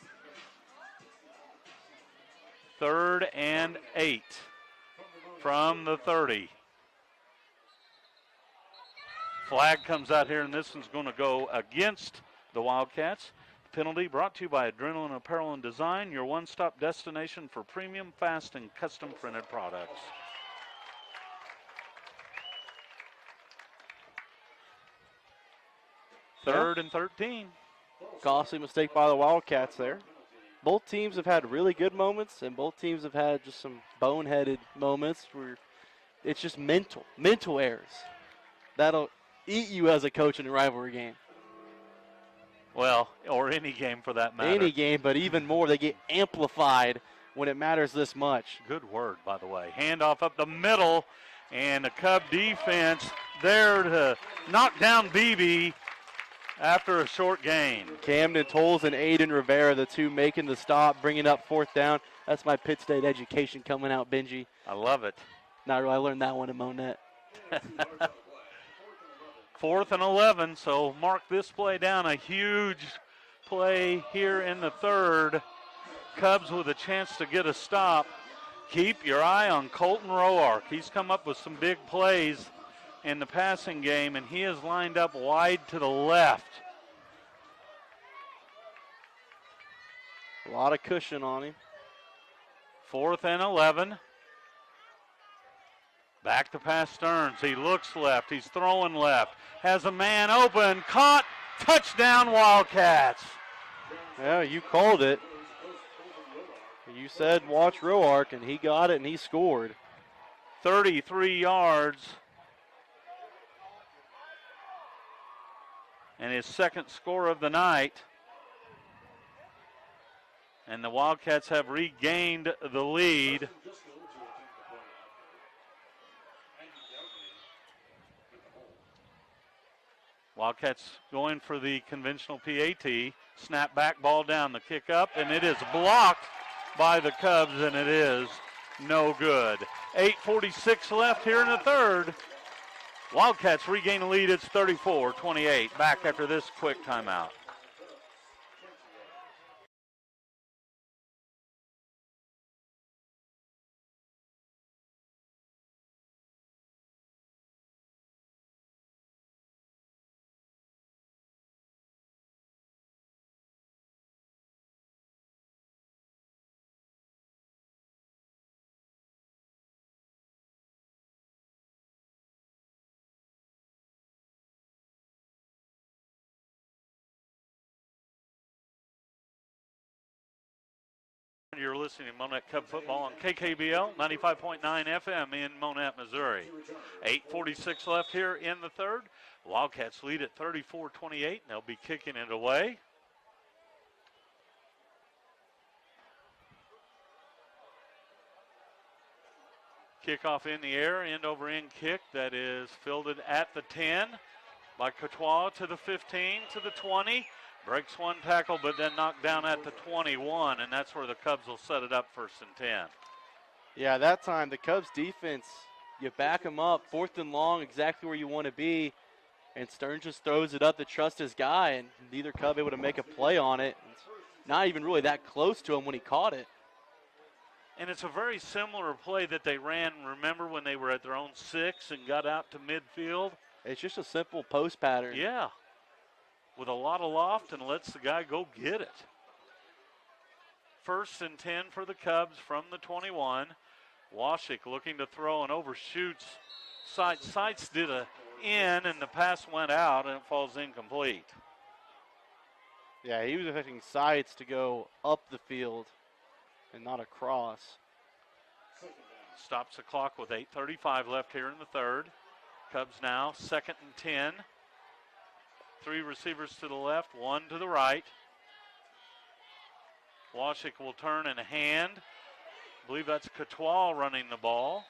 3rd and 8 from the 30. Flag comes out here, and this one's going to go against the Wildcats. penalty brought to you by Adrenaline Apparel and Design, your one-stop destination for premium, fast, and custom printed products. Third and 13. Costly mistake by the Wildcats there. Both teams have had really good moments, and both teams have had just some boneheaded moments where it's just mental errors. That'll eat you as a coach in a rivalry game. Well, or any game for that matter. Any game, but even more, they get amplified when it matters this much. Good word, by the way. Handoff up the middle, and the Cub defense there to knock down BB after a short gain. Camden Tolles and Aiden Rivera, the two making the stop, bringing up fourth down. That's my Pitt State education coming out, Benji. I love it. Not really. I learned that one in Monett. 4th and 11, so mark this play down. A huge play here in the third. Cubs with a chance to get a stop. Keep your eye on Colton Roark. He's come up with some big plays in the passing game, and he is lined up wide to the left. A lot of cushion on him. 4th and 11. Back to pass Stearns. He looks left. He's throwing left. Has a man open. Caught. Touchdown Wildcats. Yeah, you called it. You said watch Roark, and he got it, and he scored. 33 yards. And his second score of the night. And the Wildcats have regained the lead. Wildcats going for the conventional PAT. Snap back, ball down, the kick up, and it is blocked by the Cubs, and it is no good. 8:46 left here in the third. Wildcats regain the lead. It's 34-28. Back after this quick timeout. You're listening to Monett Cub football on KKBL 95.9 FM in Monett, Missouri. 8:46 left here in the third. Wildcats lead at 34-28. They'll be kicking it away. Kickoff in the air, end over end kick that is fielded at the 10 by Courtois to the 15 to the 20. Breaks one tackle, but then knocked down at the 21, and that's where the Cubs will set it up 1st and 10. Yeah, that time the Cubs defense, you back them up, 4th and long, exactly where you want to be, and Stearns just throws it up to trust his guy, and neither Cub able to make a play on it. It's not even really that close to him when he caught it. And it's a very similar play that they ran, remember, when they were at their own 6 and got out to midfield? It's just a simple post pattern. Yeah. With a lot of loft and lets the guy go get it. 1st and 10 for the Cubs from the 21. Washik looking to throw and overshoots. Sights did a in, and the pass went out, and it falls incomplete. Yeah, he was expecting Sights to go up the field and not across. Stops the clock with 8:35 left here in the third. Cubs now 2nd and 10. 3 receivers to the left, 1 to the right. Washik will turn and hand. I believe that's Courtois running the ball.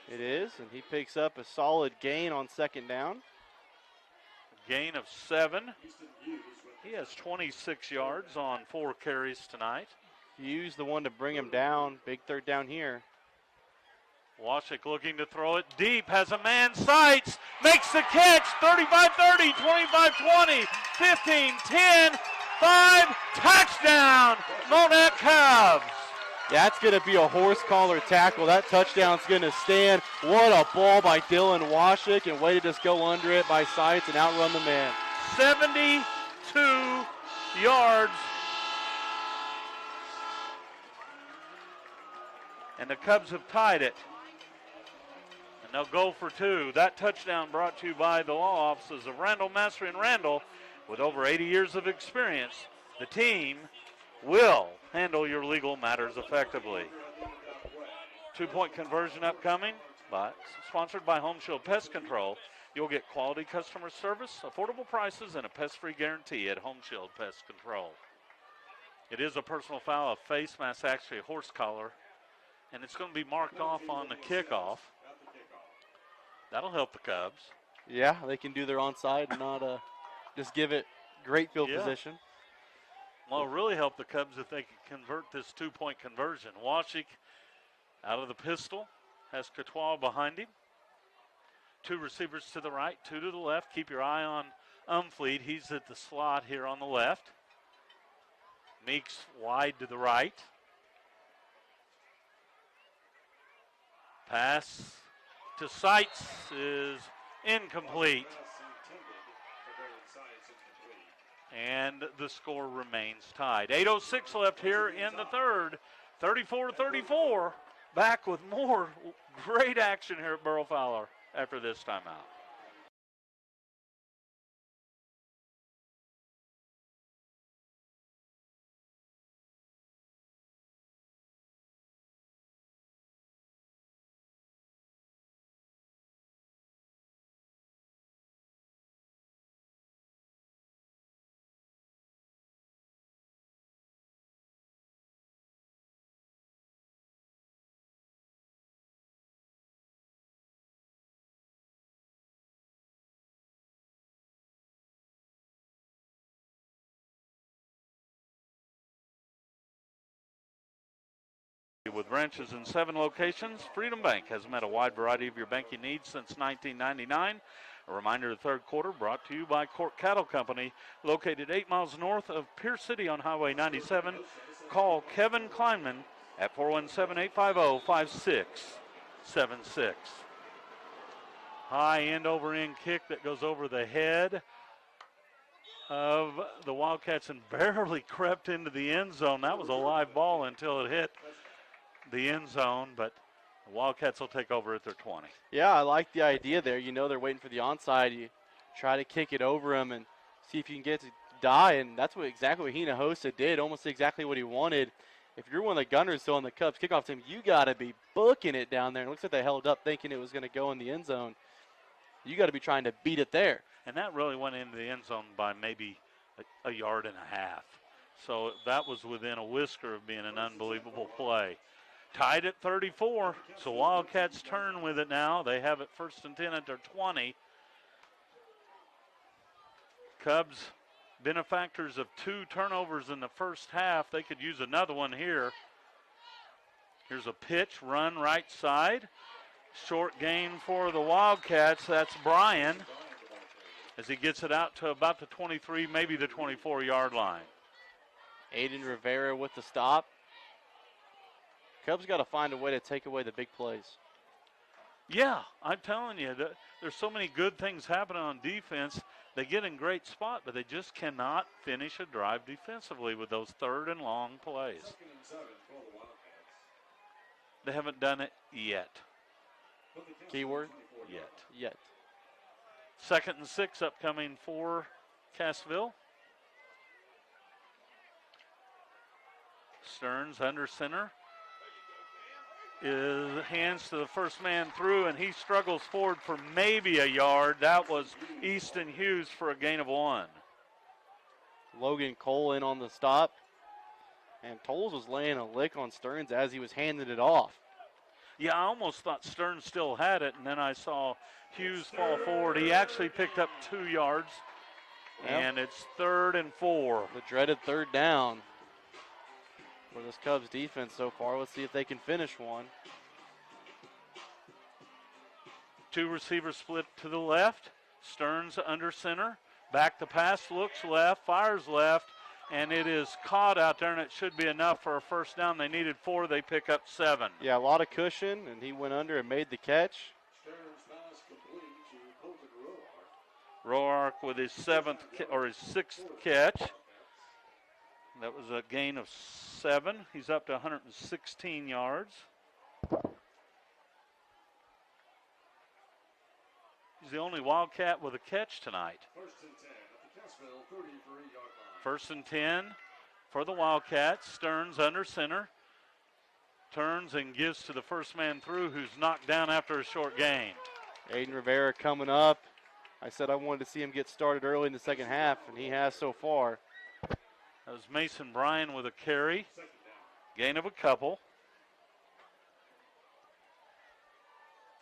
It is, and he picks up a solid gain on 2nd down. Gain of 7. He has 26 yards on 4 carries tonight. Hughes the one to bring him down. Big 3rd down here. Washik looking to throw it deep, has a man, Sights, makes the catch, 35-30, 25-20, 15-10, 5, touchdown, Monett Cubs. That's going to be a horse collar tackle. That touchdown's going to stand. What a ball by Dylan Washik, and way to just go under it by Sights and outrun the man. 72 yards. And the Cubs have tied it. And they'll go for two. That touchdown brought to you by the law offices of Randall, Mastery, and Randall. With over 80 years of experience, the team will handle your legal matters effectively. 2-point conversion upcoming, but sponsored by Home Shield Pest Control. You'll get quality customer service, affordable prices, and a pest-free guarantee at Home Shield Pest Control. It is a personal foul, a face mask, actually a horse collar, and it's going to be marked off on the kickoff. That'll help the Cubs. Yeah, they can do their onside and not just give it great field position. Well, it'll really help the Cubs if they can convert this 2-point conversion. Washik out of the pistol, has Courtois behind him. Two receivers to the right, two to the left. Keep your eye on Umfleet. He's at the slot here on the left. Meeks wide to the right. Pass to Seitz is incomplete. And the score remains tied. 8:06 left here in the third. 34-34. Back with more great action here at Burrow Fowler after this timeout. With branches in 7 locations, Freedom Bank has met a wide variety of your banking needs since 1999. A reminder, the third quarter brought to you by Court Cattle Company, located 8 miles north of Pierce City on Highway 97. Call Kevin Kleinman at 417-850-5676. High end over end kick that goes over the head of the Wildcats and barely crept into the end zone. That was a live ball until it hit the end zone, but the Wildcats will take over at their 20. Yeah, I like the idea there. You know they're waiting for the onside. You try to kick it over them and see if you can get to die, and that's exactly what Hinojosa did, almost exactly what he wanted. If you're one of the gunners still on the Cubs kickoff team, you got to be booking it down there. It looks like they held up thinking it was going to go in the end zone. You got to be trying to beat it there. And that really went into the end zone by maybe a yard and a half. So that was within a whisker of being an unbelievable play. Tied at 34, so Wildcats turn with it now. They have it 1st and 10 at their 20. Cubs, benefactors of 2 turnovers in the first half. They could use another one here. Here's a pitch, run right side. Short gain for the Wildcats. That's Bryan as he gets it out to about the 23, maybe the 24-yard line. Aiden Rivera with the stop. Cubs got to find a way to take away the big plays. Yeah, I'm telling you, there's so many good things happening on defense. They get in great spot, but they just cannot finish a drive defensively with those 3rd and long plays. 2nd and 7 for the Wildcats. They haven't done it yet. Keyword? Yet. 2nd and 6 upcoming for Cassville. Stearns under center. Hands to the first man through, and he struggles forward for maybe a yard. That was Easton Hughes for a gain of 1. Logan Cole in on the stop. And Tolles was laying a lick on Stearns as he was handing it off. Yeah, I almost thought Stearns still had it, and then I saw Hughes fall forward. He actually picked up 2 yards, and it's 3rd and 4. The dreaded 3rd down for this Cubs defense so far. Let's see if they can finish one. 2 receivers split to the left. Stearns under center. Back to pass, looks left, fires left, and it is caught out there, and it should be enough for a first down. They needed 4. They pick up 7. Yeah, a lot of cushion, and he went under and made the catch. Stearns pass complete to Colton Roark with his 6th catch. That was a gain of 7. He's up to 116 yards. He's the only Wildcat with a catch tonight. First and 10 at the Cassville 33-yard line. First and 10 for the Wildcats. Stearns under center. Turns and gives to the first man through, who's knocked down after a short gain. Aiden Rivera coming up. I said I wanted to see him get started early in the second half, and he has so far. That was Mason Bryan with a carry. Second down. Gain of a couple.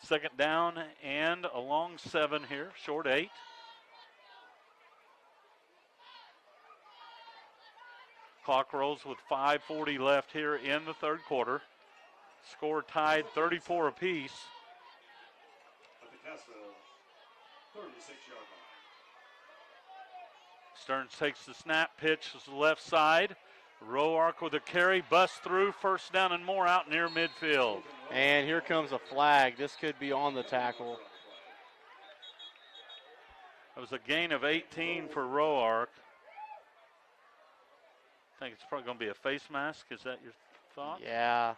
Second down and a long 7 here, short 8. Clock rolls with 5:40 left here in the third quarter. Score tied 34 apiece. At the Cassville 36-yard line. Stearns takes the snap, pitch to the left side. Roark with a carry, bust through, first down and more out near midfield. And here comes a flag. This could be on the tackle. That was a gain of 18 for Roark. I think it's probably going to be a face mask. Is that your thought? Yeah.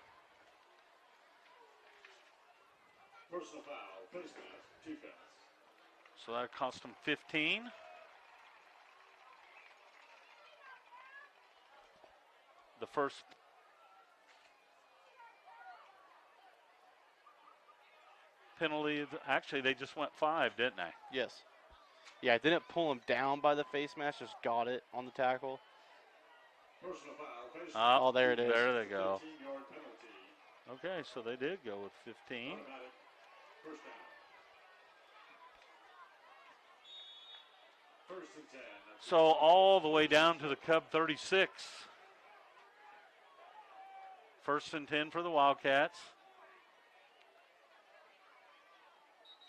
Personal foul, face mask, 2 pass. So that cost him 15. The first penalty, actually they just went 5, didn't they? Yes. Yeah, I didn't pull him down by the face mask, just got it on the tackle. Personal foul, face Oh, there it is. There they go. 15-yard penalty. Okay, so they did go with 15. Automatic first down. First and 10. So all the way down to the Cub 36. First and 10 for the Wildcats.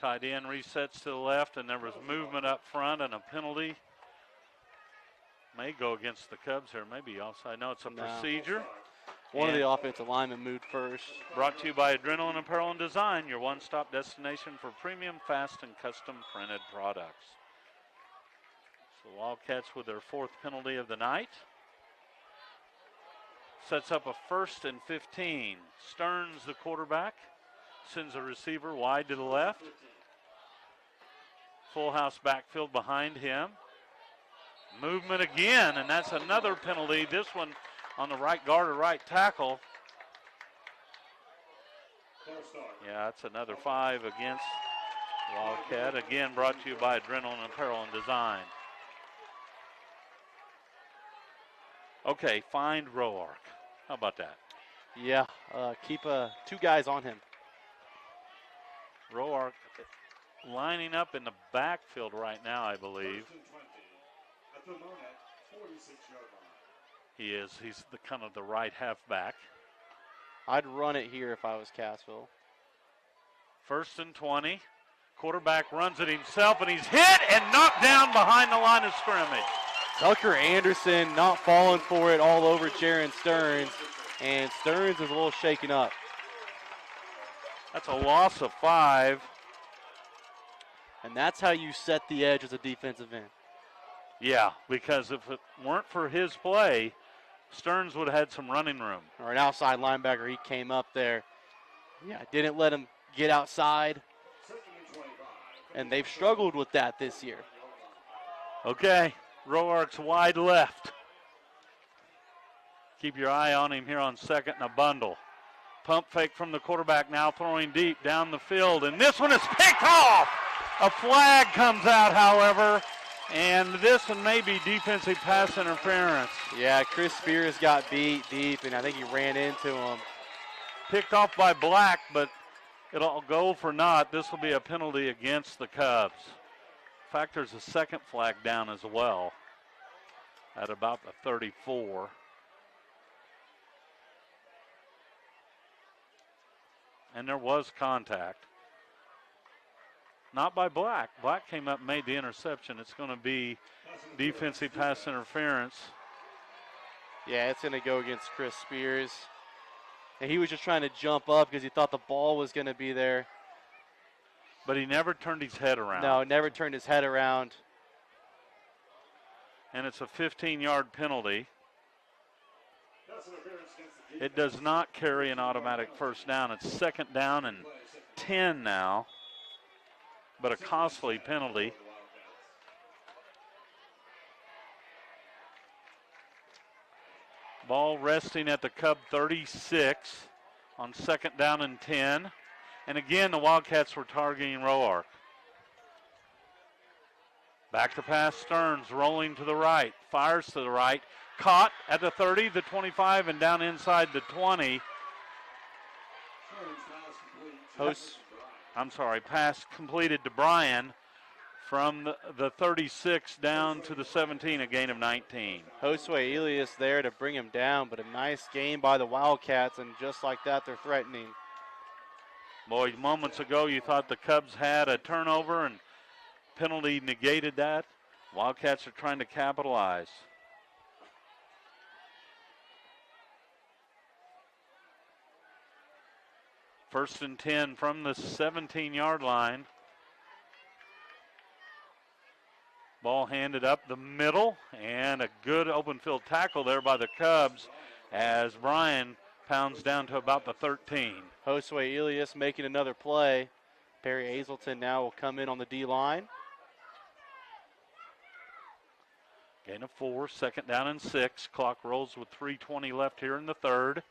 Tight end resets to the left, and there was movement up front and a penalty. May go against the Cubs here, maybe offside. No, it's a procedure. One of the offensive linemen moved first. Brought to you by Adrenaline Apparel and Design, your one-stop destination for premium, fast, and custom printed products. So Wildcats with their 4th penalty of the night. Sets up a first and 15. Stearns, the quarterback, sends a receiver wide to the left. Full house backfield behind him. Movement again, and that's another penalty. This one on the right guard or right tackle. Yeah, that's another 5 against Wildcat. Again, brought to you by Adrenaline Apparel and Design. Okay, find Roark. How about that? Yeah, keep 2 guys on him. Roark lining up in the backfield right now, I believe. First and 20 at the Monett 46-yard line. He is. He's the kind of the right halfback. I'd run it here if I was Cassville. First and 20. Quarterback runs it himself, and he's hit and knocked down behind the line of scrimmage. Tucker Anderson not falling for it all over Jaron Stearns, and Stearns is a little shaken up. That's a loss of 5. And that's how you set the edge as a defensive end. Yeah, because if it weren't for his play, Stearns would have had some running room. Or an outside linebacker, he came up there. Yeah, didn't let him get outside. Second and 25. And they've struggled with that this year. Okay, Roark's wide left. Keep your eye on him here on second and a bundle. Pump fake from the quarterback, now throwing deep down the field, and this one is picked off. A flag comes out, however, and this one may be defensive pass interference. Yeah, Chris Spears got beat deep, and I think he ran into him. Picked off by Black, but it'll go for naught. This will be a penalty against the Cubs. In fact, there's a second flag down as well at about the 34. And there was contact. Not by Black. Black came up and made the interception. It's going to be defensive pass interference. Yeah, it's going to go against Chris Spears. And he was just trying to jump up because he thought the ball was going to be there. But he never turned his head around. No, never turned his head around. And it's a 15-yard penalty. It does not carry an automatic first down. It's 2nd down and 10 now, but a costly penalty. Ball resting at the Cub 36 on 2nd down and 10. And again, the Wildcats were targeting Roark. Back to pass, Stearns rolling to the right, fires to the right, caught at the 30, the 25, and down inside the 20. Pass completed to Brian from the 36 down to the 17, a gain of 19. Josue Elias there to bring him down, but a nice game by the Wildcats, and just like that, they're threatening. Boy, moments ago you thought the Cubs had a turnover and penalty negated that. Wildcats are trying to capitalize. First and 10 from the 17-yard line. Ball handed up the middle, and a good open field tackle there by the Cubs as Brian pounds down to about the 13. Josue Elias making another play. Perry Hazelton now will come in on the D-line. Gain of 4, 2nd down and 6. Clock rolls with 3:20 left here in the third.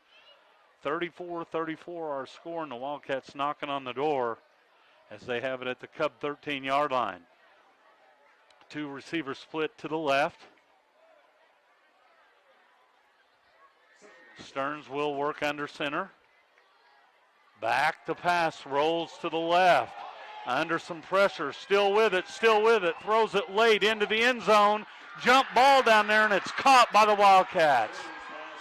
34-34 our score, and the Wildcats knocking on the door as they have it at the Cub 13-yard line. Two receivers split to the left. Stearns will work under center. Back to pass, rolls to the left. Under some pressure, still with it, throws it late into the end zone. Jump ball down there, and it's caught by the Wildcats.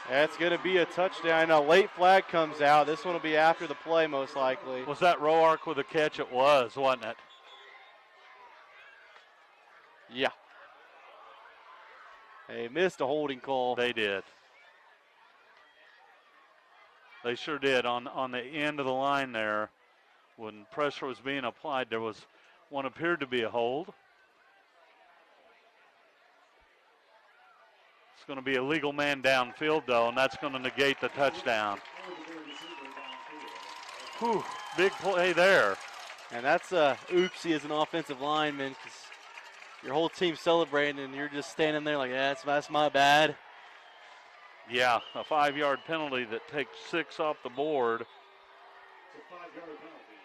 That's going to be a touchdown. A late flag comes out. This one will be after the play, most likely. Was that Roark with a catch? It was, wasn't it? Yeah. They missed a holding call. They did. They sure did. On the end of the line there, when pressure was being applied, there was one appeared to be a hold. It's going to be a legal man downfield, though, and that's going to negate the touchdown. Whew, big play there. And that's a oopsie as an offensive lineman, because your whole team's celebrating, and you're just standing there like, yeah, that's my bad. Yeah, a 5-yard penalty that takes 6 off the board. It's a 5-yard penalty.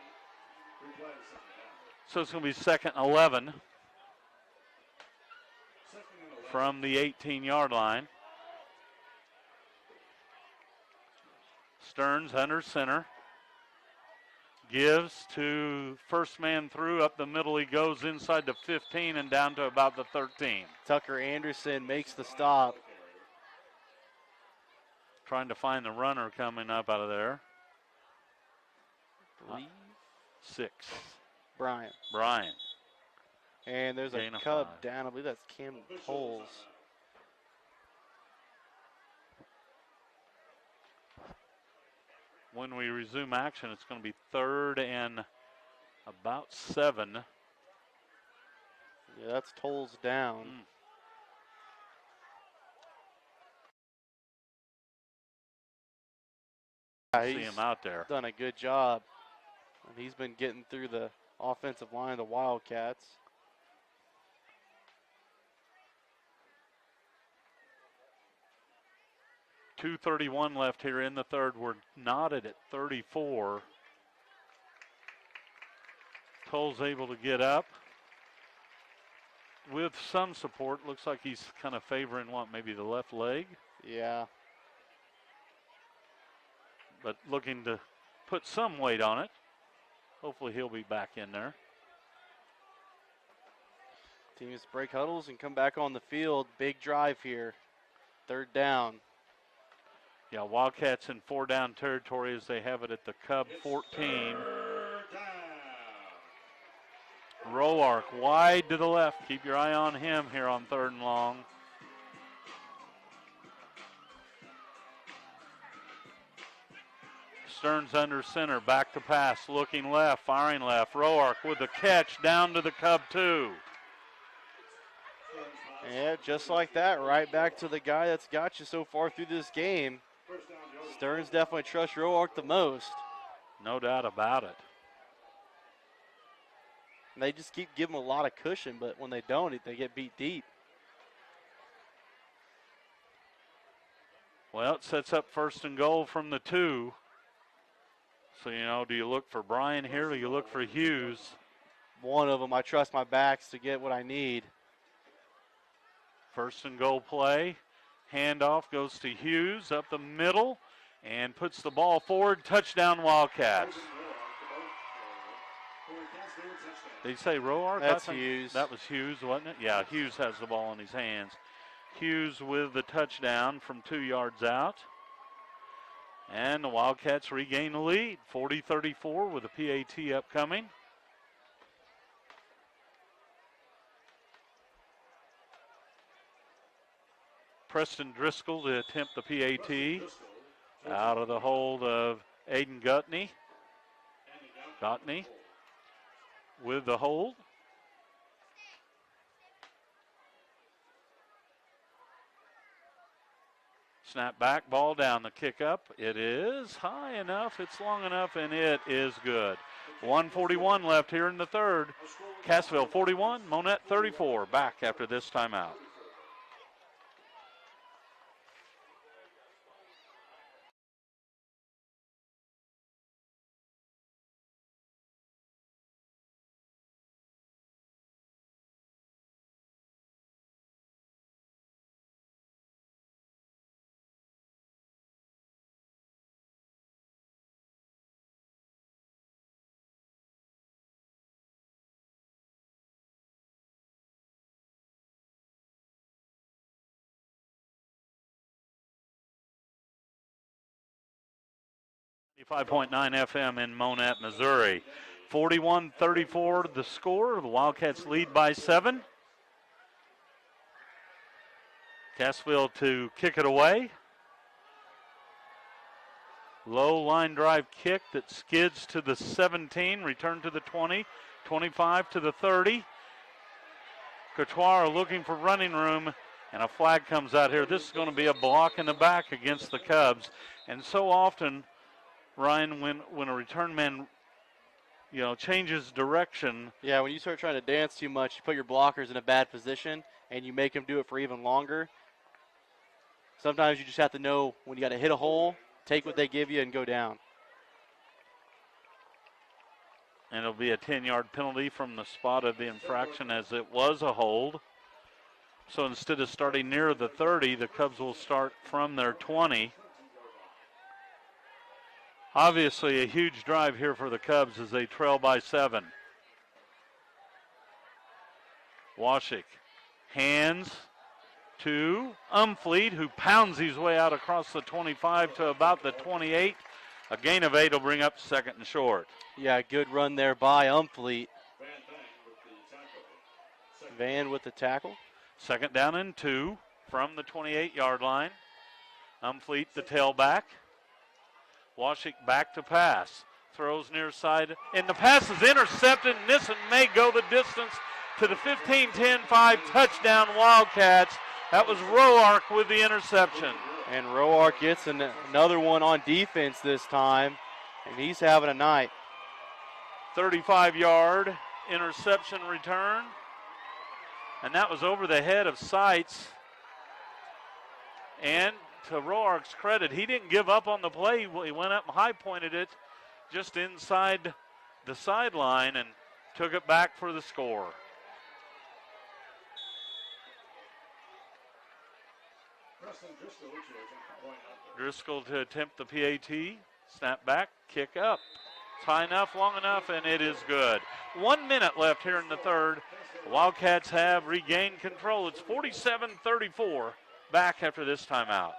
Replay is 2nd down. So it's going to be 2nd and 11 from the 18-yard line. Stearns under center. Gives to first man through, up the middle he goes inside the 15 and down to about the 13. Tucker Anderson makes the stop. Trying to find the runner coming up out of there. 6. Bryant. And there's a Cub down. I believe that's Cam Tolles. When we resume action, it's going to be 3rd and about 7. Yeah, that's Tolles down. See him out there. Done a good job. And he's been getting through the offensive line of the Wildcats. .231 left here in the third. We're knotted at 34. Tolles able to get up with some support. Looks like he's kind of favoring maybe the left leg. Yeah. But looking to put some weight on it. Hopefully he'll be back in there. Teams break huddles and come back on the field. Big drive here. 3rd down. Yeah, Wildcats in 4-down territory as they have it at the Cub 14. Roark wide to the left. Keep your eye on him here on 3rd and long. Stearns under center, back to pass, looking left, firing left. Roark with the catch down to the Cub 2. Yeah, just like that, right back to the guy that's got you so far through this game. Stearns definitely trusts Roark the most. No doubt about it. And they just keep giving them a lot of cushion, but when they don't, they get beat deep. Well, it sets up 1st and goal from the 2. So, do you look for Bryan here or do you look for Hughes? One of them, I trust my backs to get what I need. 1st and goal play. Handoff goes to Hughes up the middle and puts the ball forward. Touchdown Wildcats. Did you say Roark? That's Hughes. That was Hughes, wasn't it? Yeah, Hughes has the ball in his hands. Hughes with the touchdown from 2 yards out. And the Wildcats regain the lead, 40-34 with a PAT upcoming. Preston Driscoll to attempt the PAT out of the hold of Aiden Gutney. Gotney with the hold. Snap back, ball down, the kick up. It is high enough, it's long enough, and it is good. 1:41 left here in the 3rd. Cassville 41, Monett 34. Back after this timeout. .9 FM in Monett, Missouri. 41-34 the score. The Wildcats lead by 7. Cassville to kick it away. Low line drive kick that skids to the 17, return to the 20, 25 to the 30. Courtois looking for running room, and a flag comes out here. This is going to be a block in the back against the Cubs. And so often, Ryan, when a return man, changes direction. Yeah, when you start trying to dance too much, you put your blockers in a bad position, and you make them do it for even longer. Sometimes you just have to know when you got to hit a hole, take what they give you, and go down. And it'll be a 10-yard penalty from the spot of the infraction, as it was a hold. So instead of starting near the 30, the Cubs will start from their 20. Obviously a huge drive here for the Cubs as they trail by 7. Washik hands to Umfleet, who pounds his way out across the 25 to about the 28. A gain of 8 will bring up 2nd and short. Yeah, good run there by Umfleet. Van with the tackle. 2nd down and 2 from the 28-yard line. Umfleet the tailback. Washik back to pass. Throws near side, and the pass is intercepted, and this may go the distance to the 15-10-5 touchdown Wildcats. That was Roark with the interception. And Roark gets another one on defense this time, and he's having a night. 35-yard interception return, and that was over the head of Seitz. And to Roark's credit, he didn't give up on the play. He went up and high-pointed it just inside the sideline and took it back for the score. Driscoll to attempt the PAT. Snap back, kick up. It's high enough, long enough, and it is good. 1 minute left here in the 3rd. The Wildcats have regained control. It's 47-34 back after this timeout.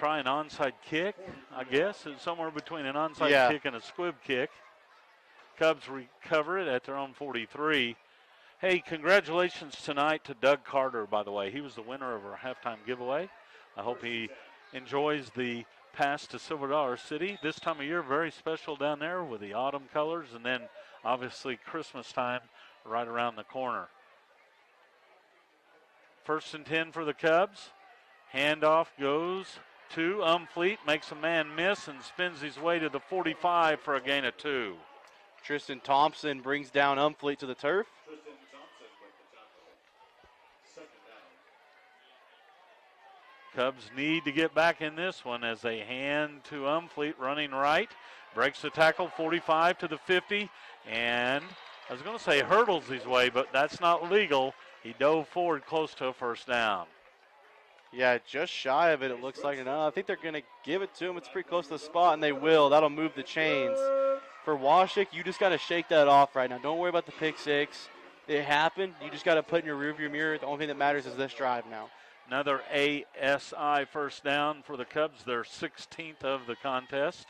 try an onside kick, I guess. It's somewhere between an onside Yeah. kick and a squib kick. Cubs recover it at their own 43. Hey, congratulations tonight to Doug Carter, by the way. He was the winner of our halftime giveaway. I hope he enjoys the pass to Silver Dollar City. This time of year, very special down there with the autumn colors, and then obviously Christmas time right around the corner. 1st and 10 for the Cubs. Handoff goes to Umfleet, makes a man miss and spins his way to the 45 for a gain of 2. Tristan Thompson brings down Umfleet to the turf. Cubs need to get back in this one as they hand to Umfleet running right. Breaks the tackle, 45 to the 50, and I was going to say hurdles his way, but that's not legal. He dove forward close to a first down. Yeah, just shy of it, it looks like. I think they're going to give it to him. It's pretty close to the spot, and they will. That'll move the chains. For Washik, you just got to shake that off right now. Don't worry about the pick six. It happened. You just got to put in your rearview mirror. The only thing that matters is this drive now. Another ASI first down for the Cubs, their 16th of the contest.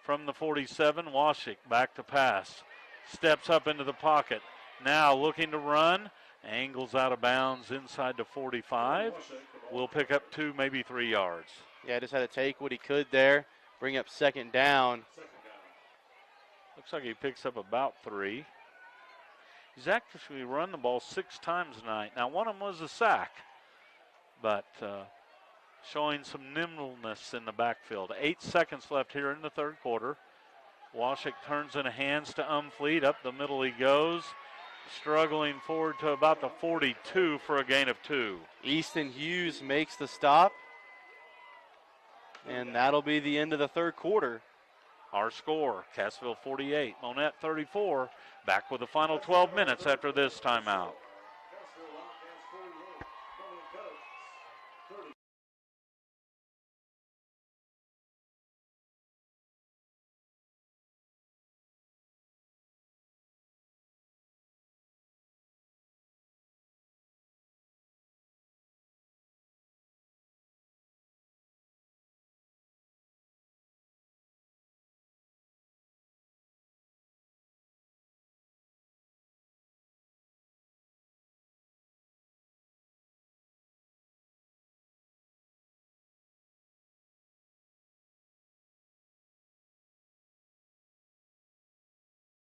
From the 47, Washik back to pass. Steps up into the pocket. Now looking to run. Angles out of bounds inside the 45. Will pick up 2, maybe 3 yards. Yeah, just had to take what he could there. Bring up second down. Looks like he picks up about 3. He's actually run the ball 6 times tonight. Now, one of them was a sack, but showing some nimbleness in the backfield. 8 seconds left here in the third quarter. Washik turns in hands to Umfleet. Up the middle he goes, struggling forward to about the 42 for a gain of 2. Easton Hughes makes the stop, and that'll be the end of the third quarter. Our score, Cassville 48, Monett 34. Back with the final 12 minutes after this timeout.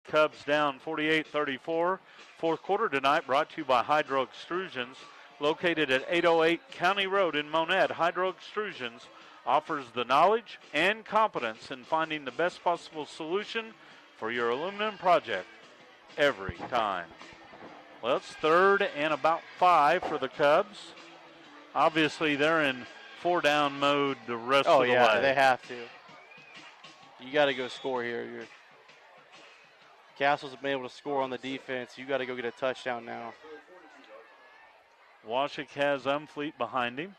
Cubs down 48-34. Fourth quarter tonight brought to you by Hydro Extrusions. Located at 808 County Road in Monett, Hydro Extrusions offers the knowledge and competence in finding the best possible solution for your aluminum project every time. Well, it's 3rd and about 5 for the Cubs. Obviously, they're in 4-down mode the rest of the way. Oh, yeah, they have to. You got to go score here. Castle's been able to score on the defense. You got to go get a touchdown now. Washik has Umfleet behind him.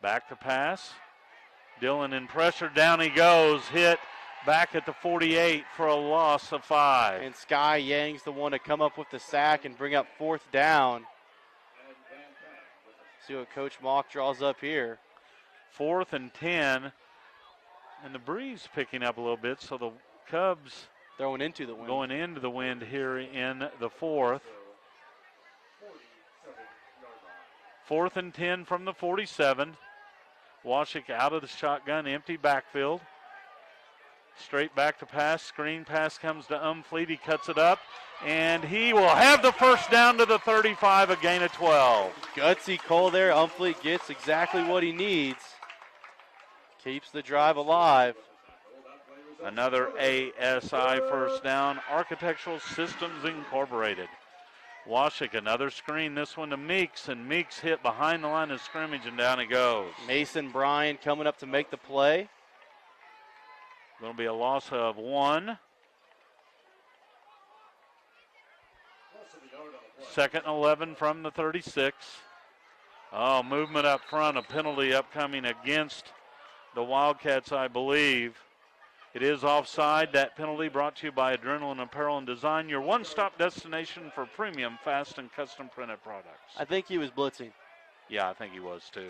Back to pass. Dillon in pressure. Down he goes. Hit back at the 48 for a loss of 5. And Sky Yang's the one to come up with the sack and bring up 4th down. See what Coach Mock draws up here. 4th and 10. And the breeze picking up a little bit, so the Cubs going into the wind. Going into the wind here in the 4th. 4th and 10 from the 47. Washik out of the shotgun, empty backfield. Straight back to pass. Screen pass comes to Umfleet. He cuts it up, and he will have the first down to the 35, a gain of 12. Gutsy call there. Umfleet gets exactly what he needs. Keeps the drive alive. Another ASI first down, Architectural Systems Incorporated. Washik, another screen, this one to Meeks, and Meeks hit behind the line of scrimmage, and down he goes. Mason Bryan coming up to make the play. Going to be a loss of 1. 2nd and 11 from the 36. Oh, movement up front, a penalty upcoming against the Wildcats, I believe. It is offside. That penalty brought to you by Adrenaline Apparel and Design, your one-stop destination for premium, fast, and custom printed products. I think he was blitzing. Yeah, I think he was too.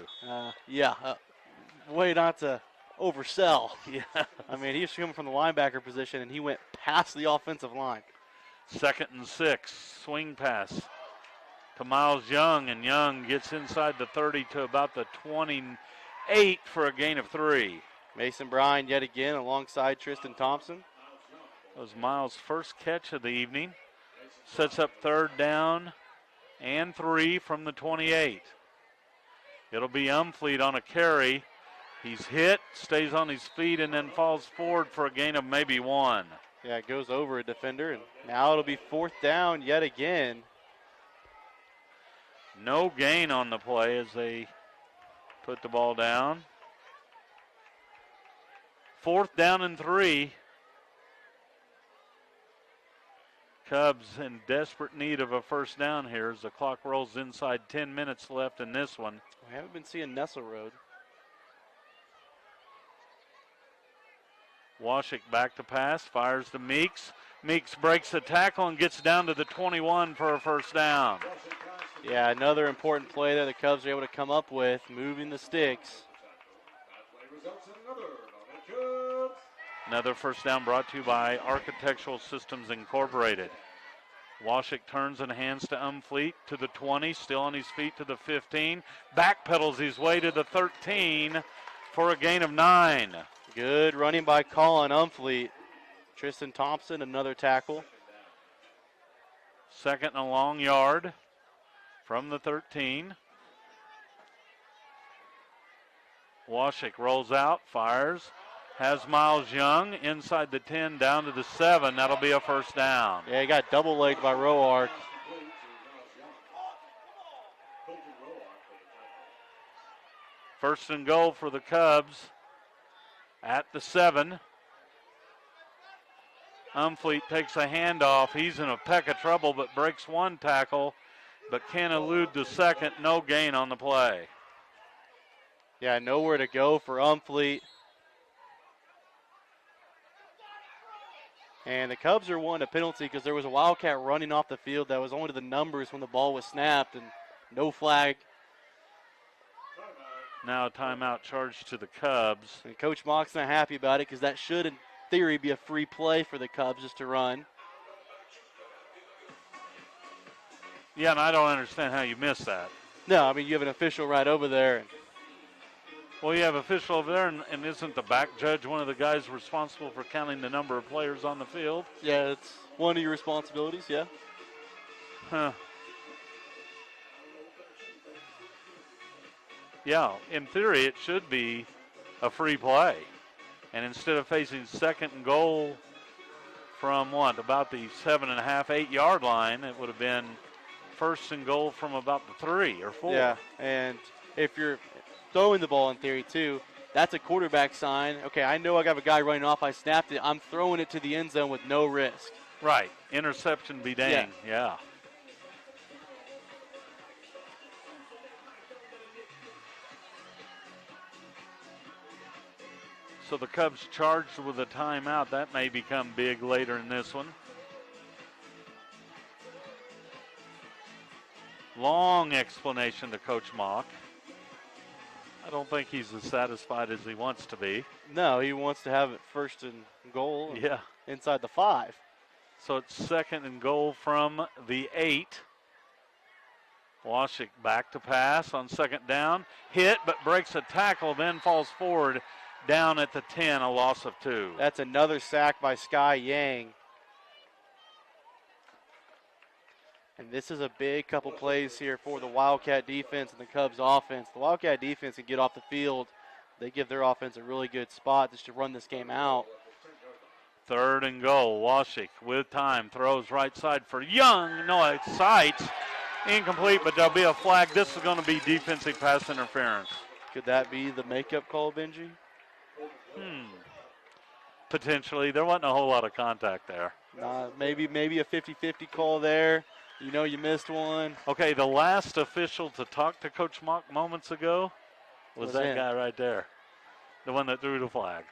way not to oversell. Yeah. I mean, he was coming from the linebacker position, and he went past the offensive line. 2nd and 6. Swing pass to Miles Young, and Young gets inside the 30 to about the 28 for a gain of 3. Mason Bryan yet again alongside Tristan Thompson. That was Miles' first catch of the evening. Sets up 3rd down and 3 from the 28. It'll be Umfleet on a carry. He's hit, stays on his feet, and then falls forward for a gain of maybe 1. Yeah, it goes over a defender, and now it'll be 4th down yet again. No gain on the play as they put the ball down. 4th down and 3. Cubs in desperate need of a first down here as the clock rolls inside 10 minutes left in this one. We haven't been seeing Nestle Road. Washik back to pass, fires to Meeks. Meeks breaks the tackle and gets down to the 21 for a first down. Yeah, another important play that the Cubs are able to come up with, moving the sticks. Another first down brought to you by Architectural Systems Incorporated. Washik turns and hands to Umfleet to the 20, still on his feet to the 15. Backpedals his way to the 13 for a gain of 9. Good running by Colin Umfleet. Tristan Thompson, another tackle. 2nd and a long yard from the 13. Washik rolls out, fires, has Miles Young inside the 10 down to the 7. That'll be a first down. Yeah, he got double-legged by Roark. First and goal for the Cubs at the 7. Umfleet takes a handoff. He's in a peck of trouble, but breaks one tackle, but can't elude the second. No gain on the play. Yeah, nowhere to go for Umfleet. And the Cubs are wanting a penalty because there was a Wildcat running off the field that was only to the numbers when the ball was snapped, and no flag. Now a timeout charged to the Cubs. And Coach Mock's not happy about it because that should, in theory, be a free play for the Cubs just to run. Yeah, and I don't understand how you missed that. No, I mean, you have an official right over there. Well, you have official over there, and isn't the back judge one of the guys responsible for counting the number of players on the field? Yeah, it's one of your responsibilities, yeah. Huh. Yeah, in theory, it should be a free play. And instead of facing 2nd and goal from what, about the 7.5, 8 yard line, it would have been 1st and goal from about the 3 or 4. Yeah, and if you're throwing the ball in theory too, that's a quarterback sign. Okay, I know I got a guy running off, I snapped it, I'm throwing it to the end zone with no risk. Right, interception be dang, yeah. So the Cubs charged with a timeout. That may become big later in this one. Long explanation to Coach Mock. I don't think he's as satisfied as he wants to be. No, he wants to have it 1st and goal. Yeah. Inside the 5. So it's 2nd and goal from the 8. Washik back to pass on 2nd down. Hit, but breaks a tackle, then falls forward down at the 10, a loss of 2. That's another sack by Sky Yang. And this is a big couple plays here for the Wildcat defense and the Cubs offense. The Wildcat defense can get off the field. They give their offense a really good spot just to run this game out. 3rd and goal. Washik with time throws right side for Young. No, it's sights. Incomplete, but there'll be a flag. This is going to be defensive pass interference. Could that be the makeup call, Benji? Potentially. There wasn't a whole lot of contact there. Maybe a 50-50 call there. You know you missed one. Okay, the last official to talk to Coach Mock moments ago was that guy right there, the one that threw the flag.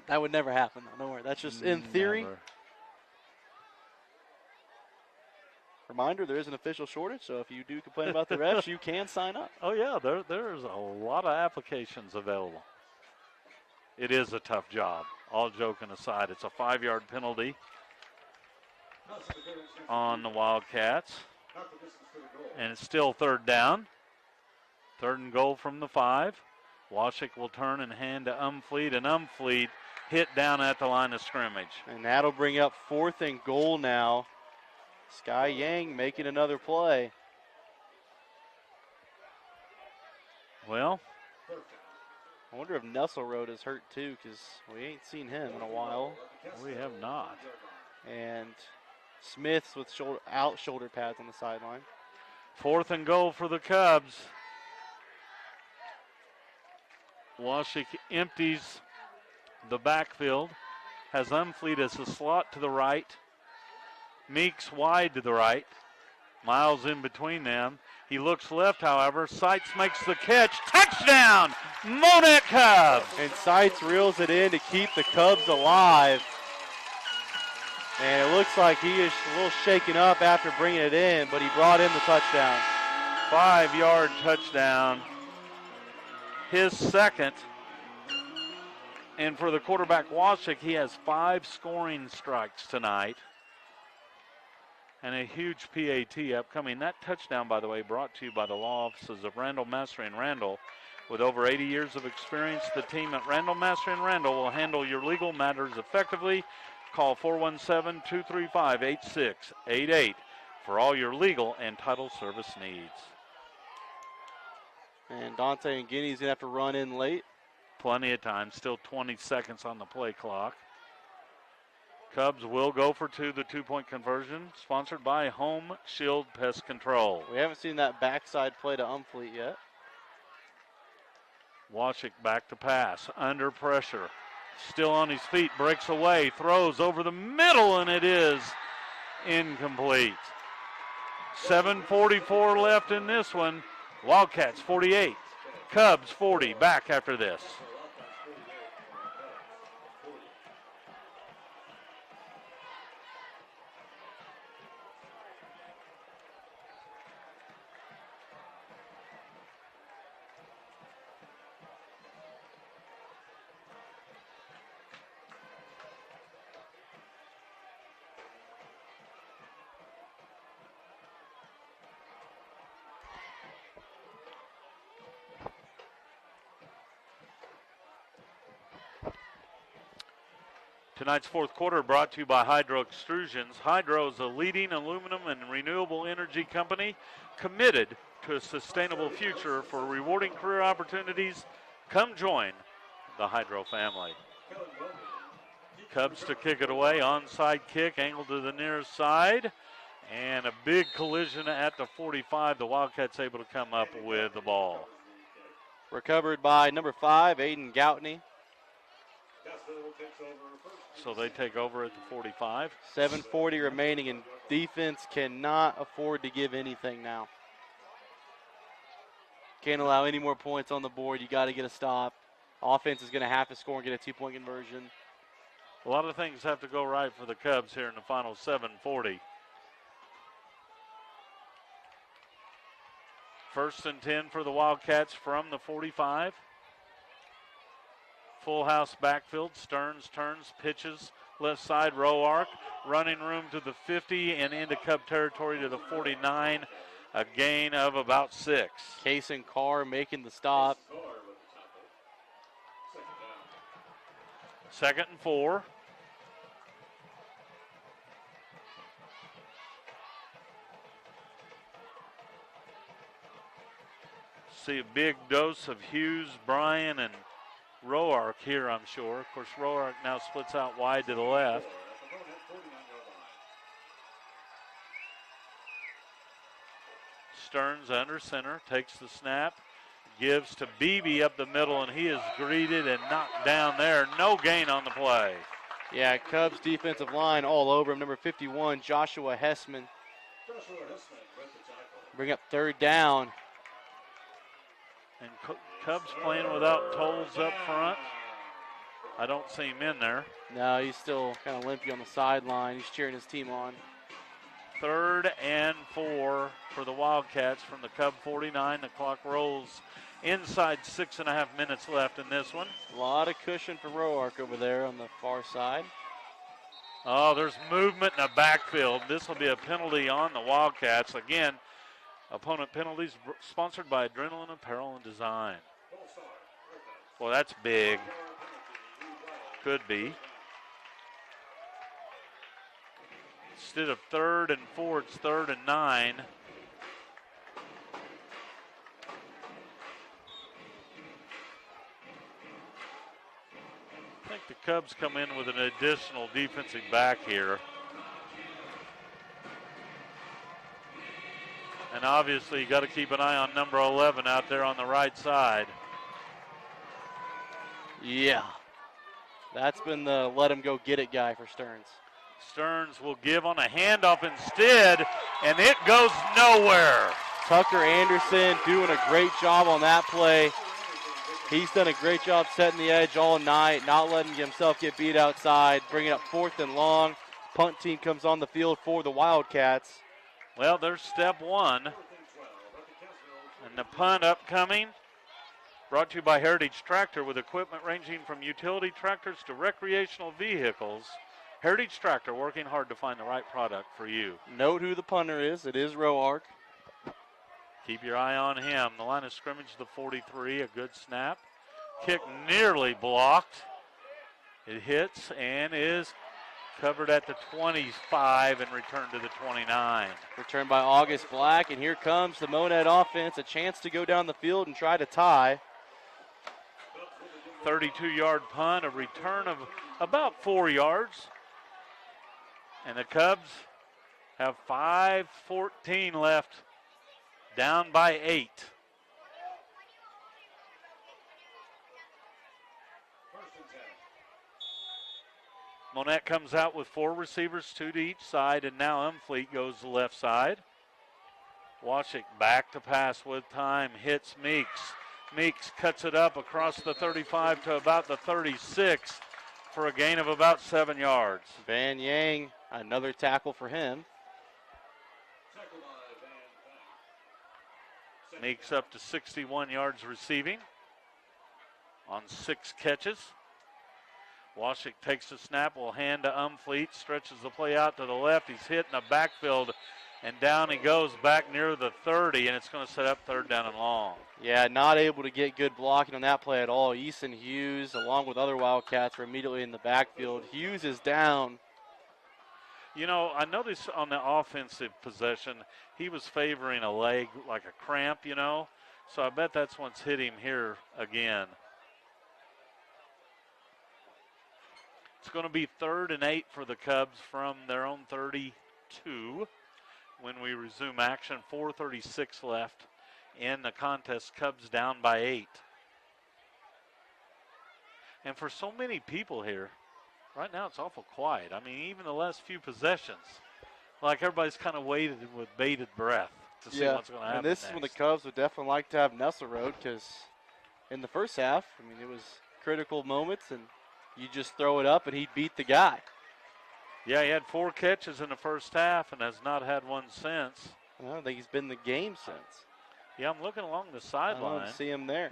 That would never happen, though. Don't worry. That's just in theory. Never. Reminder, there is an official shortage, so if you do complain about the refs, you can sign up. Oh, yeah, there's a lot of applications available. It is a tough job. All joking aside, it's a 5-yard penalty on the Wildcats. And it's still 3rd down. 3rd and goal from the 5. Washik will turn and hand to Umfleet, and Umfleet hit down at the line of scrimmage. And that'll bring up 4th and goal now. Sky Yang making another play. Well, I wonder if Nesselrode is hurt too, because we ain't seen him in a while. we have not. And Smith's with shoulder pads on the sideline. 4th and goal for the Cubs. Washik empties the backfield, has Umfleet as a slot to the right, Meeks wide to the right, Miles in between them. He looks left, however. Seitz makes the catch. Touchdown, Monett Cubs! And Seitz reels it in to keep the Cubs alive. And it looks like he is a little shaken up after bringing it in, but he brought in the touchdown. 5-yard touchdown. His 2nd. And for the quarterback, Washik, he has 5 scoring strikes tonight. And a huge PAT upcoming. That touchdown, by the way, brought to you by the law offices of Randall, Mastery, and Randall. With over 80 years of experience, the team at Randall, Mastery, and Randall will handle your legal matters effectively. Call 417-235-8688 for all your legal and title service needs. And Dante and Guinea's going to have to run in late. Plenty of time, still 20 seconds on the play clock. Cubs will go for 2, the 2-point conversion, sponsored by Home Shield Pest Control. We haven't seen that backside play to Umfleet yet. Washik back to pass, under pressure. Still on his feet, breaks away, throws over the middle, and it is incomplete. 7:44 left in this one. Wildcats 48, Cubs 40, back after this. Tonight's 4th quarter brought to you by Hydro Extrusions. Hydro is a leading aluminum and renewable energy company committed to a sustainable future for rewarding career opportunities. Come join the Hydro family. Cubs to kick it away. Onside kick, angled to the near side. And a big collision at the 45. The Wildcats able to come up with the ball. Recovered by number 5, Aiden Goutney. So they take over at the 45. 7:40 remaining, and defense cannot afford to give anything now. Can't allow any more points on the board. You got to get a stop. Offense is going to have to score and get a 2-point conversion. A lot of things have to go right for the Cubs here in the final 7:40. 1st and 10 for the Wildcats from the 45. Full house backfield. Stearns turns, pitches, left side, row arc. Running room to the 50 and into Cub territory to the 49. A gain of about 6. Case and Carr making the stop. 2nd and 4. See a big dose of Hughes, Bryan, and Roark here, I'm sure. Of course, Roark now splits out wide to the left. Stearns under center, takes the snap, gives to Beebe up the middle, and he is greeted and knocked down there. No gain on the play. Yeah, Cubs defensive line all over him. Number 51, Joshua Hessman. Bring up 3rd down. And Cubs playing without Tolles up front. I don't see him in there. No, he's still kind of limpy on the sideline. He's cheering his team on. 3rd and 4 for the Wildcats from the Cub 49. The clock rolls inside 6.5 minutes left in this one. A lot of cushion for Roark over there on the far side. Oh, there's movement in the backfield. This will be a penalty on the Wildcats. Again, opponent penalties sponsored by Adrenaline Apparel and Design. Well, that's big. Could be. Instead of 3rd and 4, it's 3rd and 9. I think the Cubs come in with an additional defensive back here. And obviously you got to keep an eye on number 11 out there on the right side. Yeah. That's been the let him go get it guy for Stearns. Stearns will give on a handoff instead, and it goes nowhere. Tucker Anderson doing a great job on that play. He's done a great job setting the edge all night, not letting himself get beat outside, bringing up 4th and long. Punt team comes on the field for the Wildcats. Well, there's step 1. And the punt upcoming, brought to you by Heritage Tractor with equipment ranging from utility tractors to recreational vehicles. Heritage Tractor working hard to find the right product for you. Note who the punter is. It is Roark. Keep your eye on him. The line of scrimmage, the 43, a good snap. Kick nearly blocked. It hits and is covered at the 25 and returned to the 29. Returned by August Black, and here comes the Monett offense. A chance to go down the field and try to tie. 32-yard punt, a return of about 4 yards. And the Cubs have 5:14 left, down by 8. Monett comes out with 4 receivers, 2 to each side, and now Umfleet goes to the left side. Washik back to pass with time, hits Meeks. Meeks cuts it up across the 35 to about the 36 for a gain of about 7 yards. Van Yang, another tackle for him. Meeks up to 61 yards receiving on 6 catches. Washik takes the snap, will hand to Umfleet, stretches the play out to the left. He's hit in the backfield, and down he goes back near the 30, and it's going to set up 3rd down and long. Yeah, not able to get good blocking on that play at all. Easton Hughes, along with other Wildcats, were immediately in the backfield. Hughes is down. You know, I noticed on the offensive possession, he was favoring a leg like a cramp, you know. So I bet that's what's hit him here again. It's going to be 3rd and 8 for the Cubs from their own 32 when we resume action. 4:36 left in the contest. Cubs down by 8. And for so many people here, right now it's awful quiet. I mean, even the last few possessions, like everybody's kind of waited with bated breath to see what's going to happen. And this next. is when the Cubs would definitely like to have Nesselrode, because in the first half, I mean, it was critical moments, and you just throw it up and he'd beat the guy. Yeah, he had 4 catches in the first half and has not had one since. I don't think he's been in the game since. Yeah, I'm looking along the I sideline. don't see him there.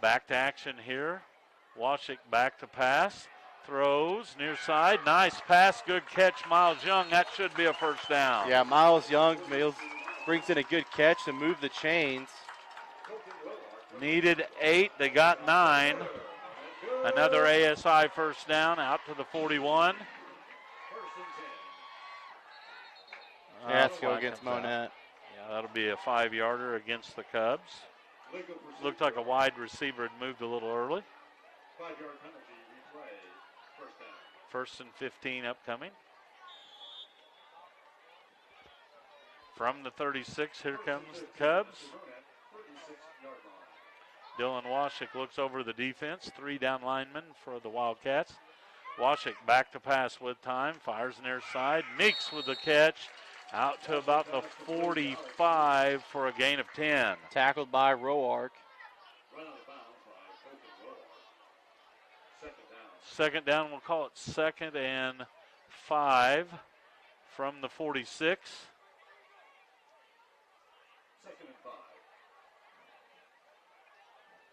Back to action here. Washik back to pass. Throws near side. Nice pass. Good catch, Miles Young. That should be a 1st down. Yeah, Miles Young brings in a good catch to move the chains. Needed 8. They got 9. Another ASI 1st down out to the 41. Yeah, let's go Flag against comes out. Monett. Yeah, that'll be a 5-yarder against the Cubs. Looked like a wide receiver had moved a little early. 5-yard penalty, replay, 1st down. 1st and 15 upcoming. From the 36, here comes the Cubs. Dylan Washik looks over the defense. 3 down linemen for the Wildcats. Washik back to pass with time. Fires near side. Meeks with the catch. Out to about the 45 for a gain of 10. Tackled by Roark. Second down, we'll call it 2nd and 5 from the 46.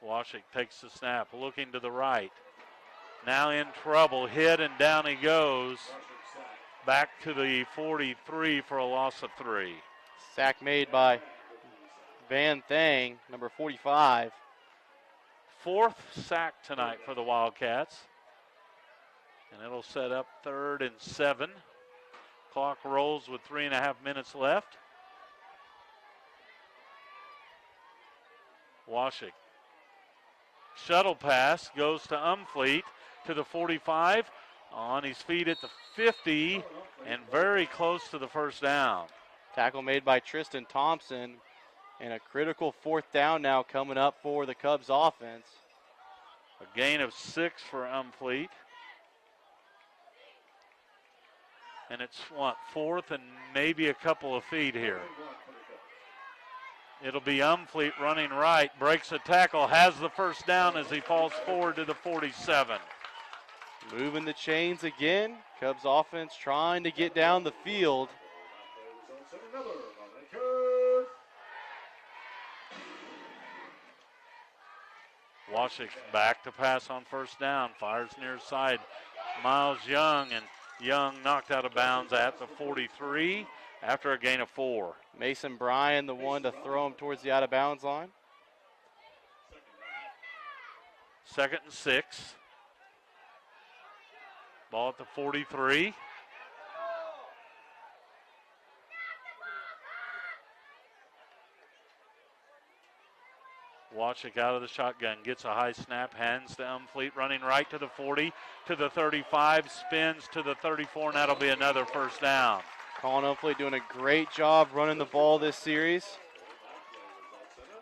Washik takes the snap, looking to the right. Now in trouble, hit and down he goes. Back to the 43 for a loss of 3. Sack made by Van Thang, number 45. 4th sack tonight for the Wildcats. And it'll set up 3rd and 7. Clock rolls with 3.5 minutes left. Washik. Shuttle pass goes to Umfleet to the 45. On his feet at the 50 and very close to the first down. Tackle made by Tristan Thompson. And a critical 4th down now coming up for the Cubs offense. A gain of 6 for Umfleet. And it's 4th and maybe a couple of feet here. It'll be Umfleet running right, breaks a tackle, has the first down as he falls forward to the 47. Moving the chains again. Cubs offense trying to get down the field. Washik back to pass on first down, fires near side. Miles Young, and Young knocked out of bounds at the 43 after a gain of 4. Mason Bryan, the one to throw him towards the out of bounds line. 2nd and 6. Ball at the 43. Washik out of the shotgun, gets a high snap, hands to Umfleet, running right to the 40, to the 35, spins to the 34, and that'll be another first down. Colin Umfleet doing a great job running the ball this series.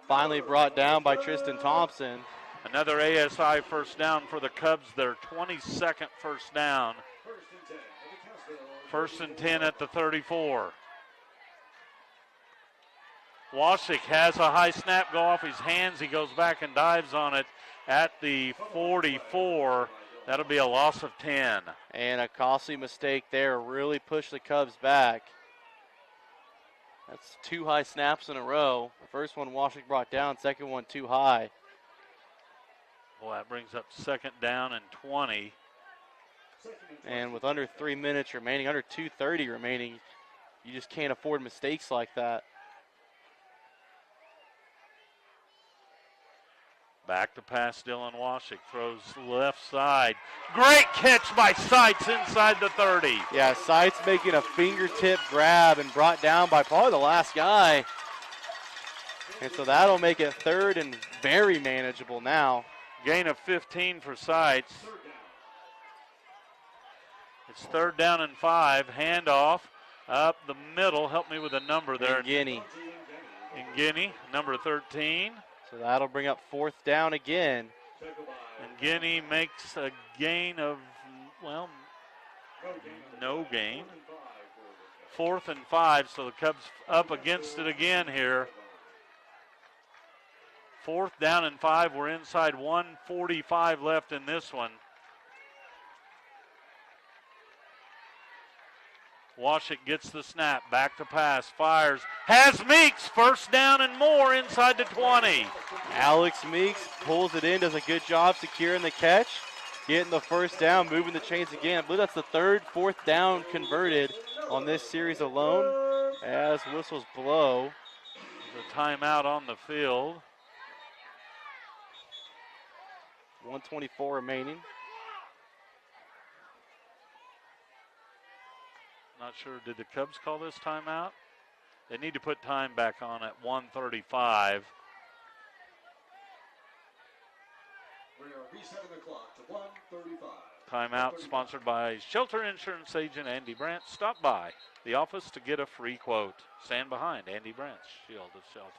Finally brought down by Tristan Thompson. Another ASI first down for the Cubs, their 22nd first down. 1st and 10 at the 34. Washik has a high snap go off his hands. He goes back and dives on it at the 44. That'll be a loss of 10. And a costly mistake there. Really pushed the Cubs back. That's 2 high snaps in a row. The first one Washik brought down, second one too high. Well, that brings up 2nd down and 20. And with under 3 minutes remaining, under 2:30 remaining, you just can't afford mistakes like that. Back to pass, Dylan Washik throws left side. Great catch by Seitz inside the 30. Yeah, Seitz making a fingertip grab and brought down by probably the last guy. And so that'll make it 3rd and very manageable now. Gain of 15 for Seitz. It's 3rd down and 5. Handoff up the middle. Help me with a number there. Guinea. Guinea, number 13. So that'll bring up 4th down again. And Guinea makes a gain of, well, no gain. 4th and 5, so the Cubs up against it again here. 4th down and 5. We're inside 1:45 left in this one. Washik gets the snap, back to pass, fires, has Meeks, first down and more inside the 20. Alex Meeks pulls it in, does a good job securing the catch, getting the first down, moving the chains again. I believe that's the 3rd, 4th down converted on this series alone as whistles blow. There's a timeout on the field. 1:24 remaining. Not sure, did the Cubs call this timeout? They need to put time back on at 1:35. We are resetting the clock to 1:35. Timeout sponsored by Shelter Insurance Agent Andy Brandt. Stop by the office to get a free quote. Stand behind Andy Brandt's Shield of Shelter.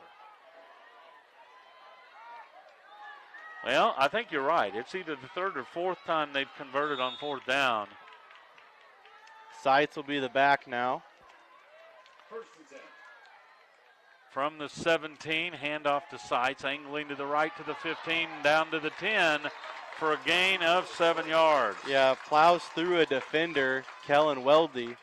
Well, I think you're right. It's either the 3rd or 4th time they've converted on 4th down. Seitz will be the back now. 1st and 10. From the 17, handoff to Seitz, angling to the right to the 15, down to the 10. for a gain of 7 yards. Yeah, plows through a defender, Kellen Weldy.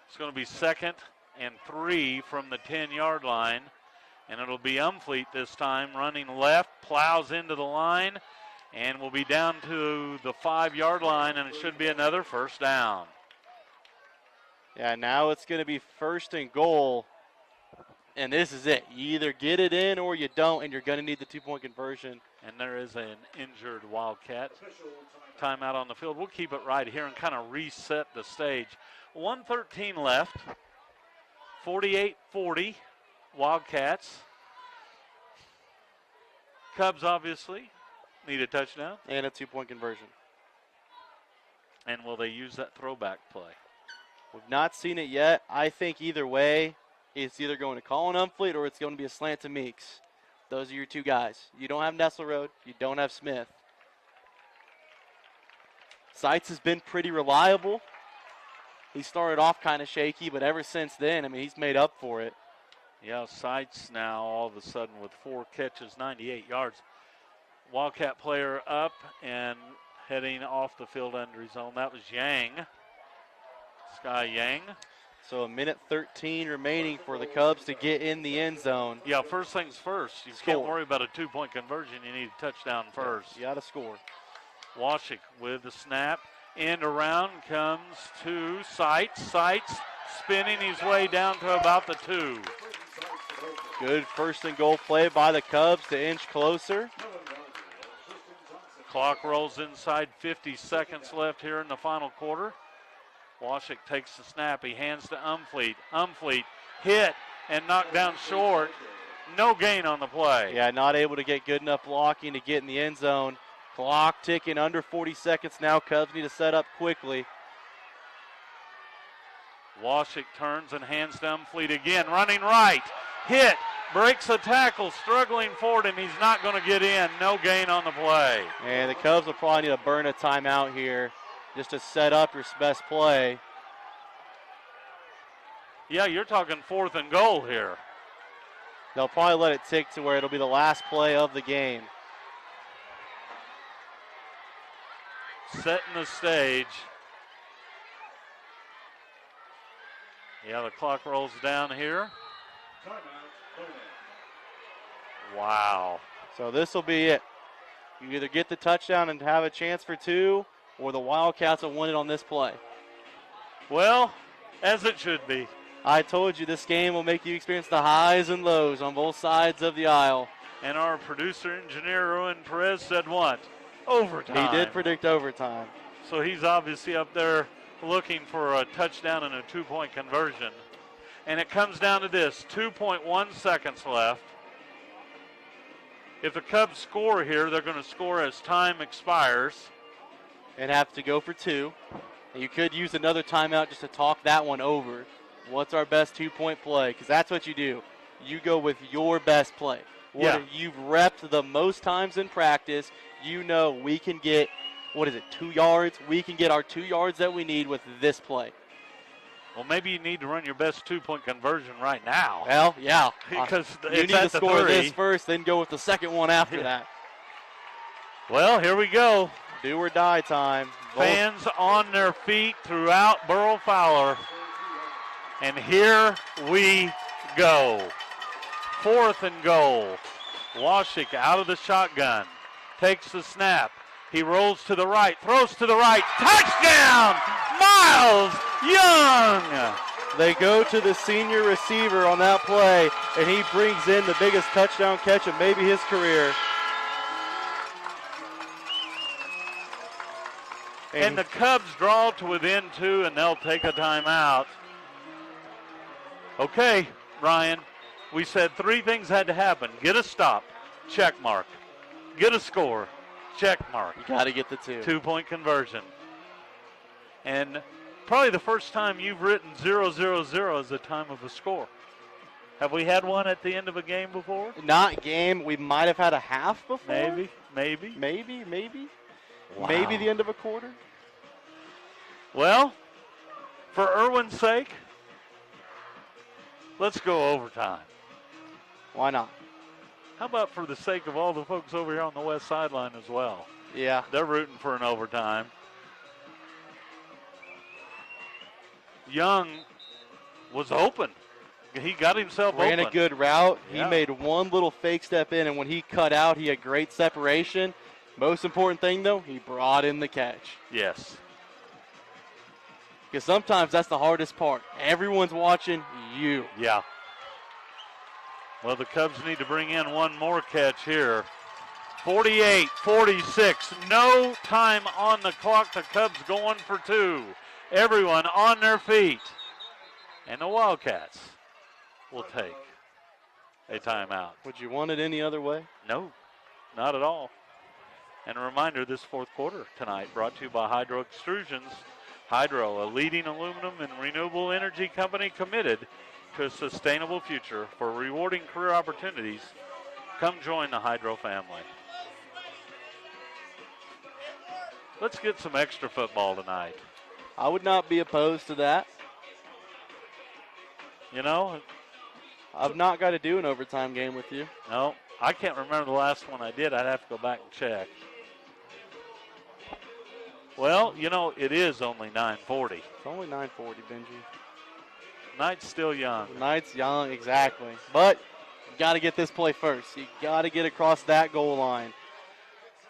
It's going to be 2nd and 3 from the 10-yard line. And it'll be Umfleet this time, running left, plows into the line, and will be down to the 5-yard line, and it should be another first down. Yeah, now it's going to be 1st and goal. And this is it. You either get it in or you don't, and you're going to need the 2-point conversion. And there is an injured Wildcat. Timeout on the field. We'll keep it right here and kind of reset the stage. 1:13 left. 48-40. Wildcats. Cubs obviously need a touchdown. And a 2-point conversion. And will they use that throwback play? We've not seen it yet. I think either way, it's either going to Colin Umfleet or it's going to be a slant to Meeks. Those are your two guys. You don't have Nesselrode. You don't have Smith. Seitz has been pretty reliable. He started off kind of shaky, but ever since then, I mean, he's made up for it. Yeah, Seitz now all of a sudden with 4 catches, 98 yards. Wildcat player up and heading off the field under his own. That was Yang, Sky Yang. So 1:13 remaining for the Cubs to get in the end zone. Yeah, first things first. You can't worry about a 2-point conversion. You need a touchdown first. You got to score. Washik with the snap. End around comes to Seitz. Seitz spinning his way down to about the 2. Good 1st and goal play by the Cubs to inch closer. Clock rolls inside, 50 seconds left here in the final quarter. Washik takes the snap. He hands to Umfleet. Umfleet hit and knocked down short. No gain on the play. Yeah, not able to get good enough blocking to get in the end zone. Clock ticking, under 40 seconds now. Cubs need to set up quickly. Washik turns and hands to Umfleet again. Running right. Hit. Breaks a tackle. Struggling forward, and he's not going to get in. No gain on the play. And the Cubs will probably need to burn a timeout here just to set up your best play. Yeah, you're talking 4th and goal here. They'll probably let it tick to where it'll be the last play of the game. Setting the stage. Yeah, the clock rolls down here. Wow. So this will be it. You either get the touchdown and have a chance for 2, or the Wildcats will win it on this play. Well, as it should be. I told you this game will make you experience the highs and lows on both sides of the aisle. And our producer engineer, Owen Perez, said what? Overtime. He did predict overtime. So he's obviously up there looking for a touchdown and a 2-point conversion. And it comes down to this, 2.1 seconds left. If the Cubs score here, they're going to score as time expires. And have to go for 2. And you could use another timeout just to talk that one over. What's our best 2-point play? Because that's what you do. You go with your best play. What you've repped the most times in practice. You know we can get, 2 yards? We can get our 2 yards that we need with this play. Well, maybe you need to run your best 2-point conversion right now. Well, yeah. Because you need to score this first, then go with the second one after that. Well, here we go. Do or die time. Fans on their feet throughout Burl Fowler. And here we go. 4th and goal. Washik out of the shotgun. Takes the snap. He rolls to the right. Throws to the right. Touchdown! Miles Young! They go to the senior receiver on that play, and he brings in the biggest touchdown catch of maybe his career. And the Cubs draw to within 2, and they'll take a timeout. Okay, Ryan, we said 3 things had to happen. Get a stop, check mark. Get a score, check mark. You got to get the 2. 2-point conversion. And probably the first time you've written 0-0-0 as the time of a score. Have we had one at the end of a game before? Not game. We might have had a half before. Maybe. Wow. Maybe the end of a quarter. Well, for Irwin's sake, let's go overtime. Why not? How about for the sake of all the folks over here on the west sideline as well? Yeah. They're rooting for an overtime. Young was open. He got himself Ran open. a good route. Yeah. He made one little fake step in, and when he cut out, he had great separation. Most important thing, though, he brought in the catch. Yes. Because sometimes that's the hardest part. Everyone's watching you. Yeah. Well, the Cubs need to bring in one more catch here. 48-46. No time on the clock. The Cubs going for two. Everyone on their feet. And the Wildcats will take a timeout. Would you want it any other way? No, not at all. And a reminder, this fourth quarter tonight brought to you by Hydro Extrusions. Hydro, a leading aluminum and renewable energy company committed to a sustainable future for rewarding career opportunities. Come join the Hydro family. Let's get some extra football tonight. I would not be opposed to that. You know, I've not got to do an overtime game with you. no, I can't remember the last one I did. I'd have to go back and check. Well, you know, it is only 9:40. It's only 9:40, Benji. Night's still young. The night's young, exactly. But you got to get this play first. You got to get across that goal line.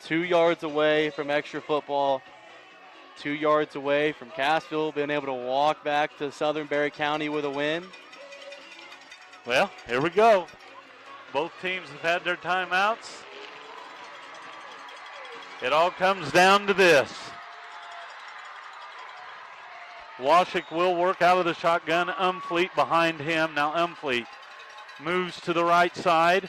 2 yards away from extra football. 2 yards away from Cassville being able to walk back to Southern Barry County with a win. Well, here we go. Both teams have had their timeouts. It all comes down to this. Washik will work out of the shotgun. Umfleet behind him. Now Umfleet moves to the right side.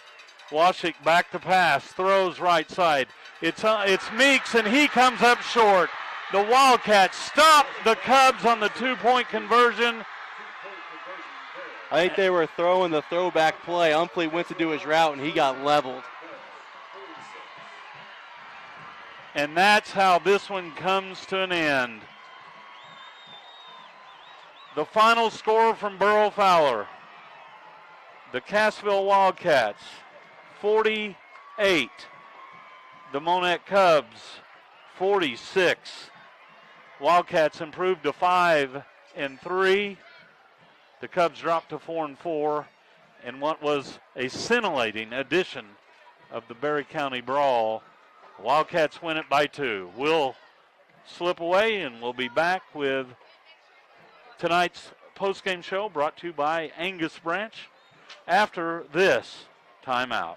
Washik back to pass. Throws right side. It's Meeks, and he comes up short. The Wildcats stop the Cubs on the two-point conversion. I think they were throwing the throwback play. Umfleet went to do his route, and he got leveled. And that's how this one comes to an end. The final score from Burrow Fowler. The Cassville Wildcats, 48. The Monett Cubs, 46. Wildcats improved to 5-3. The Cubs dropped to 4-4. And what was a scintillating edition of the Barry County Brawl, Wildcats win it by 2. We'll slip away and we'll be back with tonight's postgame show brought to you by Angus Branch after this timeout.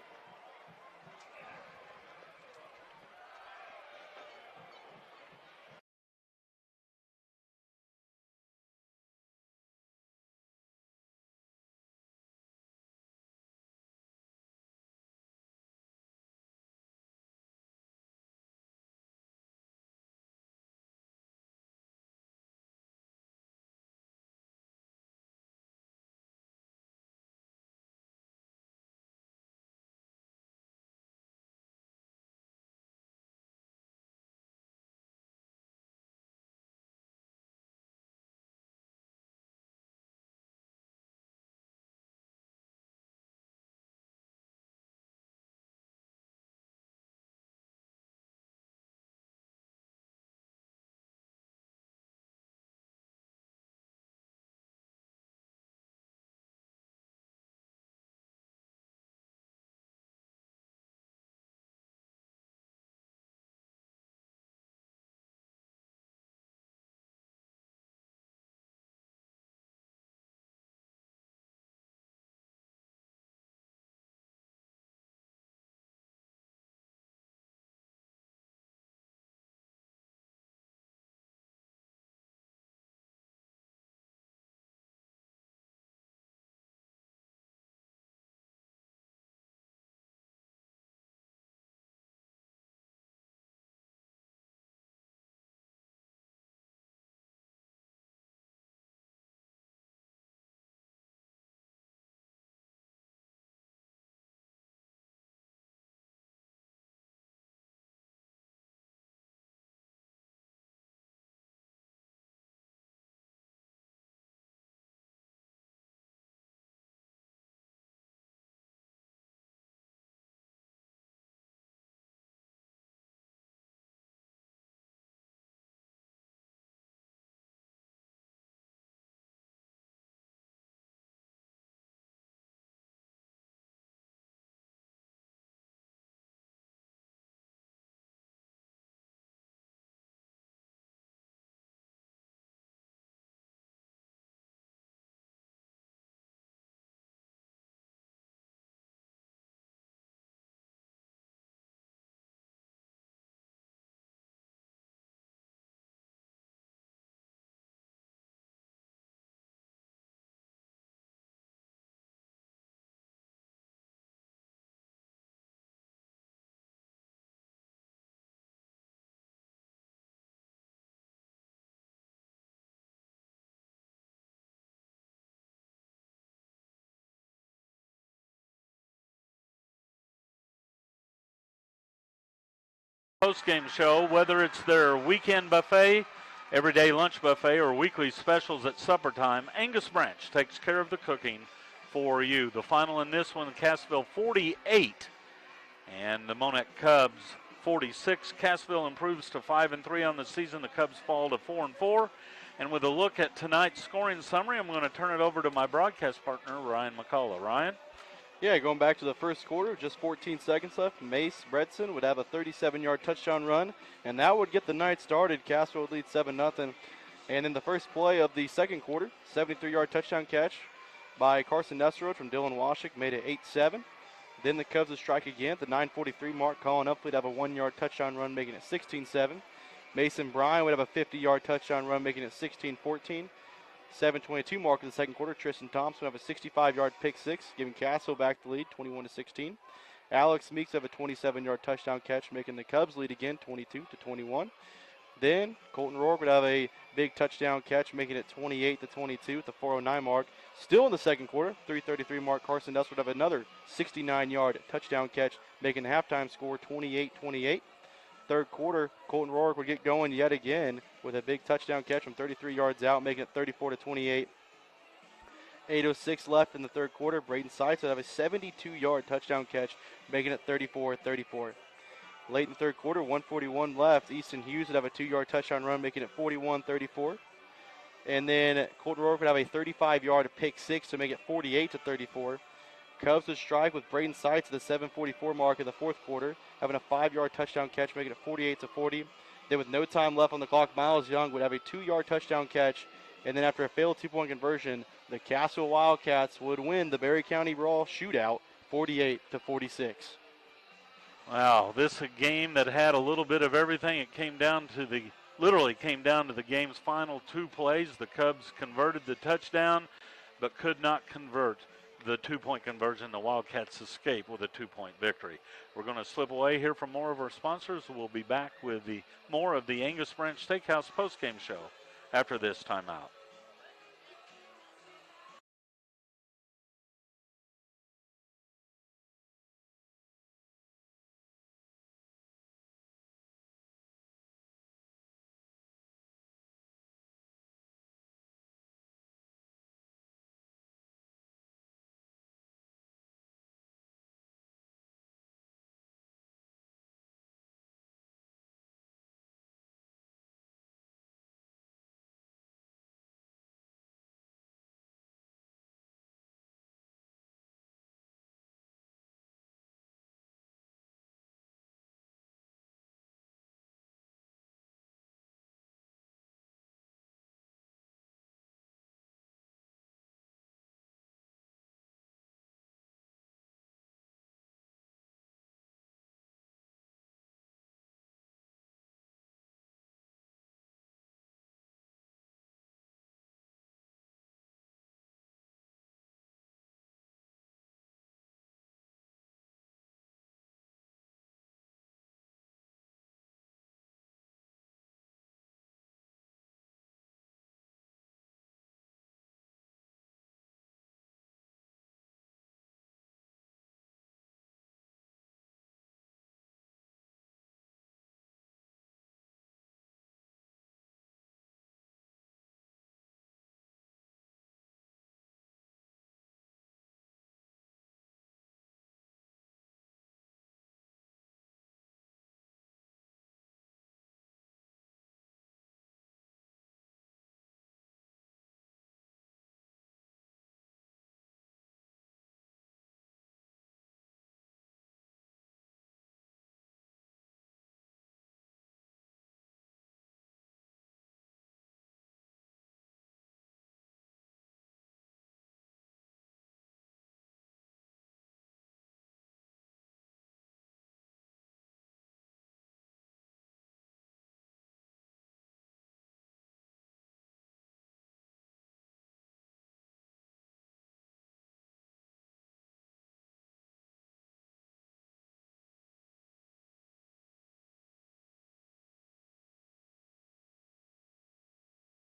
Post-game show, whether it's their weekend buffet, everyday lunch buffet, or weekly specials at supper time, Angus Branch takes care of the cooking for you. The final in this one, Cassville 48 and the Monett Cubs 46. Cassville improves to 5-3 on the season. The Cubs fall to 4-4. And with a look at tonight's scoring summary, I'm going to turn it over to my broadcast partner, Ryan McCullough. Ryan? Yeah, going back to the first quarter, just 14 seconds left. Mace Bredson would have a 37-yard touchdown run, and that would get the night started. Cassville would lead 7-0. And in the first play of the second quarter, 73-yard touchdown catch by Carson Nesrode from Dylan Washik made it 8-7. Then the Cubs would strike again at the 9:43 mark. Colin Upfleet would have a 1-yard touchdown run, making it 16-7. Mason Bryan would have a 50-yard touchdown run, making it 16-14. 7:22 mark in the second quarter. Tristan Thompson would have a 65-yard pick six, giving Cassville back the lead, 21-16. Alex Meeks would have a 27-yard touchdown catch, making the Cubs lead again, 22-21. Then Colton Rourke would have a big touchdown catch, making it 28-22 at the 4:09 mark. Still in the second quarter, 3:33 mark, Carson Nuss would have another 69-yard touchdown catch, making the halftime score 28-28. Third quarter, Colton Rourke would get going yet again with a big touchdown catch from 33 yards out, making it 34-28. 8:06 left in the third quarter. Braden Seitz would have a 72-yard touchdown catch, making it 34-34. Late in the third quarter, 1:41 left. Easton Hughes would have a 2-yard touchdown run, making it 41-34. And then Colton Rourke would have a 35-yard pick six to make it 48-34. Cubs would strike with Braden Seitz at the 7:44 mark in the fourth quarter, having a 5-yard touchdown catch, making it 48-40. Then with no time left on the clock, Miles Young would have a 2-yard touchdown catch. And then after a failed 2-point conversion, the Cassville Wildcats would win the Berry County Brawl shootout 48-46. Wow, this is a game that had a little bit of everything. It literally came down to the game's final two plays. The Cubs converted the touchdown, but could not convert the 2-point conversion. The Wildcats escape with a 2-point victory. We're going to slip away here from more of our sponsors. We'll be back with more of the Angus Branch Steakhouse postgame show after this timeout.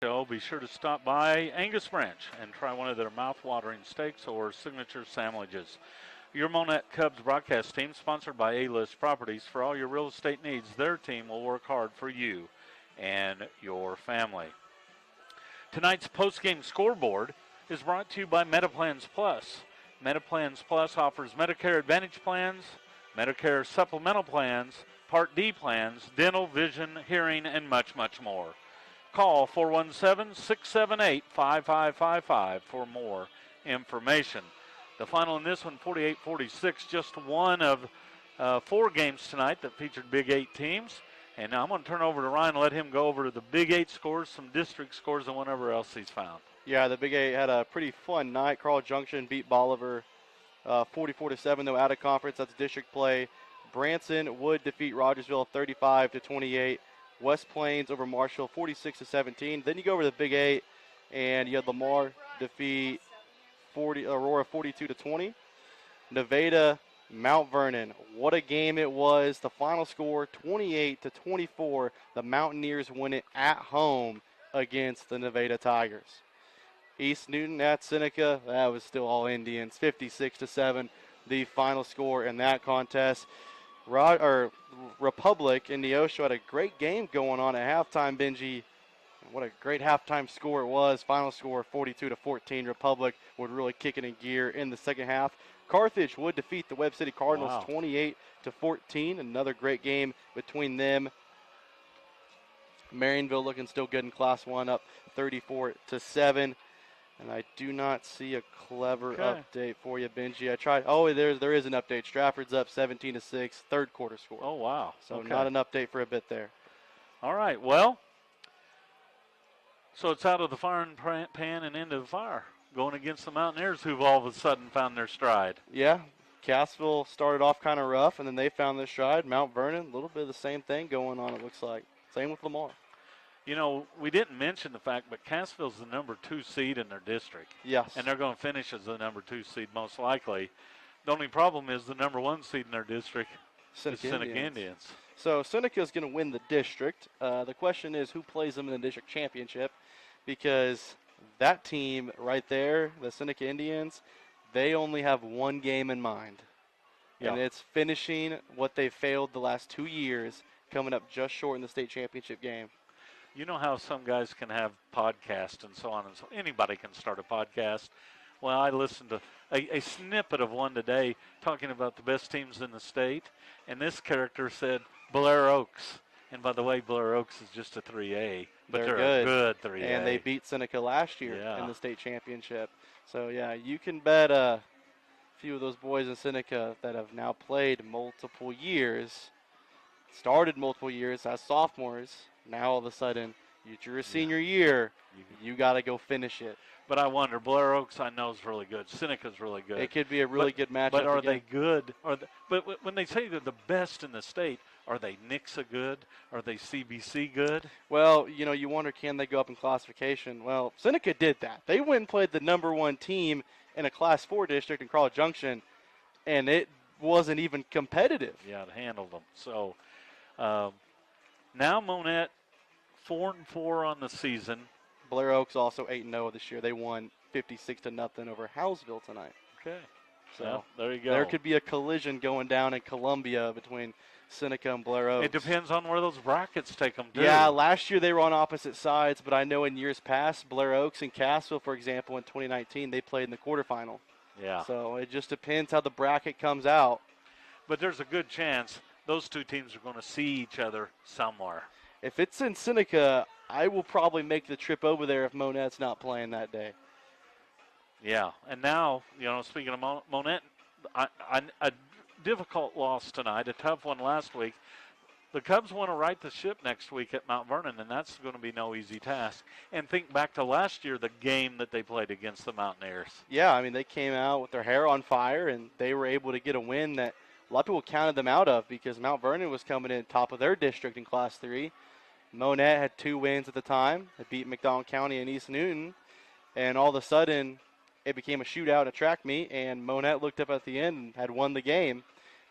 So be sure to stop by Angus Branch and try one of their mouth-watering steaks or signature sandwiches. Your Monett Cubs broadcast team, sponsored by A-List Properties. For all your real estate needs, their team will work hard for you and your family. Tonight's post-game scoreboard is brought to you by MetaPlans Plus. MetaPlans Plus offers Medicare Advantage plans, Medicare supplemental plans, Part D plans, dental, vision, hearing, and much, much more. Call 417-678-5555 for more information. The final in this one, 48-46, just one of 4 games tonight that featured Big 8 teams. And now I'm going to turn over to Ryan and let him go over the Big 8 scores, some district scores, and whatever else he's found. Yeah, the Big 8 had a pretty fun night. Carl Junction beat Bolivar 44-7, though, out of conference. That's district play. Branson would defeat Rogersville 35-28. West Plains over Marshall 46-17. Then you go over to the Big 8, and you had Lamar defeat Aurora 42-20. Nevada, Mount Vernon. What a game it was. The final score 28-24. The Mountaineers win it at home against the Nevada Tigers. East Newton at Seneca, that was still all Indians, 56-7, the final score in that contest. Republic in Neosho had a great game going on at halftime, Benji. What a great halftime score it was. Final score 42-14. Republic would really kick it in gear in the second half. Carthage would defeat the Webb City Cardinals 28-14. Another great game between them. Marionville looking still good in Class 1, up 34-7. And I do not see a clever update for you, Benji. I tried. Oh, there is an update. Stratford's up 17-6, third quarter score. Oh, wow. So not an update for a bit there. All right. Well, so it's out of the frying pan and into the fire, going against the Mountaineers, who've all of a sudden found their stride. Yeah. Cassville started off kind of rough, and then they found their stride. Mount Vernon, a little bit of the same thing going on, it looks like. Same with Lamar. You know, we didn't mention the fact, but Cassville's the number 2 seed in their district. Yes. And they're going to finish as the number 2 seed most likely. The only problem is the number 1 seed in their district is Seneca Indians. So Seneca is going to win the district. The question is who plays them in the district championship, because that team right there, the Seneca Indians, they only have one game in mind. Yeah. And it's finishing what they failed the last 2 years, coming up just short in the state championship game. You know how some guys can have podcasts and so on, and so anybody can start a podcast. Well, I listened to a snippet of one today talking about the best teams in the state, and this character said Blair Oaks. And by the way, Blair Oaks is just a 3A, but they're a good 3A. And they beat Seneca last year in the state championship. So, yeah, you can bet a few of those boys in Seneca that have now played multiple years, started multiple years as sophomores. Now, all of a sudden, it's your senior year, you got to go finish it. But I wonder, Blair Oaks I know is really good. Seneca's really good. It could be a really good matchup. But are they good? But when they say they're the best in the state, are they NICSA good? Are they CBC good? Well, you know, you wonder, can they go up in classification? Well, Seneca did that. They went and played the number 1 team in a Class 4 district in Carl Junction, and it wasn't even competitive. Yeah, it handled them. So now Monett 4-4 on the season. Blair Oaks also 8-0 this year. They won 56-0 over Howesville tonight. Okay. So well, there you go. There could be a collision going down in Columbia between Seneca and Blair Oaks. It depends on where those brackets take them to. Yeah, last year they were on opposite sides, but I know in years past, Blair Oaks and Cassville, for example, in 2019, they played in the quarterfinal. Yeah. So it just depends how the bracket comes out. But there's a good chance those two teams are going to see each other somewhere. If it's in Seneca, I will probably make the trip over there if Monett's not playing that day. Yeah, and now, you know, speaking of Monett, a difficult loss tonight, a tough one last week. The Cubs want to right the ship next week at Mount Vernon, and that's going to be no easy task. And think back to last year, the game that they played against the Mountaineers. Yeah, I mean, they came out with their hair on fire, and they were able to get a win that a lot of people counted them out of because Mount Vernon was coming in top of their district in Class 3. Monett had 2 wins at the time. They beat McDonald County and East Newton, and all of a sudden it became a shootout at a track meet, and Monett looked up at the end and had won the game.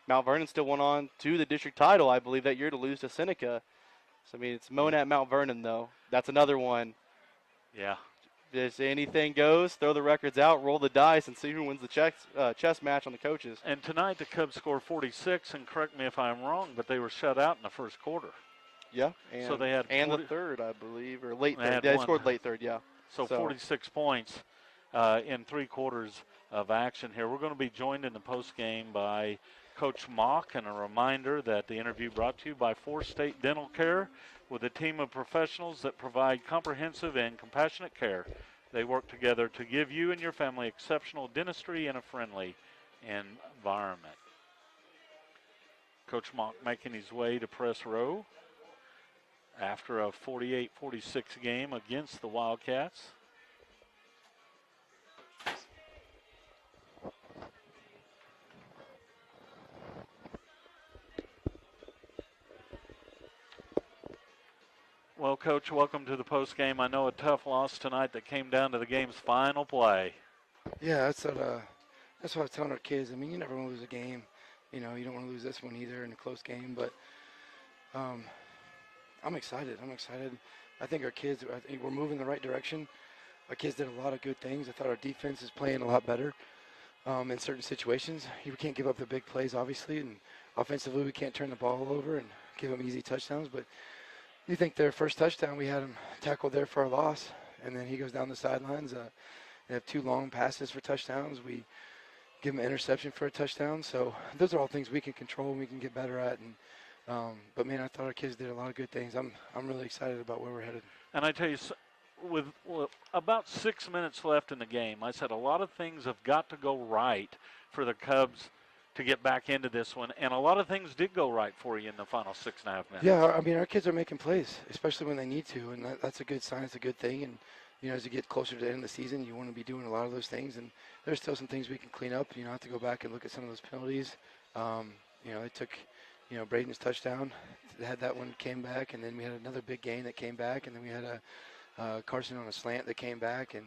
Mount Vernon still went on to the district title, I believe, that year to lose to Seneca. So, I mean, it's Monett, Mount Vernon, though. That's another one. Yeah. Just anything goes. Throw the records out, roll the dice, and see who wins the chess match on the coaches. And tonight the Cubs scored 46, and correct me if I'm wrong, but they were shut out in the first quarter. Yeah, and, so they had the third, I believe, or late they third. had They one. scored late third, yeah. So 46 points in 3 quarters of action here. We're going to be joined in the post game by Coach Mock, and a reminder that the interview brought to you by 4 State Dental Care, with a team of professionals that provide comprehensive and compassionate care. They work together to give you and your family exceptional dentistry in a friendly environment. Coach Mock making his way to press row after a 48-46 game against the Wildcats. Well, Coach, welcome to the post game. I know a tough loss tonight that came down to the game's final play. Yeah, that's what I was telling our kids. I mean, you never want to lose a game. You know, you don't want to lose this one either in a close game. But I'm excited. I think our kids, I think we're moving in the right direction. Our kids did a lot of good things. I thought our defense is playing a lot better in certain situations. We can't give up the big plays, obviously, and offensively we can't turn the ball over and give them easy touchdowns. But you think their first touchdown, we had him tackled there for a loss, and then he goes down the sidelines. They have 2 long passes for touchdowns. We give him an interception for a touchdown. So those are all things we can control and we can get better at. And but man, I thought our kids did a lot of good things. I'm really excited about where we're headed. And I tell you, with about 6 minutes left in the game, I said a lot of things have got to go right for the Cubs to get back into this one, and a lot of things did go right for you in the final 6.5 minutes. Yeah, I mean, our kids are making plays, especially when they need to, and that's a good sign. It's a good thing. And you know, as you get closer to the end of the season, you want to be doing a lot of those things. And there's still some things we can clean up. You know, I have to go back and look at some of those penalties. You know, they took, you know, Braden's touchdown. They had that one came back, and then we had another big gain that came back, and then we had a Carson on a slant that came back. And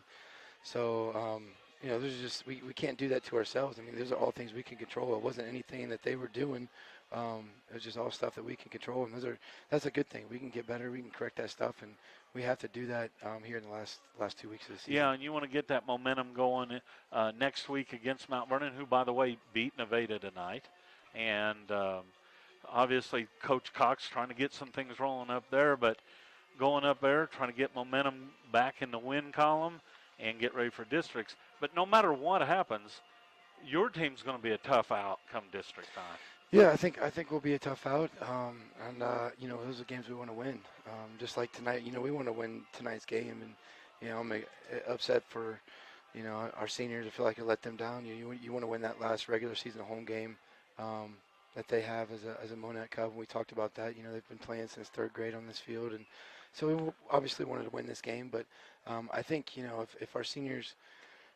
so, you know, there's just we can't do that to ourselves. I mean, those are all things we can control. It wasn't anything that they were doing. It was just all stuff that we can control, and that's a good thing. We can get better. We can correct that stuff, and we have to do that here in the last 2 weeks of the season. Yeah, and you want to get that momentum going next week against Mount Vernon, who, by the way, beat Nevada tonight. And obviously Coach Cox trying to get some things rolling up there, but going up there, trying to get momentum back in the win column and get ready for districts. But no matter what happens, your team's going to be a tough out come district time. Yeah, I think we'll be a tough out, and you know, those are games we want to win. Just like tonight, you know, we want to win tonight's game, and you know, I'm upset for, you know, our seniors. I feel like I let them down. You want to win that last regular season home game that they have as a Monett Cub. We talked about that. You know, they've been playing since 3rd grade on this field, and so we obviously wanted to win this game. But I think, you know, if our seniors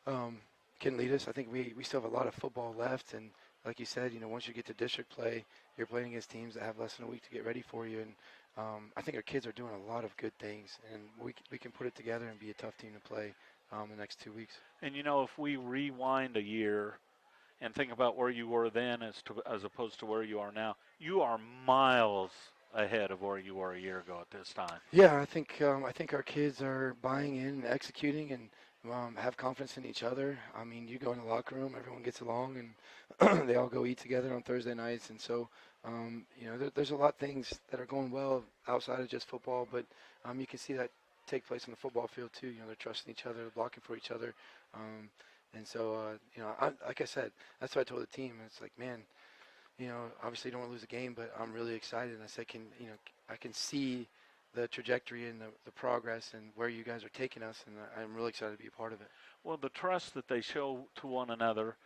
can lead us, I think we still have a lot of football left. And like you said, you know, once you get to district play, you're playing against teams that have less than a week to get ready for you. And I think our kids are doing a lot of good things, and we can put it together and be a tough team to play the next 2 weeks. And, you know, if we rewind a year and think about where you were then as opposed to where you are now, you are miles ahead of where you were a year ago at this time. Yeah, I think our kids are buying in and executing and have confidence in each other. I mean, you go in the locker room, everyone gets along, and they all go eat together on Thursday nights. And so, you know, there's a lot of things that are going well outside of just football, but you can see that take place on the football field too. You know, they're trusting each other, blocking for each other. And so, you know, like I said, that's what I told the team. It's like, man, you know, obviously you don't want to lose a game, but I'm really excited. And I said, I can see the trajectory and the progress and where you guys are taking us, and I'm really excited to be a part of it. Well, the trust that they show to one another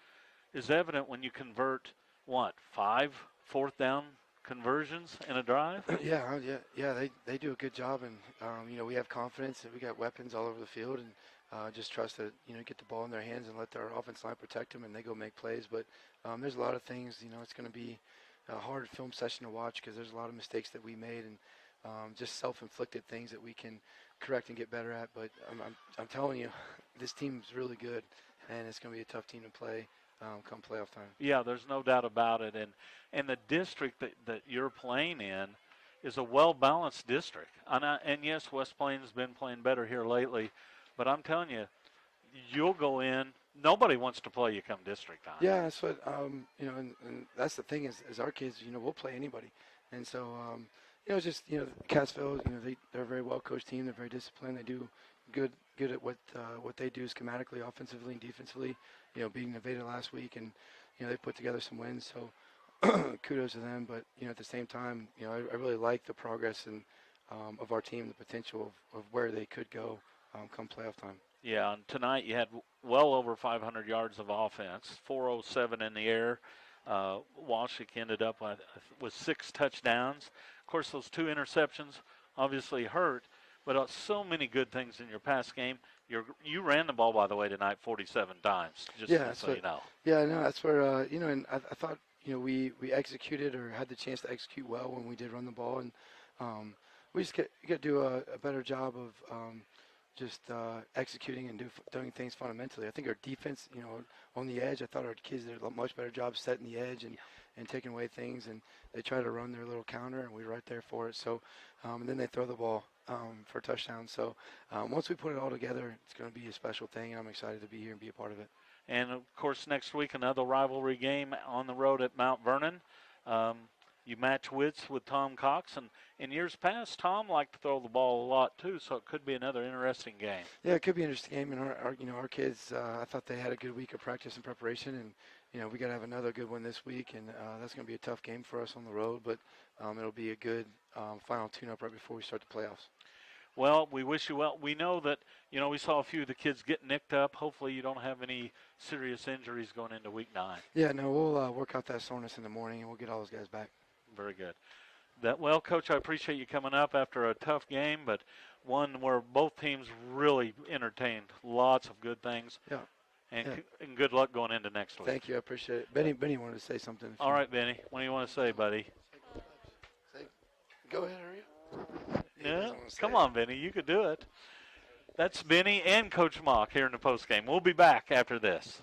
is evident when you convert, 5 4th down conversions in a drive? Yeah, they do a good job, and you know, we have confidence that we got weapons all over the field, and just trust that, you know, get the ball in their hands and let their offense line protect them, and they go make plays. But there's a lot of things, you know, it's going to be a hard film session to watch because there's a lot of mistakes that we made and just self-inflicted things that we can correct and get better at. But I'm telling you, this team's really good, and it's going to be a tough team to play come playoff time. Yeah, there's no doubt about it. And the district that you're playing in is a well-balanced district. And yes, West Plains has been playing better here lately, But I'm telling you, you'll go in. Nobody wants to play you come district time. Yeah, that's what and that's the thing is our kids, we'll play anybody, and so it's just Cassville, they're a very well coached team. They're very disciplined. They do good at what they do schematically, offensively and defensively. Beating Nevada last week, and they put together some wins. So kudos to them. But at the same time, I really like the progress and of our team, the potential of where they could go come playoff time. Yeah, and tonight you had well over 500 yards of offense, 407 in the air. Washik ended up with 6 touchdowns. Of course, those 2 interceptions obviously hurt, but so many good things in your pass game. You ran the ball, by the way, tonight 47 times, just so you know. Yeah, no, that's where, and I thought, we executed or had the chance to execute well when we did run the ball, and we just got to do a better job of just executing and doing things fundamentally. I think our defense, on the edge, I thought our kids did a much better job setting the edge and taking away things, and they try to run their little counter, and we were right there for it. So, and then they throw the ball for touchdowns. So once we put it all together, it's going to be a special thing, and I'm excited to be here and be a part of it. And, of course, next week, another rivalry game on the road at Mount Vernon. You match wits with Tom Cox, and in years past, Tom liked to throw the ball a lot too, so it could be another interesting game. Yeah, it could be an interesting game, and our kids, I thought they had a good week of practice and preparation, and we got to have another good one this week, and that's going to be a tough game for us on the road, but it'll be a good final tune-up right before we start the playoffs. Well, we wish you well. We know that, we saw a few of the kids get nicked up. Hopefully you don't have any serious injuries going into week 9. Yeah, no, we'll work out that soreness in the morning, and we'll get all those guys back. Very good. Well, Coach, I appreciate you coming up after a tough game, but one where both teams really entertained. Lots of good things. Yeah. And good luck going into next week. Thank you. I appreciate it. Benny wanted to say something. All right, Benny. What do you want to say, buddy? Go ahead, hurry up. Yeah, come on, Benny. You could do it. That's Benny and Coach Mock here in the postgame. We'll be back after this.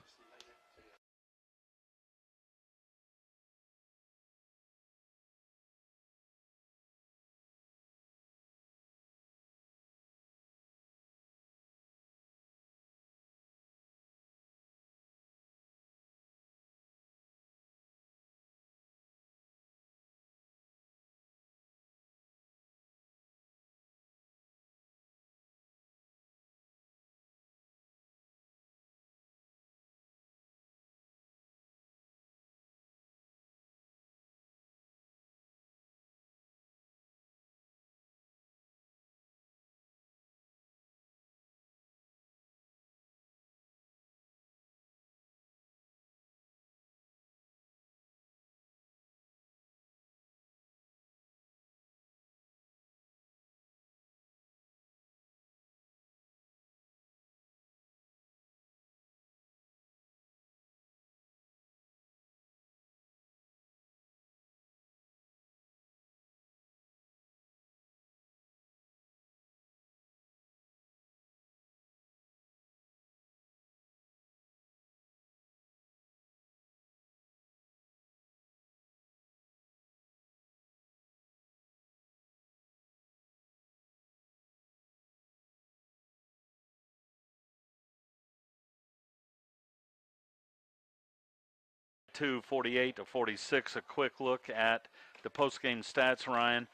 To 48-46, a quick look at the postgame stats, Ryan.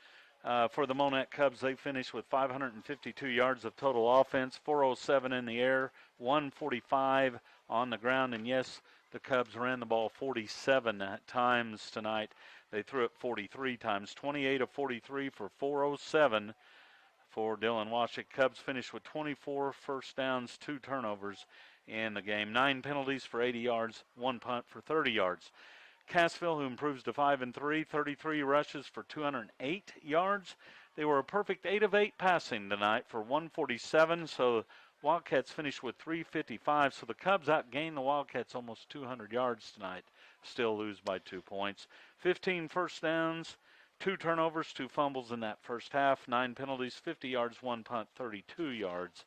For the Monett Cubs, they finished with 552 yards of total offense, 407 in the air, 145 on the ground. And yes, the Cubs ran the ball 47 times tonight. They threw it 43 times, 28 of 43 for 407 for Dylan Washik. Cubs finished with 24 first downs, 2 turnovers in the game, 9 penalties for 80 yards, 1 punt for 30 yards. Cassville, who improves to 5-3, 33 rushes for 208 yards. They were a perfect 8 of 8 passing tonight for 147, so Wildcats finished with 355. So the Cubs outgained the Wildcats almost 200 yards tonight, still lose by 2 points. 15 first downs, 2 turnovers, 2 fumbles in that first half, 9 penalties, 50 yards, 1 punt, 32 yards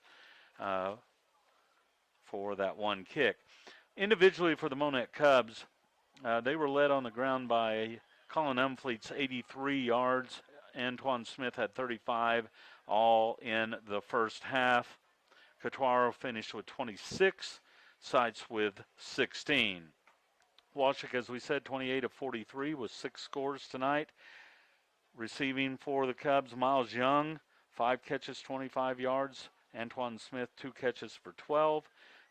for that 1 kick. Individually for the Monett Cubs, they were led on the ground by Colin Umfleet's 83 yards. Antoine Smith had 35, all in the first half. Catuaro finished with 26. Sites with 16. Washik, as we said, 28 of 43 with 6 scores tonight. Receiving for the Cubs, Miles Young, 5 catches, 25 yards. Antoine Smith, 2 catches for 12.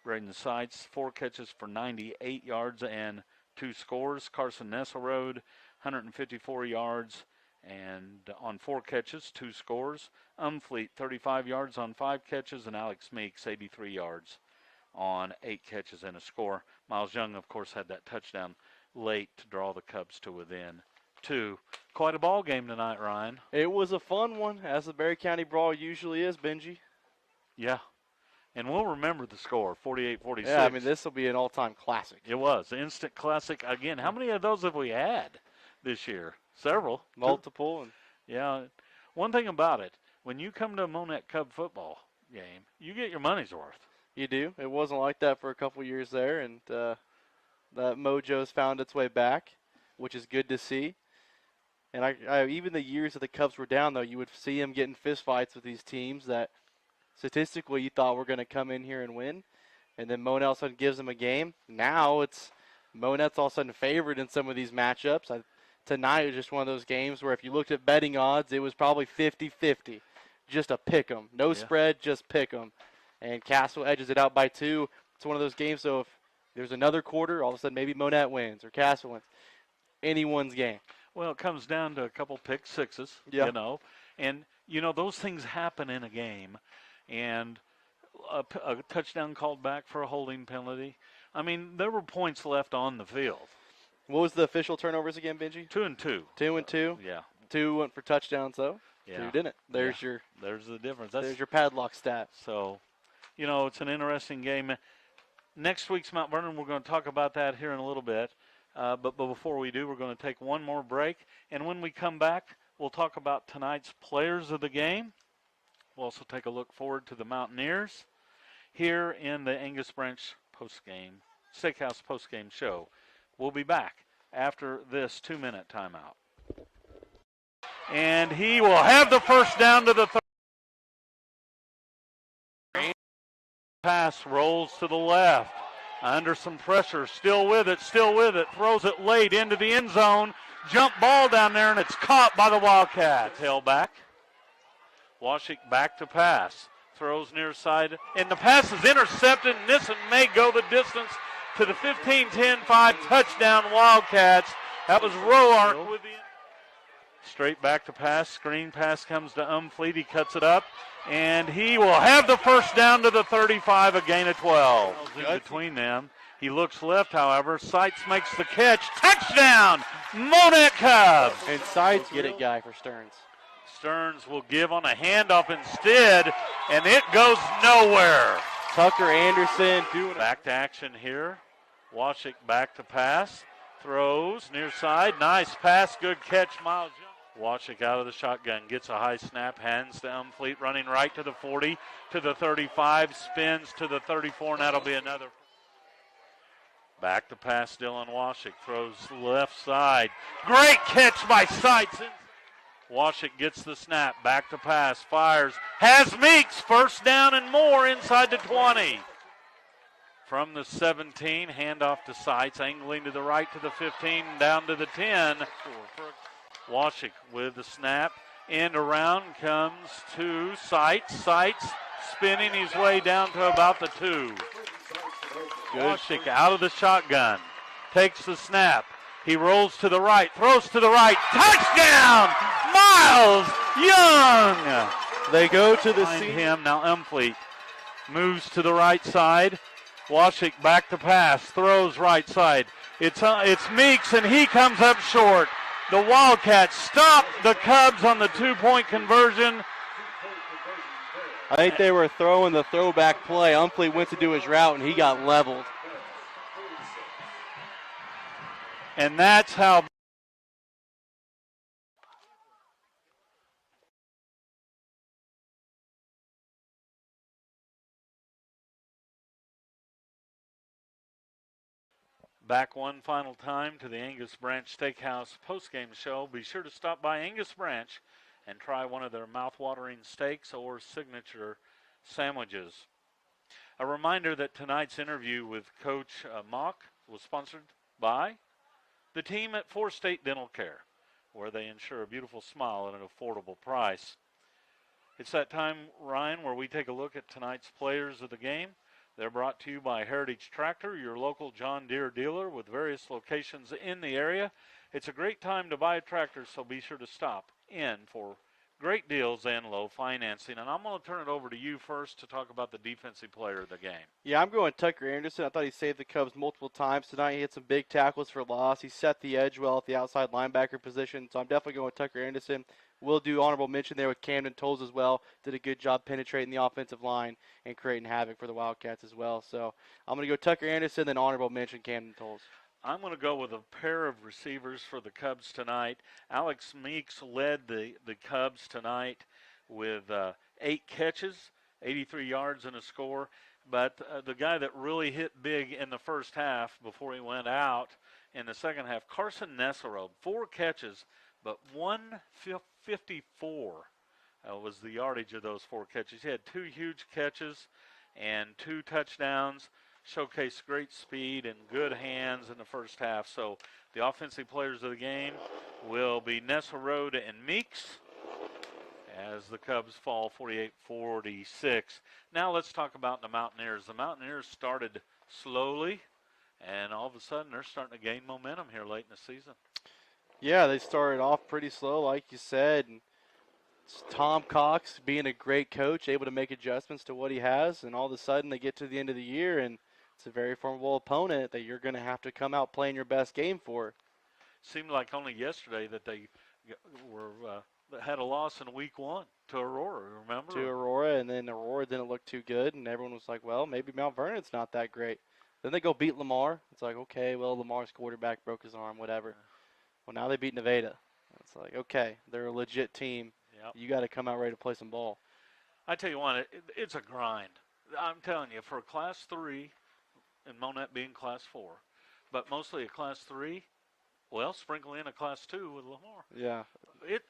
Braden Sites, 4 catches for 98 yards and 2 scores. Carson Nesselrode, 154 yards and on 4 catches, 2 scores. Umfleet, 35 yards on 5 catches, and Alex Meeks, 83 yards on 8 catches and a score. Miles Young, of course, had that touchdown late to draw the Cubs to within 2. Quite a ball game tonight, Ryan. It was a fun one, as the Berry County Brawl usually is, Benji. Yeah. And we'll remember the score, 48-46. Yeah, I mean, this will be an all-time classic. It was. Instant classic. Again, how many of those have we had this year? Several. Multiple. And yeah. One thing about it, when you come to a Monett Cub football game, you get your money's worth. you do. It wasn't like that for a couple years there, and that mojo's found its way back, which is good to see. And I even the years that the Cubs were down, though, you would see them getting fistfights with these teams that statistically you thought were going to come in here and win. And then Monett all of a sudden gives them a game. Now it's Monett's all of a sudden favored in some of these matchups. Tonight was just one of those games where if you looked at betting odds, it was probably 50-50. Just a pick 'em. No spread, just pick 'em. And Cassville edges it out by 2. It's one of those games, so if there's another quarter, all of a sudden maybe Monett wins or Cassville wins. Anyone's game. Well, it comes down to a couple pick sixes, Yeah. you know. And, you know, those things happen in a game. And a touchdown called back for a holding penalty. I mean, there were points left on the field. What was the official turnovers again, Benji? 2 and 2. 2 and 2. Yeah. 2 went for touchdowns, though. Yeah. 2 didn't. There's There's the difference. there's your padlock stat. So, you know, it's an interesting game. Next week's Mount Vernon, we're going to talk about that here in a little bit. But before we do, we're going to take one more break. And when we come back, we'll talk about tonight's players of the game. We'll also take a look forward to the Mountaineers here in the Angus Branch Steakhouse postgame show. We'll be back after this 2-minute timeout. And he will have the first down to the 30. Pass rolls to the left. Under some pressure, still with it, throws it late into the end zone. Jump ball down there, and it's caught by the Wildcats. Tailback. Washik back to pass. Throws near side, and the pass is intercepted, and this may go the distance to the 15-10-5 touchdown Wildcats. That was Roark with the straight back to pass. Screen pass comes to Umfleet. He cuts it up, and he will have the first down to the 35, a gain of 12. In between them. He looks left, however. Sites makes the catch. Touchdown, Monett Cubs. And Sides get it, guy, for Stearns. Stearns will give on a handoff instead, and it goes nowhere. Tucker Anderson doing back to action here. Washik back to pass. Throws near side. Nice pass. Good catch, Miles Young. Washik out of the shotgun. Gets a high snap. Hands to Umfleet. Running right to the 40, to the 35. Spins to the 34, and that'll be another. Back to pass. Dylan Washik throws left side. Great catch by Sites. Washik gets the snap. Back to pass. Fires. Has Meeks. First down and more inside the 20. From the 17, handoff to Sites, angling to the right to the 15, down to the 10. Washik with the snap. End around comes to Sites. Sites spinning his way down to about the 2. Washik out of the shotgun. Takes the snap. He rolls to the right. Throws to the right. Touchdown! Miles Young! They go to the Behind him. Now Umfleet moves to the right side. Washik back to pass, throws right side. It's Meeks, and he comes up short. The Wildcats stop the Cubs on the 2-point conversion. I think they were throwing the throwback play. Umfleet went to do his route, and he got leveled. And that's how back one final time to the Angus Branch Steakhouse postgame show. Be sure to stop by Angus Branch and try one of their mouth-watering steaks or signature sandwiches. A reminder that tonight's interview with Coach Mock was sponsored by the team at Four State Dental Care, where they ensure a beautiful smile at an affordable price. It's that time, Ryan, where we take a look at tonight's players of the game. They're brought to you by Heritage Tractor, your local John Deere dealer with various locations in the area. It's a great time to buy a tractor, so be sure to stop in for great deals and low financing. And I'm going to turn it over to you first to talk about the defensive player of the game. Yeah, I'm going Tucker Anderson. I thought he saved the Cubs multiple times tonight. He had some big tackles for loss. He set the edge well at the outside linebacker position. So I'm definitely going with Tucker Anderson. We'll do honorable mention there with Camden Tolles as well. Did a good job penetrating the offensive line and creating havoc for the Wildcats as well. So I'm going to go Tucker Anderson, then honorable mention Camden Tolles. I'm going to go with a pair of receivers for the Cubs tonight. Alex Meeks led the Cubs tonight with 8 catches, 83 yards and a score. But the guy that really hit big in the first half before he went out in the second half, Carson Nesserobe, 4 catches, but 154 was the yardage of those 4 catches. He had 2 huge catches and 2 touchdowns. Showcased great speed and good hands in the first half. So the offensive players of the game will be Nesserobe and Meeks as the Cubs fall 48-46. Now let's talk about the Mountaineers. The Mountaineers started slowly, and all of a sudden they're starting to gain momentum here late in the season. Yeah, they started off pretty slow, like you said. And it's Tom Cox being a great coach, able to make adjustments to what he has, and all of a sudden they get to the end of the year, and it's a very formidable opponent that you're going to have to come out playing your best game for. Seemed like only yesterday that they had a loss in week 1 to Aurora, remember? To Aurora, and then Aurora didn't look too good, and everyone was like, well, maybe Mount Vernon's not that great. Then they go beat Lamar. It's like, okay, well, Lamar's quarterback broke his arm, whatever. Well, now they beat Nevada. It's like, okay, they're a legit team. Yep. You got to come out ready to play some ball. I tell you what, it's a grind. I'm telling you, for a Class 3, and Monett being Class 4, but mostly a Class 3, well, sprinkle in a Class 2 with Lamar. Yeah.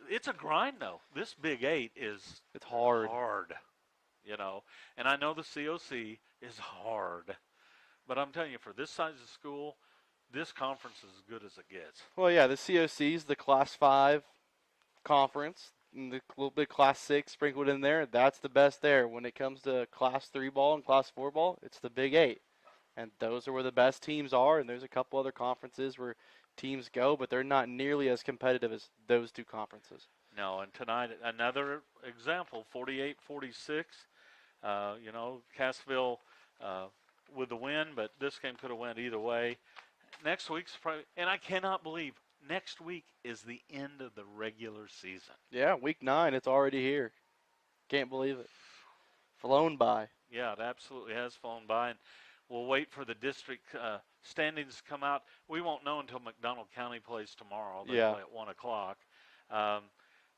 It's a grind, though. This Big 8 is it's hard, you know. And I know the COC is hard. But I'm telling you, for this size of school, this conference is as good as it gets. Well, yeah, the COC is the Class 5 conference, and the little bit Class 6 sprinkled in there. That's the best there. When it comes to Class 3 ball and Class 4 ball, it's the Big 8. And those are where the best teams are, and there's a couple other conferences where teams go, but they're not nearly as competitive as those 2 conferences. No, and tonight, another example, 48-46. You know, Cassville with the win, but this game could have went either way. Next week's probably, and I cannot believe next week is the end of the regular season. Yeah, week 9, it's already here. Can't believe it. Flown by. Yeah, it absolutely has flown by, and we'll wait for the district standings to come out. We won't know until McDonald County plays tomorrow. They play at 1 o'clock.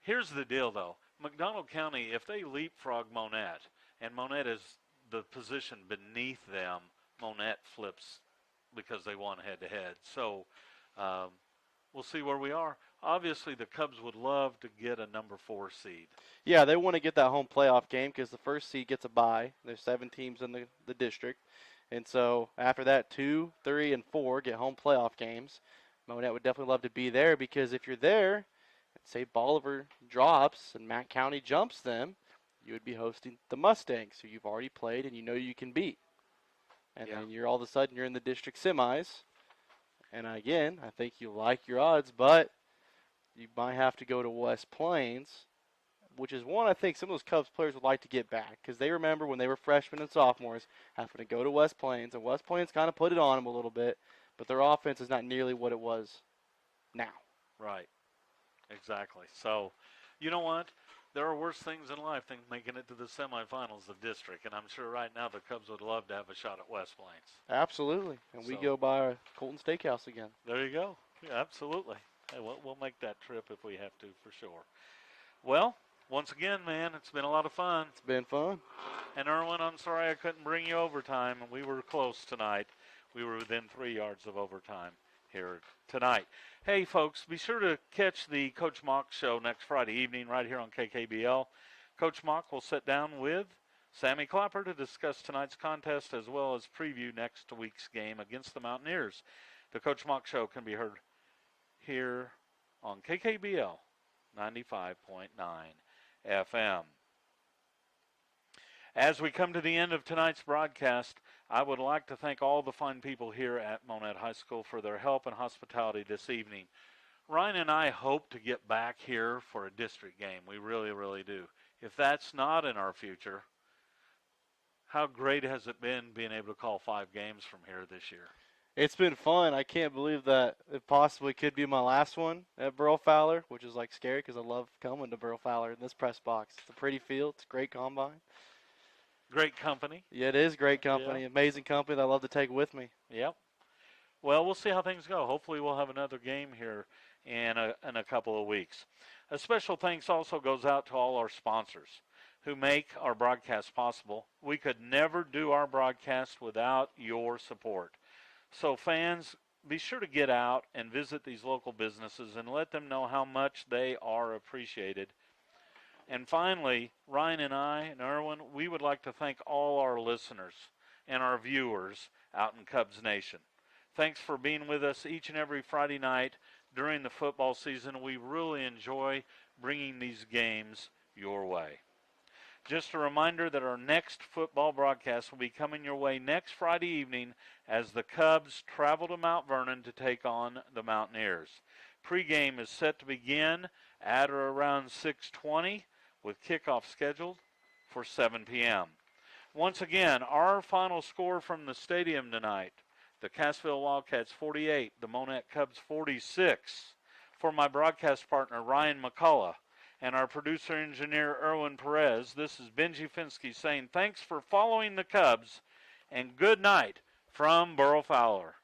Here's the deal, though. McDonald County, if they leapfrog Monett, and Monett is the position beneath them, Monett flips because they won head-to-head. So we'll see where we are. Obviously, the Cubs would love to get a number 4 seed. Yeah, they want to get that home playoff game because the first seed gets a bye. There's 7 teams in the district. And so after that, 2, 3, and 4 get home playoff games. Monett would definitely love to be there because if you're there, and say Bolivar drops and Mack County jumps them, you would be hosting the Mustangs, who you've already played and you know you can beat. And then you're all of a sudden you're in the district semis. And again, I think you like your odds, but you might have to go to West Plains, which is one I think some of those Cubs players would like to get back because they remember when they were freshmen and sophomores having to go to West Plains, and West Plains kind of put it on them a little bit, but their offense is not nearly what it was now. Right. Exactly. So, you know what? There are worse things in life than making it to the semifinals of district, and I'm sure right now the Cubs would love to have a shot at West Plains. Absolutely. And we go by Colton Steakhouse again. There you go. Yeah, absolutely. Hey, we'll make that trip if we have to, for sure. Well, once again, man, it's been a lot of fun. It's been fun. And Erwin, I'm sorry I couldn't bring you overtime, and we were close tonight. We were within 3 yards of overtime here tonight. Hey, folks, be sure to catch the Coach Mock show next Friday evening right here on KKBL. Coach Mock will sit down with Sammy Clapper to discuss tonight's contest as well as preview next week's game against the Mountaineers. The Coach Mock Show can be heard here on KKBL 95.9 FM. As we come to the end of tonight's broadcast, I would like to thank all the fine people here at Monett High School for their help and hospitality this evening. Ryan and I hope to get back here for a district game. We really, really do. If that's not in our future, how great has it been being able to call 5 games from here this year? It's been fun. I can't believe that it possibly could be my last one at Burl Fowler, which is like scary because I love coming to Burl Fowler in this press box. It's a pretty field. It's a great combine. Great company. Yeah, it is great company. Yeah. Amazing company that I love to take with me. Yep. Well, we'll see how things go. Hopefully we'll have another game here in a couple of weeks. A special thanks also goes out to all our sponsors who make our broadcast possible. We could never do our broadcast without your support. So fans, be sure to get out and visit these local businesses and let them know how much they are appreciated. And finally, Ryan and I and Erwin, we would like to thank all our listeners and our viewers out in Cubs Nation. Thanks for being with us each and every Friday night during the football season. We really enjoy bringing these games your way. Just a reminder that our next football broadcast will be coming your way next Friday evening as the Cubs travel to Mount Vernon to take on the Mountaineers. Pre-game is set to begin at or around 6:20 with kickoff scheduled for 7 p.m. Once again, our final score from the stadium tonight, the Cassville Wildcats 48, the Monett Cubs 46. For my broadcast partner, Ryan McCullough, and our producer-engineer, Erwin Perez, this is Benji Finsky saying thanks for following the Cubs, and good night from Burl Fowler.